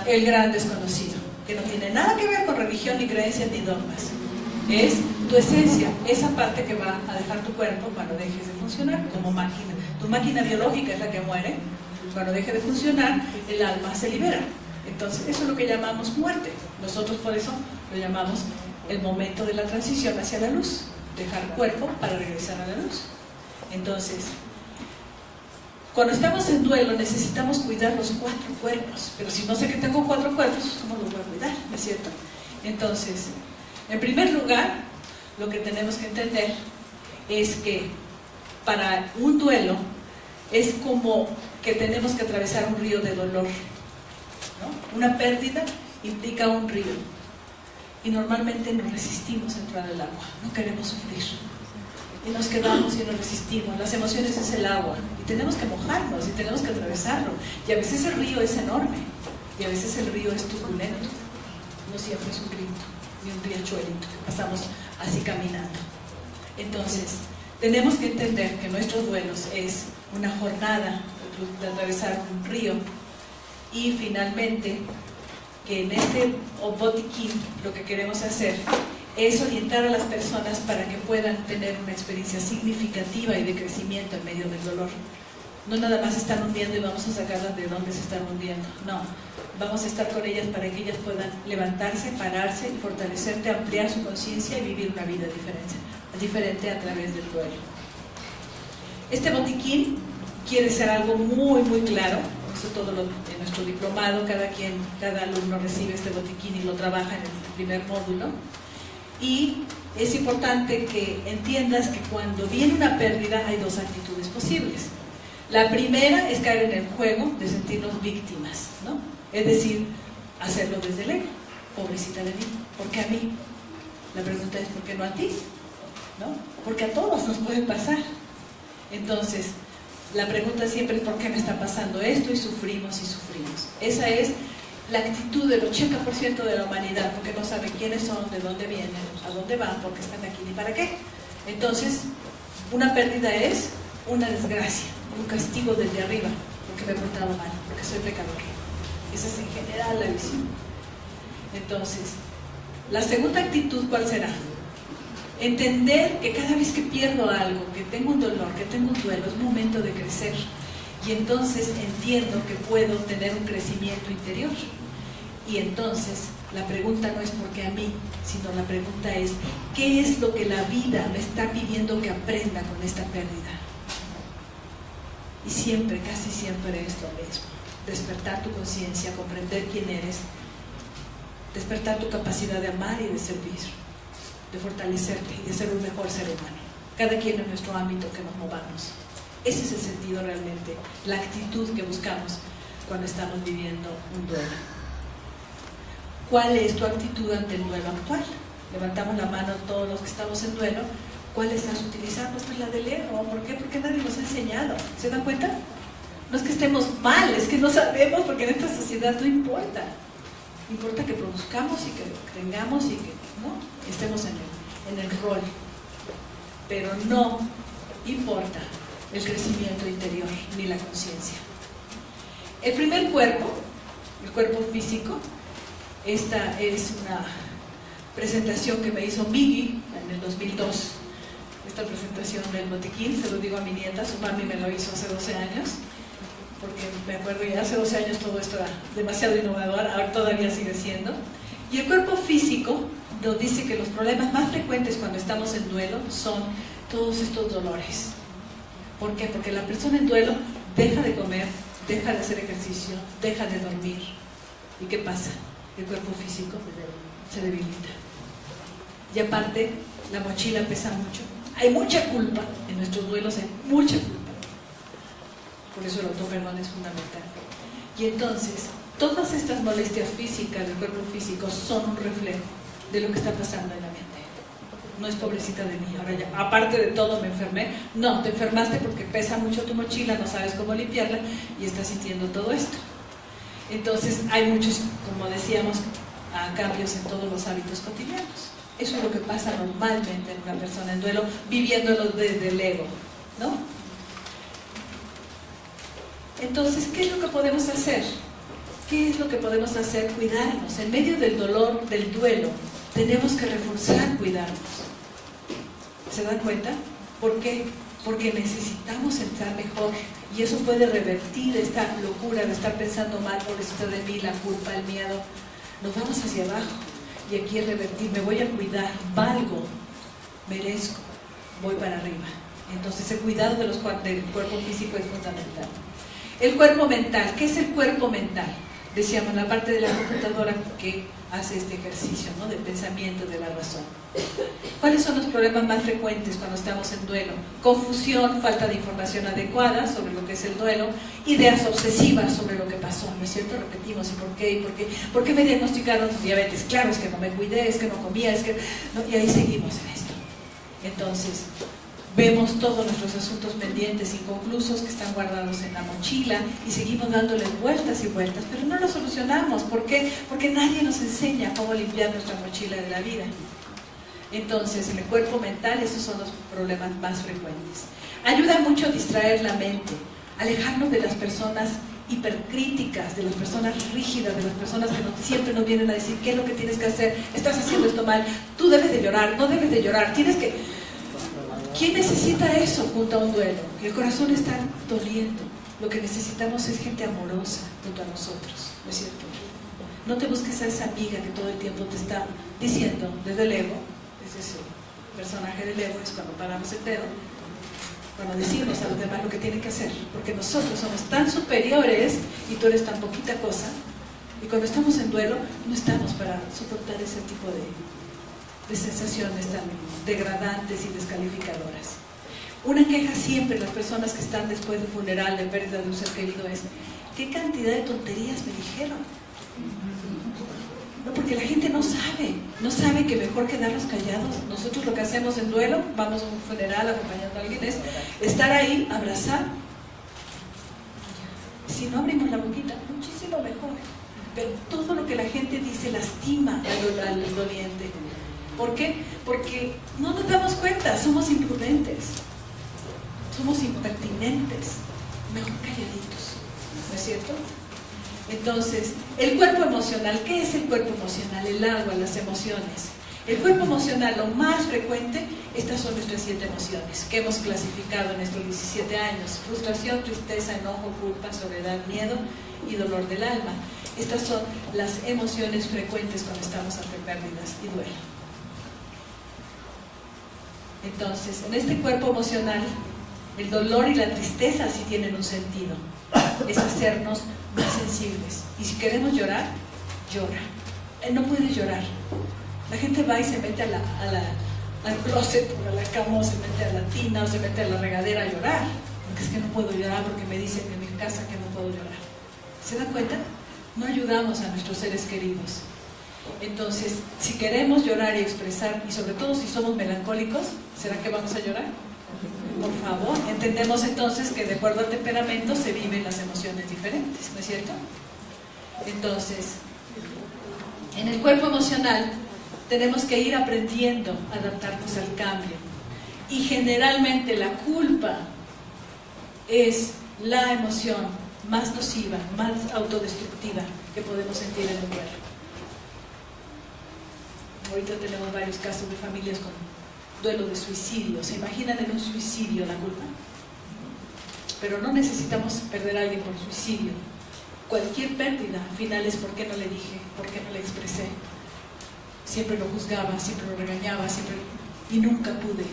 S2: el gran desconocido, que no tiene nada que ver con religión, ni creencias, ni dogmas. Es tu esencia, esa parte que va a dejar tu cuerpo cuando dejes de funcionar como máquina. Tu máquina biológica es la que muere. Cuando deje de funcionar, el alma se libera. Entonces, eso es lo que llamamos muerte. Nosotros por eso lo llamamos el momento de la transición hacia la luz. Dejar cuerpo para regresar a la luz. Entonces, cuando estamos en duelo necesitamos cuidar los 4 cuerpos. Pero si no sé que tengo 4 cuerpos, ¿cómo los voy a cuidar? ¿No es cierto? Entonces, en primer lugar, lo que tenemos que entender es que para un duelo es como que tenemos que atravesar un río de dolor, ¿no? Una pérdida implica un río y normalmente nos resistimos a entrar al agua, no queremos sufrir y nos quedamos y nos resistimos. Las emociones es el agua y tenemos que mojarnos y tenemos que atravesarlo, y a veces el río es enorme y a veces el río es turbulento, no siempre es un grito ni un riachuelito que pasamos así caminando. Entonces tenemos que entender que nuestros duelos es una jornada de atravesar un río, y finalmente que en este botiquín lo que queremos hacer es orientar a las personas para que puedan tener una experiencia significativa y de crecimiento en medio del dolor. No nada más se están hundiendo y vamos a sacarlas de donde se están hundiendo, no, vamos a estar con ellas para que ellas puedan levantarse, pararse y fortalecerse, ampliar su conciencia y vivir una vida diferente a través del duelo. Este botiquín quiere ser algo muy muy claro. Eso todo en nuestro diplomado, cada alumno recibe este botiquín y lo trabaja en el primer módulo. Y es importante que entiendas que cuando viene una pérdida hay 2 actitudes posibles. La primera es caer en el juego de sentirnos víctimas, ¿no? Es decir, hacerlo desde el ego. Pobrecita de mí, ¿por qué a mí? La pregunta es ¿por qué no a ti? ¿No? Porque a todos nos puede pasar. Entonces, la pregunta siempre es ¿por qué me está pasando esto? Y sufrimos y sufrimos. Esa es la actitud del 80% de la humanidad, porque no saben quiénes son, de dónde vienen, a dónde van, por qué están aquí ni para qué. Entonces, una pérdida es una desgracia, un castigo desde arriba, porque me he portado mal, porque soy pecador. Esa es en general la visión. Entonces, la segunda actitud, ¿cuál será? Entender que cada vez que pierdo algo, que tengo un dolor, que tengo un duelo, es momento de crecer. Y entonces entiendo que puedo tener un crecimiento interior. Y entonces la pregunta no es por qué a mí, sino la pregunta es ¿qué es lo que la vida me está pidiendo que aprenda con esta pérdida? Y siempre, casi siempre es lo mismo. Despertar tu conciencia, comprender quién eres, despertar tu capacidad de amar y de servir, de fortalecerte y de ser un mejor ser humano. Cada quien en nuestro ámbito que nos movamos. Ese es el sentido realmente, la actitud que buscamos cuando estamos viviendo un duelo. ¿Cuál es tu actitud ante el duelo actual? Levantamos la mano todos los que estamos en duelo. ¿Cuál estás utilizando? Pues la del ego. ¿Por qué? Porque nadie nos ha enseñado. ¿Se dan cuenta? No es que estemos mal, es que no sabemos, porque en esta sociedad no importa. Importa que produzcamos y que tengamos y que ¿no? estemos en el rol. Pero no importa el crecimiento interior ni la conciencia. El primer cuerpo, el cuerpo físico, esta es una presentación que me hizo Miggy en el 2002. Esta presentación del botiquín, se lo digo a mi nieta, su mami me lo hizo hace 12 años, porque me acuerdo que hace 12 años todo esto era demasiado innovador, ahora todavía sigue siendo. Y el cuerpo físico nos dice que los problemas más frecuentes cuando estamos en duelo son todos estos dolores. ¿Por qué? Porque la persona en duelo deja de comer, deja de hacer ejercicio, deja de dormir. ¿Y qué pasa? El cuerpo físico se debilita. Y aparte, la mochila pesa mucho. Hay mucha culpa, en nuestros duelos hay mucha culpa. Por eso el autoperdón es fundamental. Y entonces, todas estas molestias físicas del cuerpo físico son un reflejo de lo que está pasando en la mente. No es pobrecita de mí, ahora ya, aparte de todo me enfermé. No, te enfermaste porque pesa mucho tu mochila, no sabes cómo limpiarla y estás sintiendo todo esto. Entonces hay muchos, como decíamos, cambios en todos los hábitos cotidianos. Eso es lo que pasa normalmente en una persona en duelo, viviéndolo desde el ego, ¿no? Entonces, ¿qué es lo que podemos hacer? ¿Qué es lo que podemos hacer? Cuidarnos. En medio del dolor, del duelo, tenemos que reforzar cuidarnos. ¿Se dan cuenta? ¿Por qué? Porque necesitamos entrar mejor y eso puede revertir esta locura de estar pensando mal, pobrecita de mí, la culpa, el miedo. Nos vamos hacia abajo y aquí es revertir, me voy a cuidar, valgo, merezco, voy para arriba. Entonces el cuidado del cuerpo físico es fundamental. El cuerpo mental, ¿qué es el cuerpo mental? Decíamos, la parte de la computadora que hace este ejercicio, ¿no? De pensamiento, de la razón. ¿Cuáles son los problemas más frecuentes cuando estamos en duelo? Confusión, falta de información adecuada sobre lo que es el duelo, ideas obsesivas sobre lo que pasó, ¿no es cierto? Repetimos, ¿y por qué? ¿Y por qué? ¿Por qué me diagnosticaron diabetes? Claro, es que no me cuidé, es que no comía, es que... ¿no? Y ahí seguimos en esto. Entonces, vemos todos nuestros asuntos pendientes, inconclusos, que están guardados en la mochila y seguimos dándoles vueltas y vueltas, pero no los solucionamos. ¿Por qué? Porque nadie nos enseña cómo limpiar nuestra mochila de la vida. Entonces, en el cuerpo mental, esos son los problemas más frecuentes. Ayuda mucho a distraer la mente, alejarnos de las personas hipercríticas, de las personas rígidas, de las personas que siempre nos vienen a decir qué es lo que tienes que hacer, estás haciendo esto mal, tú debes de llorar, no debes de llorar, tienes que... ¿Quién necesita eso junto a un duelo? El corazón está doliendo. Lo que necesitamos es gente amorosa junto a nosotros, ¿no es cierto? No te busques a esa amiga que todo el tiempo te está diciendo desde el ego. Ese es el personaje del ego, es cuando paramos el dedo, cuando decimos a los demás lo que tienen que hacer, porque nosotros somos tan superiores y tú eres tan poquita cosa, y cuando estamos en duelo no estamos para soportar ese tipo de sensaciones tan degradantes y descalificadoras. Una queja siempre en las personas que están después de un funeral, de pérdida de un ser querido es: ¿qué cantidad de tonterías me dijeron? No, porque la gente no sabe que mejor quedarnos callados. Nosotros lo que hacemos en duelo, vamos a un funeral acompañando a alguien, es estar ahí, abrazar. Si no abrimos la boquita, muchísimo mejor. Pero todo lo que la gente dice lastima al doliente. ¿Por qué? Porque no nos damos cuenta, somos imprudentes, somos impertinentes, mejor calladitos, ¿no es cierto? Entonces, el cuerpo emocional, ¿qué es el cuerpo emocional? El agua, las emociones. El cuerpo emocional, lo más frecuente, estas son nuestras 7 emociones que hemos clasificado en estos 17 años: frustración, tristeza, enojo, culpa, soledad, miedo y dolor del alma. Estas son las emociones frecuentes cuando estamos ante pérdidas y duelo. Entonces, en este cuerpo emocional, el dolor y la tristeza sí tienen un sentido: es hacernos más sensibles. Y si queremos llorar, llora. No puedes llorar. La gente va y se mete al closet o a la cama, o se mete a la tina o se mete a la regadera a llorar, porque es que no puedo llorar porque me dicen en mi casa que no puedo llorar. ¿Se dan cuenta? No ayudamos a nuestros seres queridos. Entonces, si queremos llorar y expresar, y sobre todo si somos melancólicos, ¿será que vamos a llorar? Por favor, entendemos entonces que de acuerdo al temperamento se viven las emociones diferentes, ¿no es cierto? Entonces, en el cuerpo emocional tenemos que ir aprendiendo a adaptarnos al cambio. Y generalmente la culpa es la emoción más nociva, más autodestructiva que podemos sentir en el duelo. Ahorita tenemos varios casos de familias con duelo de suicidio. ¿Se imaginan en un suicidio la culpa? Pero no necesitamos perder a alguien por suicidio. Cualquier pérdida al final es ¿por qué no le dije? ¿Por qué no le expresé? Siempre lo juzgaba, siempre lo regañaba, y nunca pude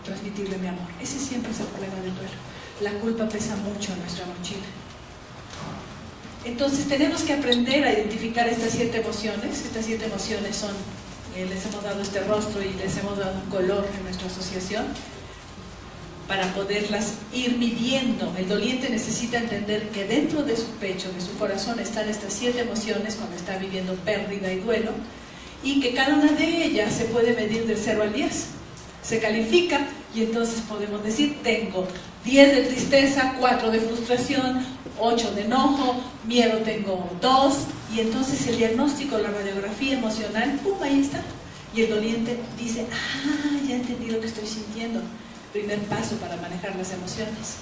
S2: transmitirle mi amor. Ese siempre es el problema del duelo. La culpa pesa mucho en nuestra mochila. Entonces tenemos que aprender a identificar estas 7 emociones. Estas 7 emociones son, les hemos dado este rostro y les hemos dado un color en nuestra asociación para poderlas ir midiendo. El doliente necesita entender que dentro de su pecho, de su corazón, están estas 7 emociones cuando está viviendo pérdida y duelo, y que cada una de ellas se puede medir del 0 al 10. Se califica y entonces podemos decir: tengo 10 de tristeza, 4 de frustración, 8 de enojo, miedo tengo 2, y entonces el diagnóstico, la radiografía emocional, ¡pum!, ahí está. Y el doliente dice: ah, ya entendí lo que estoy sintiendo. Primer paso para manejar las emociones.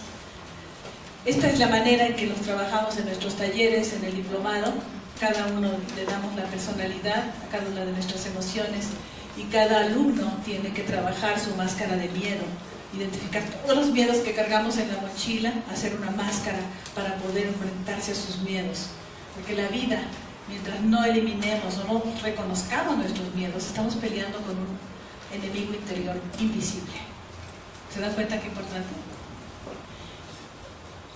S2: Esta es la manera en que los trabajamos en nuestros talleres, en el diplomado. Cada uno le damos la personalidad a cada una de nuestras emociones, y cada alumno tiene que trabajar su máscara de miedo, identificar todos los miedos que cargamos en la mochila, hacer una máscara para poder enfrentarse a sus miedos. Porque la vida, mientras no eliminemos o no reconozcamos nuestros miedos, estamos peleando con un enemigo interior invisible. ¿Se dan cuenta qué importante?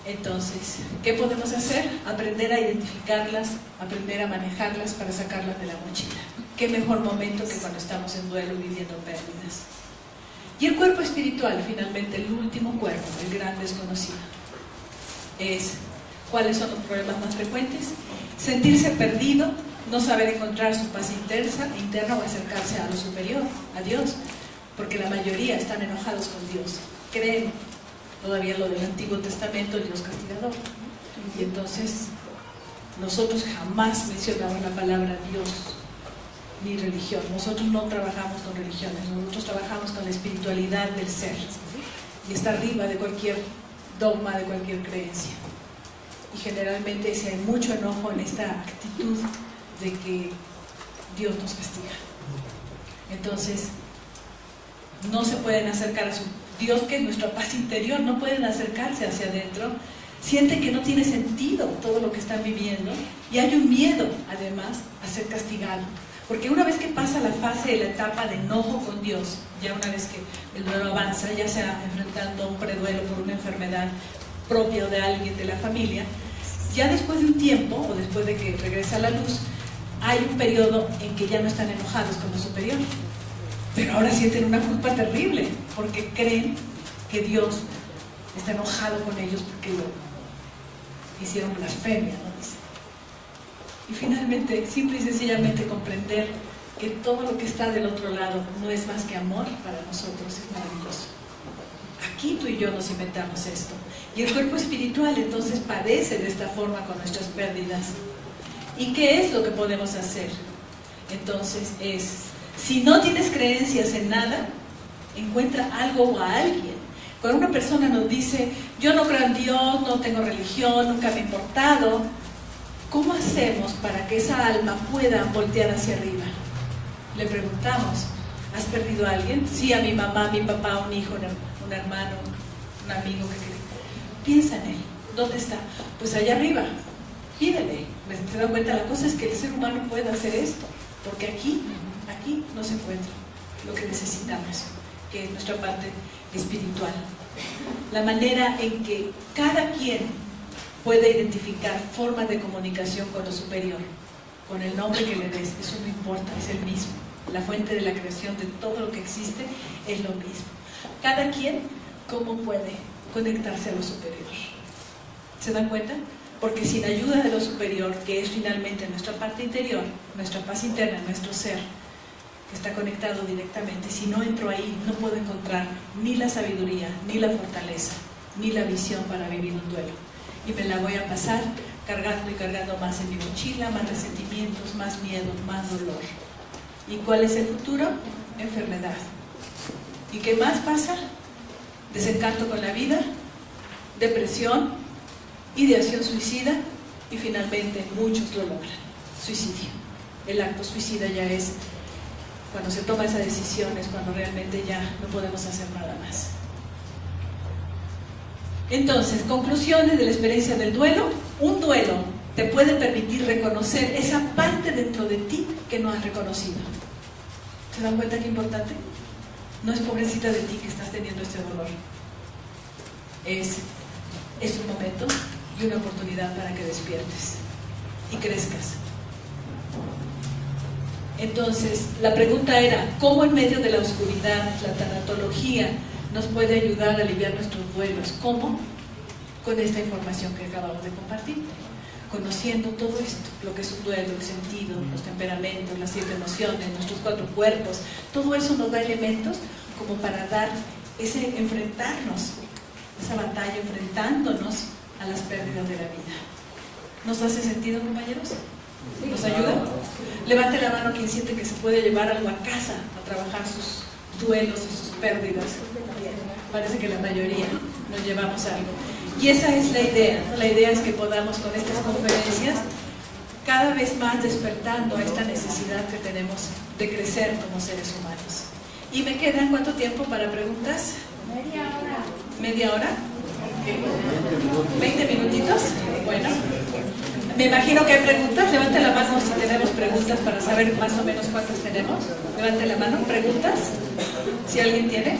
S2: Entonces, ¿qué podemos hacer? Aprender a identificarlas, aprender a manejarlas para sacarlas de la mochila. ¿Qué mejor momento que cuando estamos en duelo viviendo pérdidas? Y el cuerpo espiritual, finalmente, el último cuerpo, el gran desconocido, es ¿cuáles son los problemas más frecuentes? Sentirse perdido, no saber encontrar su paz interna o acercarse a lo superior, a Dios, porque la mayoría están enojados con Dios, creen todavía lo del Antiguo Testamento, el Dios castigador. Y entonces nosotros jamás mencionamos la palabra Dios ni religión. Nosotros no trabajamos con religiones, nosotros trabajamos con la espiritualidad del ser, y está arriba de cualquier dogma, de cualquier creencia. Y generalmente si hay mucho enojo en esta actitud de que Dios nos castiga. Entonces no se pueden acercar a su Dios, que es nuestra paz interior, no pueden acercarse hacia adentro, sienten que no tiene sentido todo lo que están viviendo, y hay un miedo además a ser castigado, porque una vez que pasa la fase de la etapa de enojo con Dios, ya una vez que el duelo avanza, ya sea enfrentando a un preduelo por una enfermedad propia o de alguien de la familia, ya después de un tiempo, o después de que regresa la luz, hay un periodo en que ya no están enojados con lo superior, pero ahora sienten una culpa terrible, porque creen que Dios está enojado con ellos porque lo hicieron blasfemia, ¿no? Dice. Y finalmente, simple y sencillamente comprender que todo lo que está del otro lado no es más que amor para nosotros, es maravilloso. Aquí tú y yo nos inventamos esto. Y el cuerpo espiritual entonces padece de esta forma con nuestras pérdidas. ¿Y qué es lo que podemos hacer? Entonces si no tienes creencias en nada, encuentra algo o a alguien. Cuando una persona nos dice: yo no creo en Dios, no tengo religión, nunca me ha importado, ¿cómo hacemos para que esa alma pueda voltear hacia arriba? Le preguntamos, ¿has perdido a alguien? Sí, a mi mamá, a mi papá, un hijo, un hermano, un amigo. Piensa en él. ¿Dónde está? Pues allá arriba. Pídele. ¿Se dan cuenta? La cosa es que el ser humano puede hacer esto, porque aquí no se encuentra lo que necesitamos, que es nuestra parte espiritual. La manera en que cada quien puede identificar formas de comunicación con lo superior, con el nombre que le des, eso no importa, es el mismo. La fuente de la creación de todo lo que existe es lo mismo. Cada quien, ¿cómo puede conectarse a lo superior? ¿Se dan cuenta? Porque sin ayuda de lo superior, que es finalmente nuestra parte interior, nuestra paz interna, nuestro ser, que está conectado directamente, si no entro ahí, no puedo encontrar ni la sabiduría, ni la fortaleza, ni la visión para vivir un duelo. Y me la voy a pasar cargando y cargando más en mi mochila, más resentimientos, más miedo, más dolor. ¿Y cuál es el futuro? Enfermedad. ¿Y qué más pasa? Desencanto con la vida, depresión, ideación suicida y finalmente muchos lo logran. Suicidio. El acto suicida ya es cuando se toma esa decisión, es cuando realmente ya no podemos hacer nada más. Entonces, conclusiones de la experiencia del duelo. Un duelo te puede permitir reconocer esa parte dentro de ti que no has reconocido. ¿Se dan cuenta qué importante? No es pobrecita de ti que estás teniendo este dolor. Es un momento y una oportunidad para que despiertes y crezcas. Entonces, la pregunta era, ¿cómo en medio de la oscuridad la tanatología nos puede ayudar a aliviar nuestros duelos? ¿Cómo? Con esta información que acabamos de compartir. Conociendo todo esto, lo que es un duelo, el sentido, los temperamentos, las 7 emociones, nuestros 4 cuerpos, todo eso nos da elementos como para dar ese enfrentarnos, esa batalla enfrentándonos a las pérdidas de la vida. ¿Nos hace sentido, compañeros? ¿Nos ayuda? Levante la mano quien siente que se puede llevar algo a casa a trabajar sus duelos y sus pérdidas. Parece que la mayoría nos llevamos algo. Y esa es la idea, ¿no? La idea es que podamos con estas conferencias cada vez más despertando a esta necesidad que tenemos de crecer como seres humanos. ¿Y me quedan cuánto tiempo para preguntas?
S10: Media hora.
S2: ¿Media hora? ¿20 minutitos? Bueno, me imagino que hay preguntas. Levante la mano si tenemos preguntas para saber más o menos cuántas tenemos. Levante la mano, preguntas. Si alguien tiene.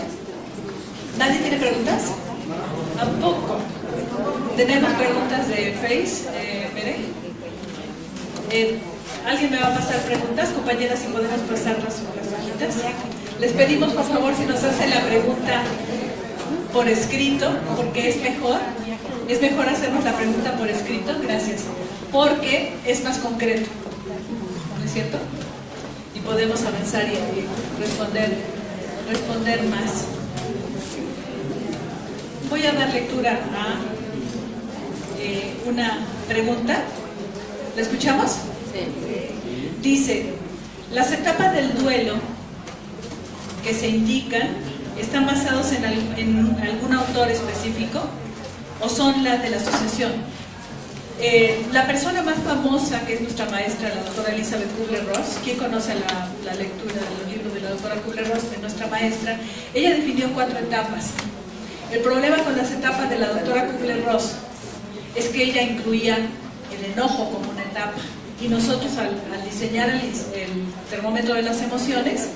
S2: ¿Nadie tiene preguntas? ¿Tampoco? Tenemos preguntas de Face, Mere. ¿Alguien me va a pasar preguntas? Compañeras, si podemos pasar las hojitas. Les pedimos, por favor, si nos hacen la pregunta por escrito, porque es mejor hacernos la pregunta por escrito, gracias, porque es más concreto, ¿no es cierto? Y podemos avanzar y responder más. Voy a dar lectura a una pregunta. ¿La escuchamos? Sí. Dice, las etapas del duelo que se indican están basados en algún autor específico o son las de la asociación. La persona más famosa, que es nuestra maestra, la doctora Elizabeth Kubler-Ross, ¿quién conoce la lectura de los libros de la doctora Kubler-Ross, de nuestra maestra? Ella definió 4 etapas. El problema con las etapas de la doctora Kubler-Ross es que ella incluía el enojo como una etapa, y nosotros al diseñar el termómetro de las emociones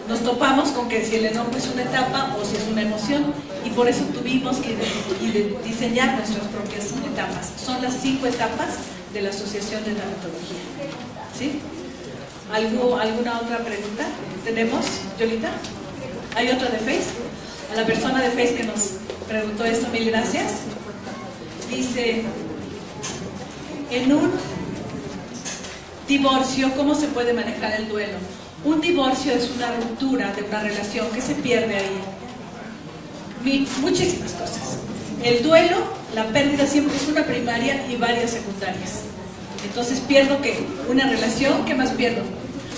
S2: nos topamos con que si el enojo es una etapa o si es una emoción, y por eso tuvimos que diseñar nuestras propias etapas. Son las 5 etapas de la Asociación de Tanatología. ¿Sí? ¿Alguna otra pregunta? ¿Tenemos, Yolita? ¿Hay otra de Face? A la persona de Face que nos preguntó esto, mil gracias. Dice, en un divorcio, ¿cómo se puede manejar el duelo? Un divorcio es una ruptura de una relación que se pierde ahí. Muchísimas cosas. El duelo, la pérdida siempre es una primaria y varias secundarias. Entonces pierdo ¿qué? Una relación, ¿qué más pierdo?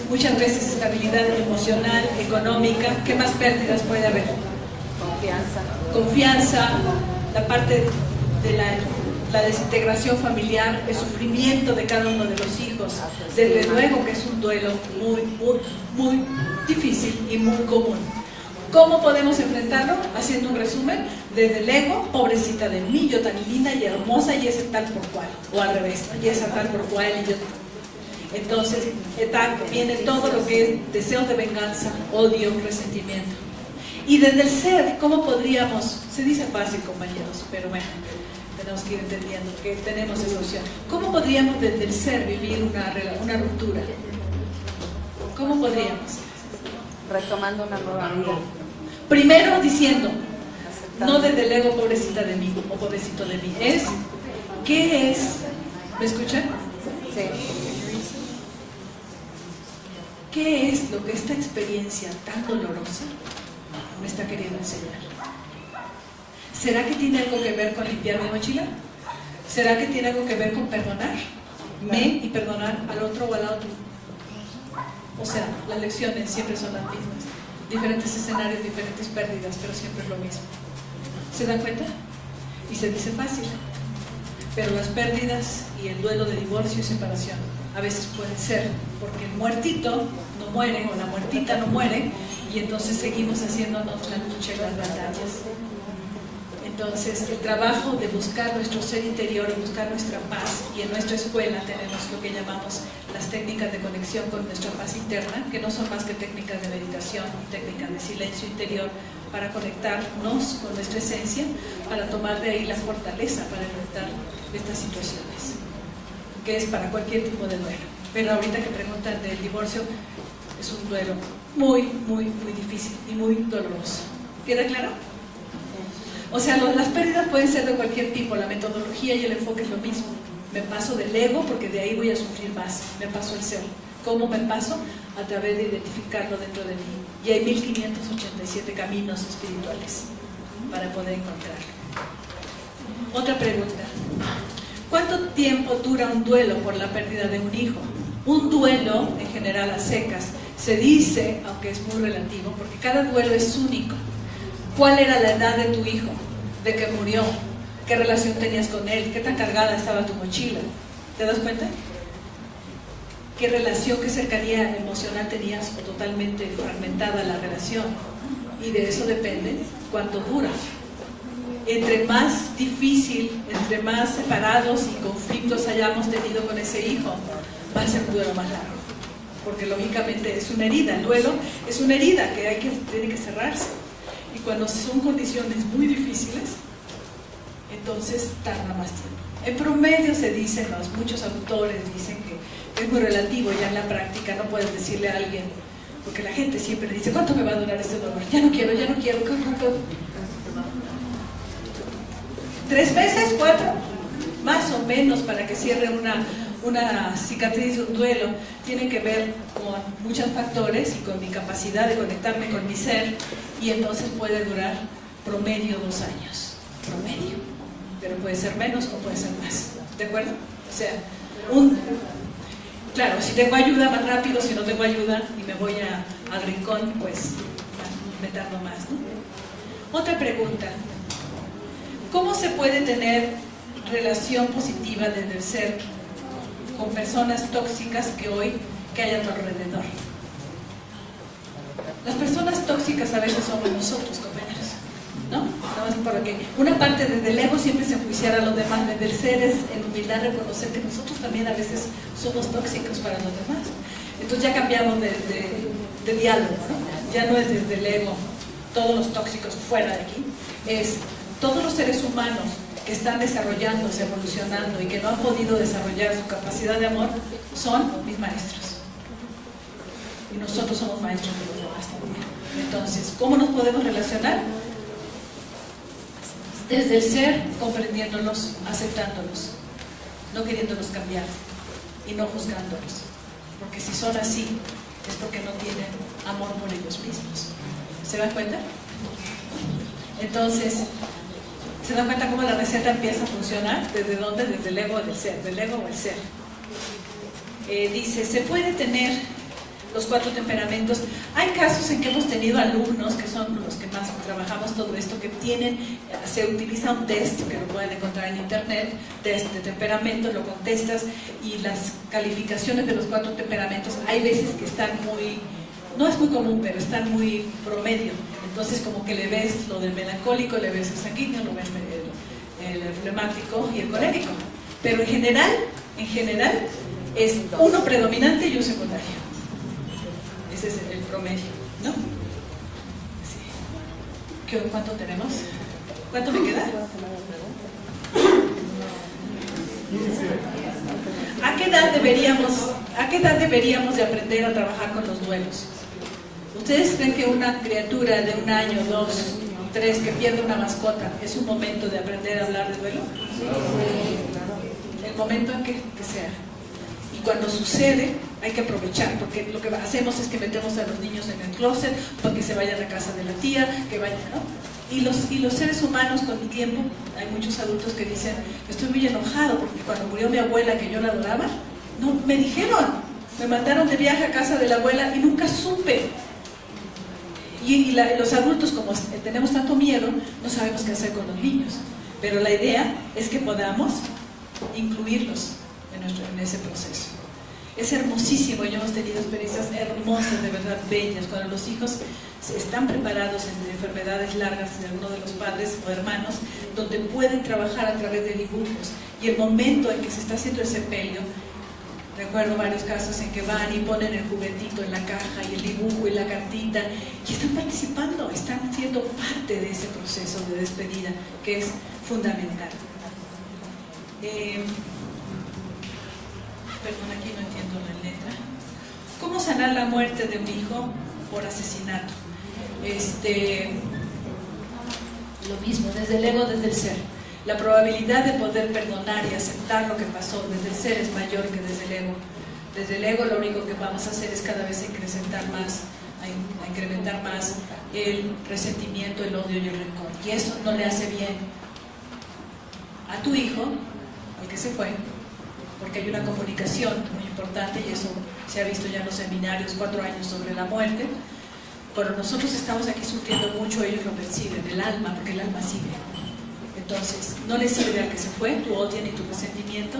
S2: Muchas veces estabilidad emocional, económica, ¿qué más pérdidas puede haber? Confianza, la parte de la desintegración familiar, el sufrimiento de cada uno de los hijos. Desde luego que es un duelo muy difícil y muy común. ¿Cómo podemos enfrentarlo? Haciendo un resumen, desde el ego, pobrecita de mí, yo tan linda y hermosa y esa tal por cual, o al revés, y esa tal por cual y yo. Entonces, viene todo lo que es deseos de venganza, odio, resentimiento. Y desde el ser, ¿cómo podríamos? Se dice fácil, compañeros, pero bueno, tenemos que ir entendiendo que tenemos esa opción. ¿Cómo podríamos desde el ser vivir una ruptura? ¿Cómo podríamos?
S11: Retomando una nueva vida.
S2: Primero diciendo, no desde el ego, pobrecita de mí o pobrecito de mí, es, ¿qué es? ¿Me escuchan?
S11: Sí.
S2: ¿Qué es lo que esta experiencia tan dolorosa me está queriendo enseñar? ¿Será que tiene algo que ver con limpiar mi mochila? ¿Será que tiene algo que ver con perdonarme y perdonar al otro o al otro? O sea, las lecciones siempre son las mismas. Diferentes escenarios, diferentes pérdidas, pero siempre es lo mismo. ¿Se dan cuenta? Y se dice fácil. Pero las pérdidas y el duelo de divorcio y separación a veces pueden ser porque el muertito no muere o la muertita no muere y entonces seguimos haciéndonos la lucha y las batallas. Entonces el trabajo de buscar nuestro ser interior y buscar nuestra paz, y en nuestra escuela tenemos lo que llamamos las técnicas de conexión con nuestra paz interna, que no son más que técnicas de meditación y técnicas de silencio interior para conectarnos con nuestra esencia, para tomar de ahí la fortaleza para enfrentar estas situaciones, que es para cualquier tipo de duelo. Pero ahorita que preguntan del divorcio, es un duelo muy difícil y muy doloroso. ¿Queda claro? O sea, las pérdidas pueden ser de cualquier tipo, la metodología y el enfoque es lo mismo. Me paso del ego porque de ahí voy a sufrir más, me paso el ser. ¿Cómo me paso? A través de identificarlo dentro de mí. Y hay 1587 caminos espirituales para poder encontrarlo. Otra pregunta. ¿Cuánto tiempo dura un duelo por la pérdida de un hijo? Un duelo, en general a secas, se dice, aunque es muy relativo, porque cada duelo es único. ¿Cuál era la edad de tu hijo? ¿De que murió? ¿Qué relación tenías con él? ¿Qué tan cargada estaba tu mochila? ¿Te das cuenta? ¿Qué relación, qué cercanía emocional tenías o totalmente fragmentada la relación? Y de eso depende cuánto dura. Entre más difícil, entre más separados y conflictos hayamos tenido con ese hijo, va a ser un duelo más largo. Porque lógicamente es una herida. El duelo es una herida que tiene que cerrarse. Y cuando son condiciones muy difíciles, entonces tarda más tiempo. En promedio se dice, muchos autores dicen que es muy relativo ya en la práctica, no puedes decirle a alguien, porque la gente siempre dice, ¿cuánto me va a durar este dolor? Ya no quiero. 3 meses, 4, más o menos para que cierre una cicatriz de un duelo. Tiene que ver con muchos factores y con mi capacidad de conectarme con mi ser, y entonces puede durar promedio 2 años, promedio, pero puede ser menos o puede ser más, ¿de acuerdo? O sea, claro, si tengo ayuda más rápido, si no tengo ayuda y me voy al rincón, pues me tardo más, ¿no? Otra pregunta. ¿Cómo se puede tener relación positiva desde el ser con personas tóxicas que hay a tu alrededor? Las personas tóxicas a veces somos nosotros, compañeros, ¿no? Nada más porque una parte desde el ego siempre es enjuiciar a los demás, desde el ser es en humildad reconocer que nosotros también a veces somos tóxicos para los demás. Entonces ya cambiamos de diálogo, ¿no? Ya no es desde el ego, todos los tóxicos fuera de aquí, es todos los seres humanos que están desarrollándose, evolucionando y que no han podido desarrollar su capacidad de amor son mis maestros. Y nosotros somos maestros de los demás también. Entonces, ¿cómo nos podemos relacionar? Desde el ser, comprendiéndolos, aceptándolos, no queriéndolos cambiar y no juzgándolos. Porque si son así, es porque no tienen amor por ellos mismos. ¿Se dan cuenta? Entonces, ¿se dan cuenta cómo la receta empieza a funcionar? ¿Desde dónde? Desde el ego del ser, del ego al ser. Dice, se puede tener los 4 temperamentos. Hay casos en que hemos tenido alumnos, que son los que más trabajamos, trabajamos todo esto, que se utiliza un test que lo pueden encontrar en internet, test de temperamento, lo contestas y las calificaciones de los 4 temperamentos hay veces que están muy, no es muy común, pero están muy promedio. Entonces como que le ves lo del melancólico, le ves el sanguíneo, lo ves el flemático y el colérico. Pero en general es uno predominante y un secundario. Ese es el promedio, ¿no? Sí. ¿Cuánto tenemos? ¿Cuánto me queda? ¿A qué edad deberíamos de aprender a trabajar con los duelos? ¿Ustedes creen que una criatura de 1 año, 2, 3 que pierde una mascota es un momento de aprender a hablar de duelo? El momento en que sea. Y cuando sucede hay que aprovechar, porque lo que hacemos es que metemos a los niños en el closet para que se vayan a casa de la tía, que vayan, ¿no? Y los seres humanos con el tiempo, hay muchos adultos que dicen, estoy muy enojado porque cuando murió mi abuela, que yo la adoraba, no, me dijeron, me mandaron de viaje a casa de la abuela y nunca supe. Y los adultos, como tenemos tanto miedo, no sabemos qué hacer con los niños. Pero la idea es que podamos incluirlos en ese proceso. Es hermosísimo, y hemos tenido experiencias hermosas, de verdad bellas, cuando los hijos están preparados en enfermedades largas de alguno de los padres o hermanos, donde pueden trabajar a través de dibujos. Y el momento en que se está haciendo el sepelio, recuerdo varios casos en que van y ponen el juguetito en la caja y el dibujo y la cartita y están participando, están siendo parte de ese proceso de despedida que es fundamental. Perdón, aquí no entiendo la letra. ¿Cómo sanar la muerte de un hijo por asesinato? Lo mismo, desde el ego, desde el ser. La probabilidad de poder perdonar y aceptar lo que pasó desde el ser es mayor que desde el ego. Desde el ego lo único que vamos a hacer es cada vez incrementar más el resentimiento, el odio y el rencor. Y eso no le hace bien a tu hijo, al que se fue, porque hay una comunicación muy importante y eso se ha visto ya en los seminarios, 4 años sobre la muerte. Cuando nosotros estamos aquí sufriendo mucho, ellos lo perciben, el alma, porque el alma sigue. Entonces, no le sirve al que se fue, tu odio ni tu resentimiento,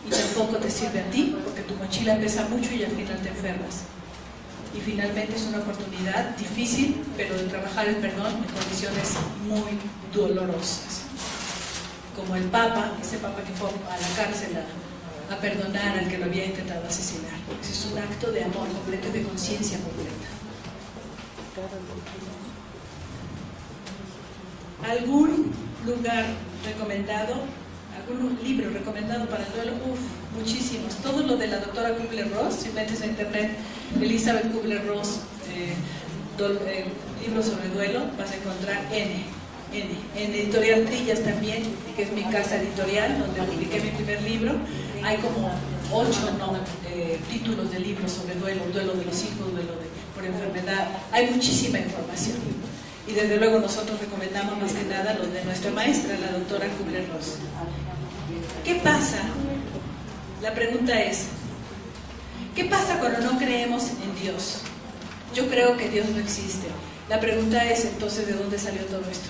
S2: y tampoco te sirve a ti, porque tu mochila pesa mucho y al final te enfermas. Y finalmente es una oportunidad difícil, pero de trabajar el perdón en condiciones muy dolorosas. Como el Papa, ese Papa que fue a la cárcel a perdonar al que lo había intentado asesinar. Ese es un acto de amor completo y de conciencia completa. ¿Algún lugar recomendado? ¿Algún libro recomendado para el duelo? Muchísimos. Todo lo de la doctora Kubler-Ross, si metes en internet Elizabeth Kubler-Ross, libros sobre duelo, vas a encontrar en Editorial Trillas también, que es mi casa editorial, donde publiqué mi primer libro. Hay como 8 títulos de libros sobre duelo de los hijos, duelo por enfermedad. Hay muchísima información. Y desde luego nosotros recomendamos más que nada los de nuestra maestra, la doctora Kubler-Ross. ¿Qué pasa? La pregunta es, ¿qué pasa cuando no creemos en Dios? Yo creo que Dios no existe. La pregunta es, entonces, ¿de dónde salió todo esto?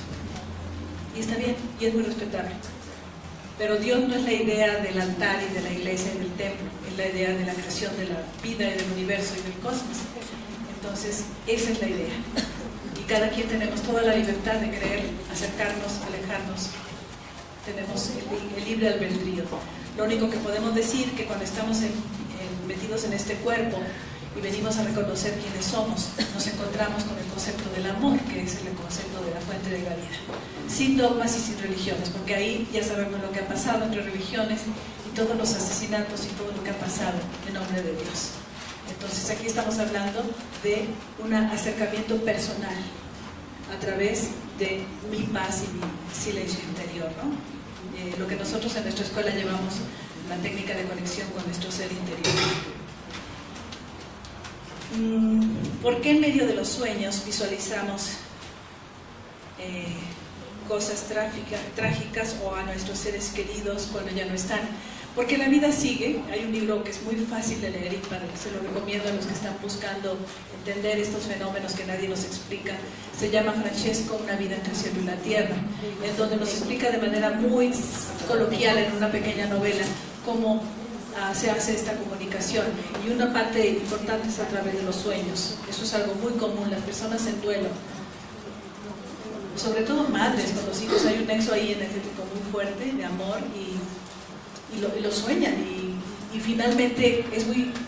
S2: Y está bien, y es muy respetable. Pero Dios no es la idea del altar y de la iglesia y del templo, es la idea de la creación de la vida y del universo y del cosmos. Entonces, esa es la idea. Y cada quien tenemos toda la libertad de creer, acercarnos, alejarnos. Tenemos el libre albedrío. Lo único que podemos decir que cuando estamos metidos en este cuerpo y venimos a reconocer quiénes somos, nos encontramos con el concepto del amor, que es el concepto de la fuente de la vida, sin dogmas y sin religiones, porque ahí ya sabemos lo que ha pasado entre religiones y todos los asesinatos y todo lo que ha pasado en nombre de Dios. Entonces aquí estamos hablando de un acercamiento personal a través de mi paz y mi silencio interior, ¿no? Lo que nosotros en nuestra escuela llevamos la técnica de conexión con nuestro ser interior. ¿Por qué en medio de los sueños visualizamos cosas trágicas o a nuestros seres queridos cuando ya no están? Porque la vida sigue. Hay un libro que es muy fácil de leer y se lo recomiendo a los que están buscando entender estos fenómenos que nadie nos explica. Se llama Francesco, Una vida entre el cielo y la tierra, en donde nos explica de manera muy coloquial en una pequeña novela cómo se hace esta comunicación, y una parte importante es a través de los sueños. Eso es algo muy común. Las personas en duelo, sobre todo madres con los hijos, hay un nexo ahí energético muy fuerte de amor y lo sueñan, y finalmente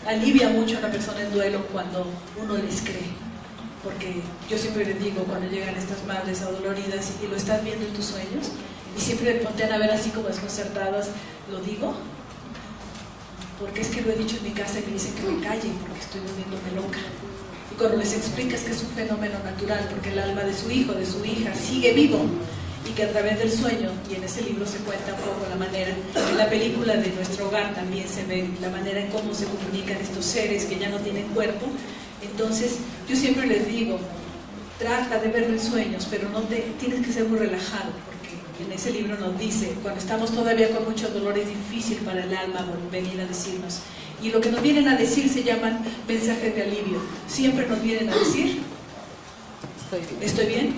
S2: alivia mucho a una persona en duelo cuando uno les cree, porque yo siempre les digo, cuando llegan estas madres adoloridas y lo estás viendo en tus sueños y siempre me pontean a ver así como desconcertadas, lo digo porque es que lo he dicho en mi casa y me dicen que me calle porque estoy volviéndome loca. Y cuando les explicas que es un fenómeno natural, porque el alma de su hijo, de su hija sigue vivo, y que a través del sueño, y en ese libro se cuenta un poco la manera, en la película de Nuestro Hogar también se ve la manera en cómo se comunican estos seres que ya no tienen cuerpo. Entonces yo siempre les digo, trata de ver los sueños, pero tienes que ser muy relajado, porque en ese libro nos dice, cuando estamos todavía con mucho dolor es difícil para el alma venir a decirnos, y lo que nos vienen a decir se llaman mensajes de alivio. Siempre nos vienen a decir, estoy bien,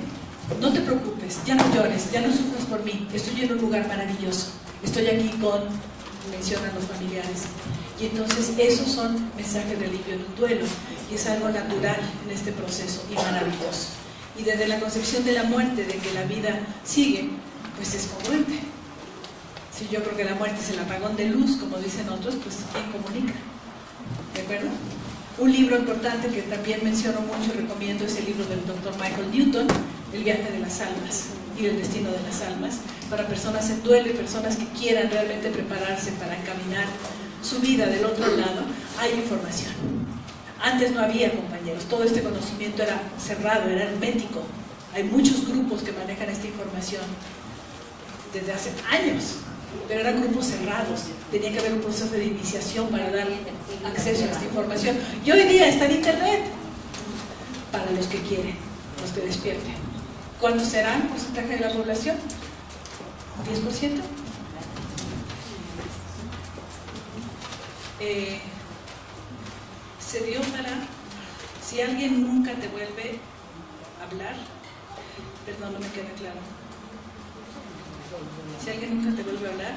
S2: no te preocupes, ya no llores, ya no sufras por mí, estoy en un lugar maravilloso, estoy aquí mencionan los familiares. Y entonces esos son mensajes de alivio en un duelo, y es algo natural en este proceso y maravilloso. Y desde la concepción de la muerte, de que la vida sigue, pues es congruente. Si yo creo que la muerte es el apagón de luz, como dicen otros, pues ¿quién comunica? ¿De acuerdo? Un libro importante que también menciono mucho y recomiendo es el libro del Dr. Michael Newton, El viaje de las almas y el destino de las almas, para personas en duelo y personas que quieran realmente prepararse para encaminar su vida del otro lado. Hay información. Antes no había, compañeros, todo este conocimiento era cerrado, era hermético. Hay muchos grupos que manejan esta información desde hace años, pero eran grupos cerrados. Tenía que haber un proceso de iniciación para dar acceso a esta información, y hoy día está en internet para los que quieren, los que despierten. ¿Cuánto será el porcentaje de la población? ¿10%? Se dio para, si alguien nunca te vuelve a hablar, perdón, no me queda claro. Si alguien nunca te vuelve a hablar,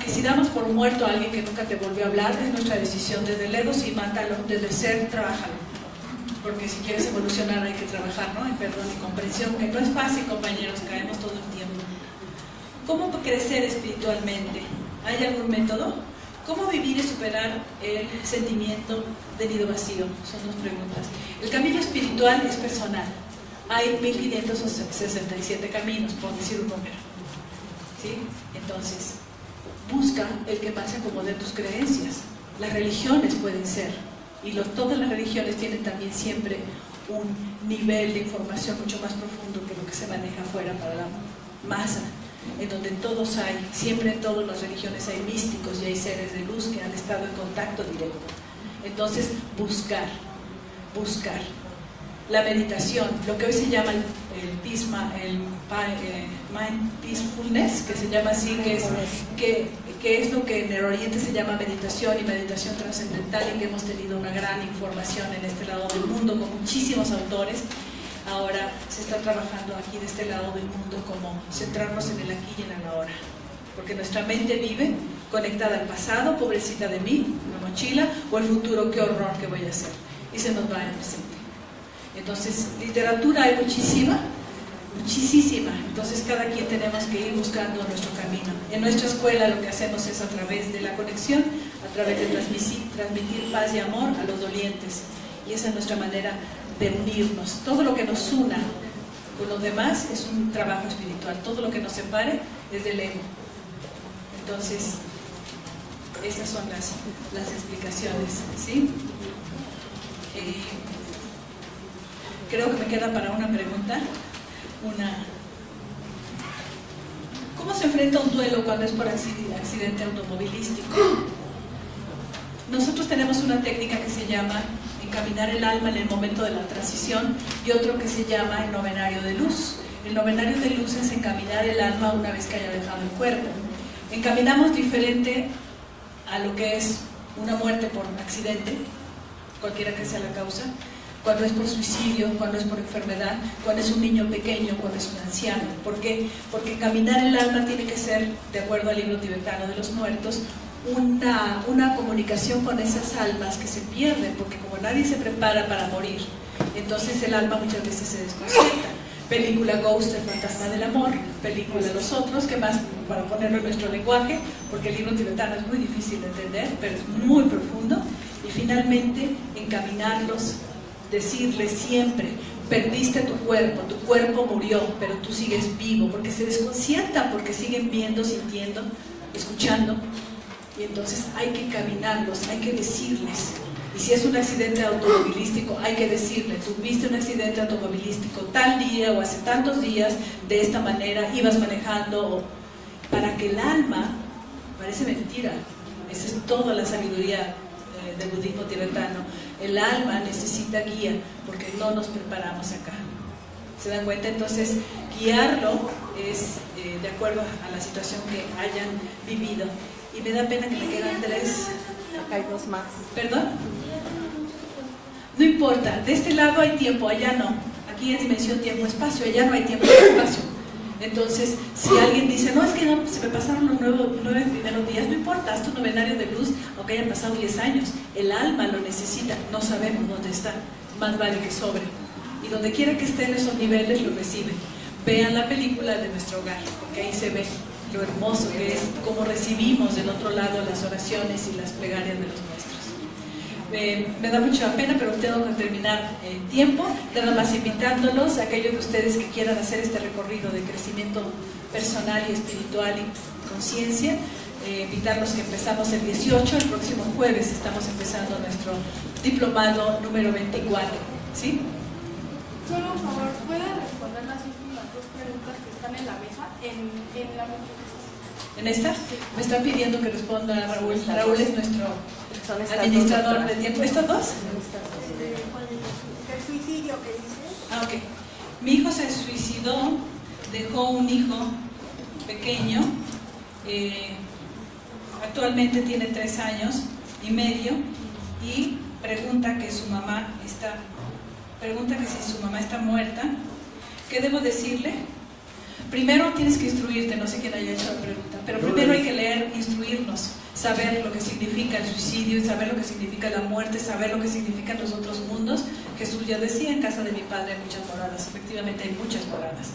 S2: que si damos por muerto a alguien que nunca te volvió a hablar, es nuestra decisión. Desde el ego, sí, mátalo, desde el ser, trabájalo, porque si quieres evolucionar hay que trabajar, ¿no? En perdón y comprensión, que no es fácil, compañeros, caemos todo el tiempo. ¿Cómo crecer espiritualmente? ¿Hay algún método? ¿Cómo vivir y superar el sentimiento de nido vacío? Son dos preguntas. El camino espiritual es personal. Hay 1567 caminos, por decir un número, ¿sí? Entonces, busca el que más se acomode a tus creencias. Las religiones pueden ser, y todas las religiones tienen también siempre un nivel de información mucho más profundo que lo que se maneja afuera para la masa, en donde todos hay, siempre en todas las religiones hay místicos y hay seres de luz que han estado en contacto directo. Entonces, buscar. La meditación, lo que hoy se llama el Mind Peacefulness, que se llama así, que es lo que en el Oriente se llama meditación y meditación trascendental, y que hemos tenido una gran información en este lado del mundo con muchísimos autores. Ahora se está trabajando aquí de este lado del mundo como centrarnos en el aquí y en el ahora, porque nuestra mente vive conectada al pasado, pobrecita de mí, una mochila, o el futuro, qué horror que voy a hacer, y se nos va en el presente. Entonces, literatura hay muchísima, entonces cada quien tenemos que ir buscando nuestro camino. En nuestra escuela lo que hacemos es a través de la conexión, a través de transmitir paz y amor a los dolientes, y esa es nuestra manera de unirnos. Todo lo que nos una con los demás es un trabajo espiritual, todo lo que nos separe es del ego. Entonces, esas son las explicaciones, ¿sí? Creo que me queda para una pregunta. ¿Cómo se enfrenta un duelo cuando es por accidente automovilístico? Nosotros tenemos una técnica que se llama encaminar el alma en el momento de la transición, y otro que se llama el novenario de luz. El novenario de luz es encaminar el alma una vez que haya dejado el cuerpo. Encaminamos diferente a lo que es una muerte por un accidente, cualquiera que sea la causa, cuando es por suicidio, cuando es por enfermedad, cuando es un niño pequeño, cuando es un anciano. ¿Por qué? Porque encaminar el alma tiene que ser, de acuerdo al libro tibetano de los muertos, una comunicación con esas almas que se pierden, porque como nadie se prepara para morir, entonces el alma muchas veces se desconcierta. Película Ghost, el fantasma del amor, película Los Otros, que más para ponerlo en nuestro lenguaje, porque el libro tibetano es muy difícil de entender, pero es muy profundo. Y finalmente, encaminarlos, decirles siempre, perdiste tu cuerpo murió, pero tú sigues vivo, porque se desconciertan, porque siguen viendo, sintiendo, escuchando. Y entonces hay que encaminarlos, hay que decirles. Y si es un accidente automovilístico, hay que decirle, tuviste un accidente automovilístico tal día o hace tantos días, de esta manera, ibas manejando, para que el alma, parece mentira, esa es toda la sabiduría del budismo tibetano, el alma necesita guía, porque no nos preparamos acá. ¿Se dan cuenta? Entonces, guiarlo es de acuerdo a la situación que hayan vivido. Y me da pena que me quedan 3.
S11: Acá hay 2 más.
S2: ¿Perdón? No importa, de este lado hay tiempo, allá no. Aquí es dimensión tiempo-espacio, allá no hay tiempo-espacio. Entonces, si alguien dice, no, es que no, se me pasaron los 9 primeros días, no importa, haz tu novenario de luz, aunque hayan pasado 10 años. El alma lo necesita, no sabemos dónde está, más vale que sobre. Y donde quiera que estén esos niveles, lo reciben. Vean la película de Nuestro Hogar, porque ahí se ve lo hermoso que es, cómo recibimos del otro lado las oraciones y las plegarias de los nuestros. Me da mucha pena, pero tengo que terminar en tiempo. Nada más invitándolos a aquellos de ustedes que quieran hacer este recorrido de crecimiento personal y espiritual y conciencia, invitarlos que empezamos el 18, el próximo jueves estamos empezando nuestro diplomado número 24, ¿sí?
S12: Solo un favor, ¿puede responder las últimas 2 preguntas que están en la mesa?
S2: ¿En esta? Sí. Me están pidiendo que responda a Raúl. Raúl es nuestro administrador de tiempo. ¿Estas 2?
S12: El suicidio que dice.
S2: Ok. Mi hijo se suicidó, dejó un hijo pequeño, actualmente tiene 3 años y medio, y pregunta que si su mamá está muerta. ¿Qué debo decirle? Primero tienes que instruirte, no sé quién haya hecho la pregunta, pero primero hay que leer, instruirnos, saber lo que significa el suicidio, saber lo que significa la muerte, saber lo que significan los otros mundos. Jesús ya decía, en casa de mi padre hay muchas moradas, efectivamente hay muchas moradas.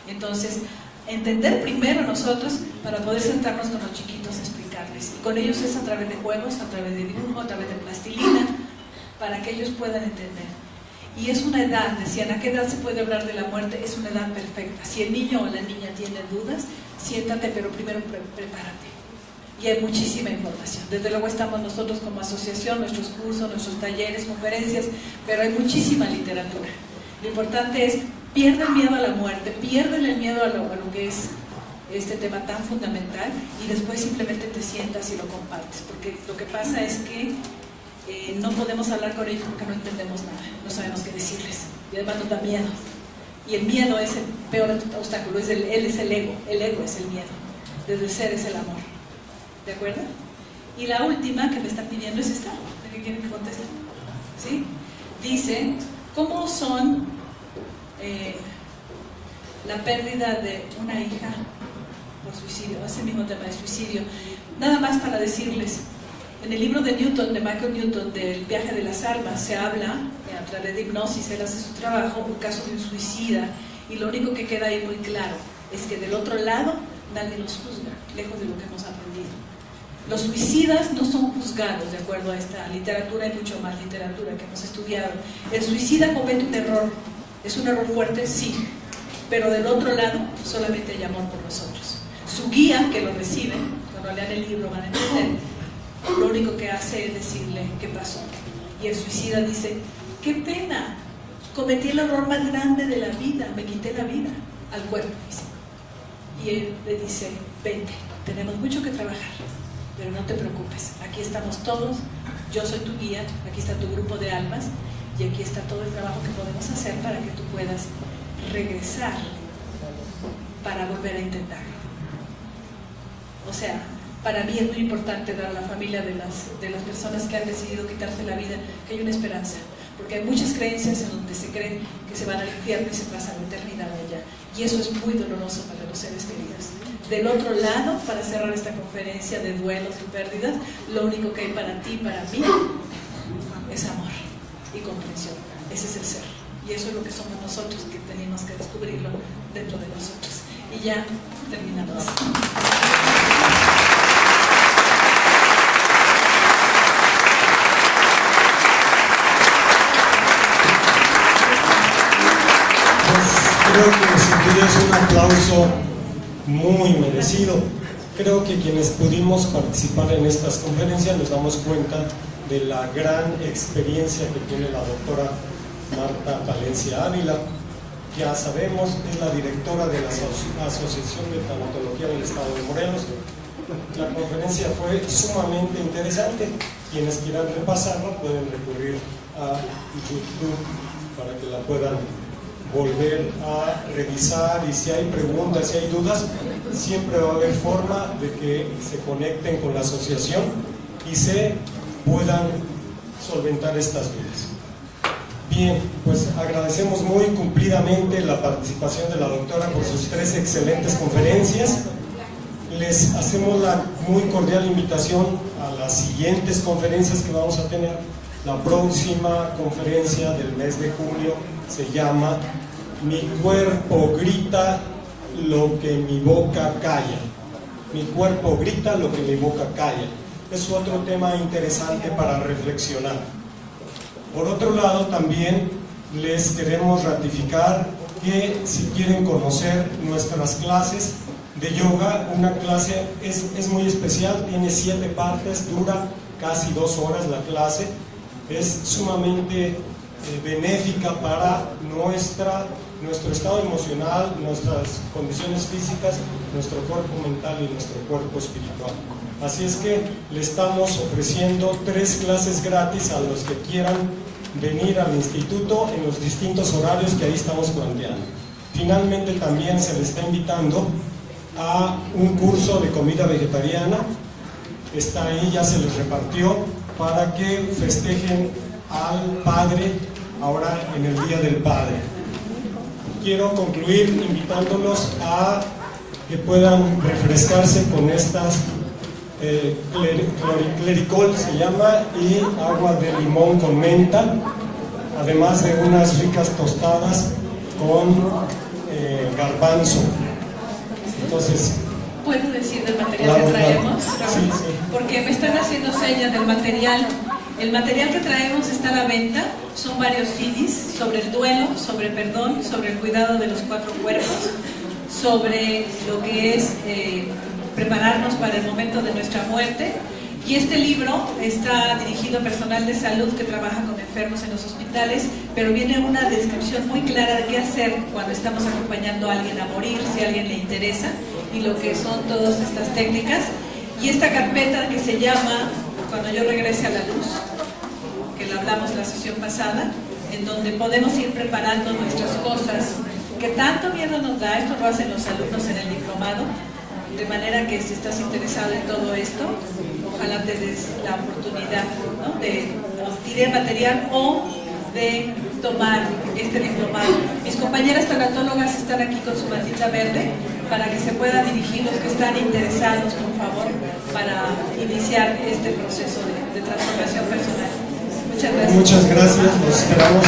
S2: Entonces, entender primero nosotros para poder sentarnos con los chiquitos a explicarles. Y con ellos es a través de juegos, a través de dibujo, a través de plastilina, para que ellos puedan entender. Y es una edad, decían, ¿a qué edad se puede hablar de la muerte? Es una edad perfecta. Si el niño o la niña tiene dudas, siéntate, pero primero prepárate. Y hay muchísima información. Desde luego estamos nosotros como asociación, nuestros cursos, nuestros talleres, conferencias, pero hay muchísima literatura. Lo importante es, pierde el miedo a la muerte, pierden el miedo a lo que es este tema tan fundamental, y después simplemente te sientas y lo compartes, porque lo que pasa es que no podemos hablar con ellos porque no entendemos nada, no sabemos qué decirles, y además nos da miedo, y el miedo es el peor obstáculo, él es el ego es el miedo, desde el ser es el amor, ¿de acuerdo? Y la última que me están pidiendo es esta, la que quieren que conteste, ¿sí? Dice, ¿cómo son la pérdida de una hija por suicidio? Ese mismo tema de suicidio, nada más para decirles. En el libro de Newton, de Michael Newton, del viaje de las almas, se habla, a través de hipnosis, él hace su trabajo, un caso de un suicida, y lo único que queda ahí muy claro es que del otro lado nadie los juzga, lejos de lo que hemos aprendido. Los suicidas no son juzgados, de acuerdo a esta literatura, hay mucho más literatura que hemos estudiado. El suicida comete un error, es un error fuerte, sí, pero del otro lado solamente hay amor por nosotros. Su guía, que lo recibe, cuando lean el libro van a entender, lo único que hace es decirle qué pasó. Y el suicida dice, qué pena, cometí el error más grande de la vida, me quité la vida al cuerpo físico. Y él le dice, vente, tenemos mucho que trabajar, pero no te preocupes, aquí estamos todos, yo soy tu guía, aquí está tu grupo de almas, y aquí está todo el trabajo que podemos hacer para que tú puedas regresar para volver a intentarlo. O sea, para mí es muy importante dar a la familia de las personas que han decidido quitarse la vida que hay una esperanza, porque hay muchas creencias en donde se cree que se van al infierno y se pasan la eternidad allá, y eso es muy doloroso para los seres queridos. Del otro lado, para cerrar esta conferencia de duelos y pérdidas, lo único que hay para ti, para mí, es amor y comprensión. Ese es el ser, y eso es lo que somos nosotros, que tenemos que descubrirlo dentro de nosotros. Y ya terminamos.
S1: Creo que sin duda es un aplauso muy merecido. Creo que quienes pudimos participar en estas conferencias nos damos cuenta de la gran experiencia que tiene la doctora Marta Palencia Ávila. Ya sabemos, es la directora de la Asociación de Tanatología del Estado de Morelos. La conferencia fue sumamente interesante. Quienes quieran repasarla pueden recurrir a YouTube para que la puedan volver a revisar, y si hay preguntas, si hay dudas, siempre va a haber forma de que se conecten con la asociación y se puedan solventar estas dudas. Bien, pues agradecemos muy cumplidamente la participación de la doctora por sus 3 excelentes conferencias. Les hacemos la muy cordial invitación a las siguientes conferencias que vamos a tener. La próxima conferencia del mes de julio se llama Mi cuerpo grita lo que mi boca calla. Mi cuerpo grita lo que mi boca calla. Es otro tema interesante para reflexionar. Por otro lado, también les queremos ratificar que si quieren conocer nuestras clases de yoga, una clase es muy especial, tiene 7 partes, dura casi 2 horas la clase, es sumamente benéfica para nuestro estado emocional, nuestras condiciones físicas, nuestro cuerpo mental y nuestro cuerpo espiritual. Así es que le estamos ofreciendo 3 clases gratis a los que quieran venir al instituto en los distintos horarios que ahí estamos planteando. Finalmente también se les está invitando a un curso de comida vegetariana. Está ahí, ya se les repartió, para que festejen al Padre ahora en el Día del Padre. Quiero concluir invitándolos a que puedan refrescarse con estas clericol se llama, y agua de limón con menta, además de unas ricas tostadas con garbanzo. Entonces,
S2: ¿puedo decir del material que traemos?
S1: Sí.
S2: Porque me están haciendo señas del material. El material que traemos está a la venta. Son varios CDs sobre el duelo, sobre el perdón, sobre el cuidado de los 4 cuerpos, sobre lo que es prepararnos para el momento de nuestra muerte. Y este libro está dirigido a personal de salud que trabaja con enfermos en los hospitales, pero viene una descripción muy clara de qué hacer cuando estamos acompañando a alguien a morir, si a alguien le interesa, y lo que son todas estas técnicas. Y esta carpeta que se llama Cuando yo regrese a la luz, que la hablamos la sesión pasada, en donde podemos ir preparando nuestras cosas que tanto miedo nos da. Esto lo hacen los alumnos en el diplomado, de manera que si estás interesado en todo esto, ojalá te des la oportunidad, ¿no?, de adquirir material o de tomar este diplomado. Mis compañeras tanatólogas están aquí con su mantita verde para que se puedan dirigir los que están interesados, por favor, para iniciar este proceso de transformación personal. Muchas gracias.
S1: Muchas gracias, los esperamos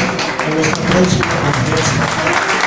S1: en nuestra próxima conferencia.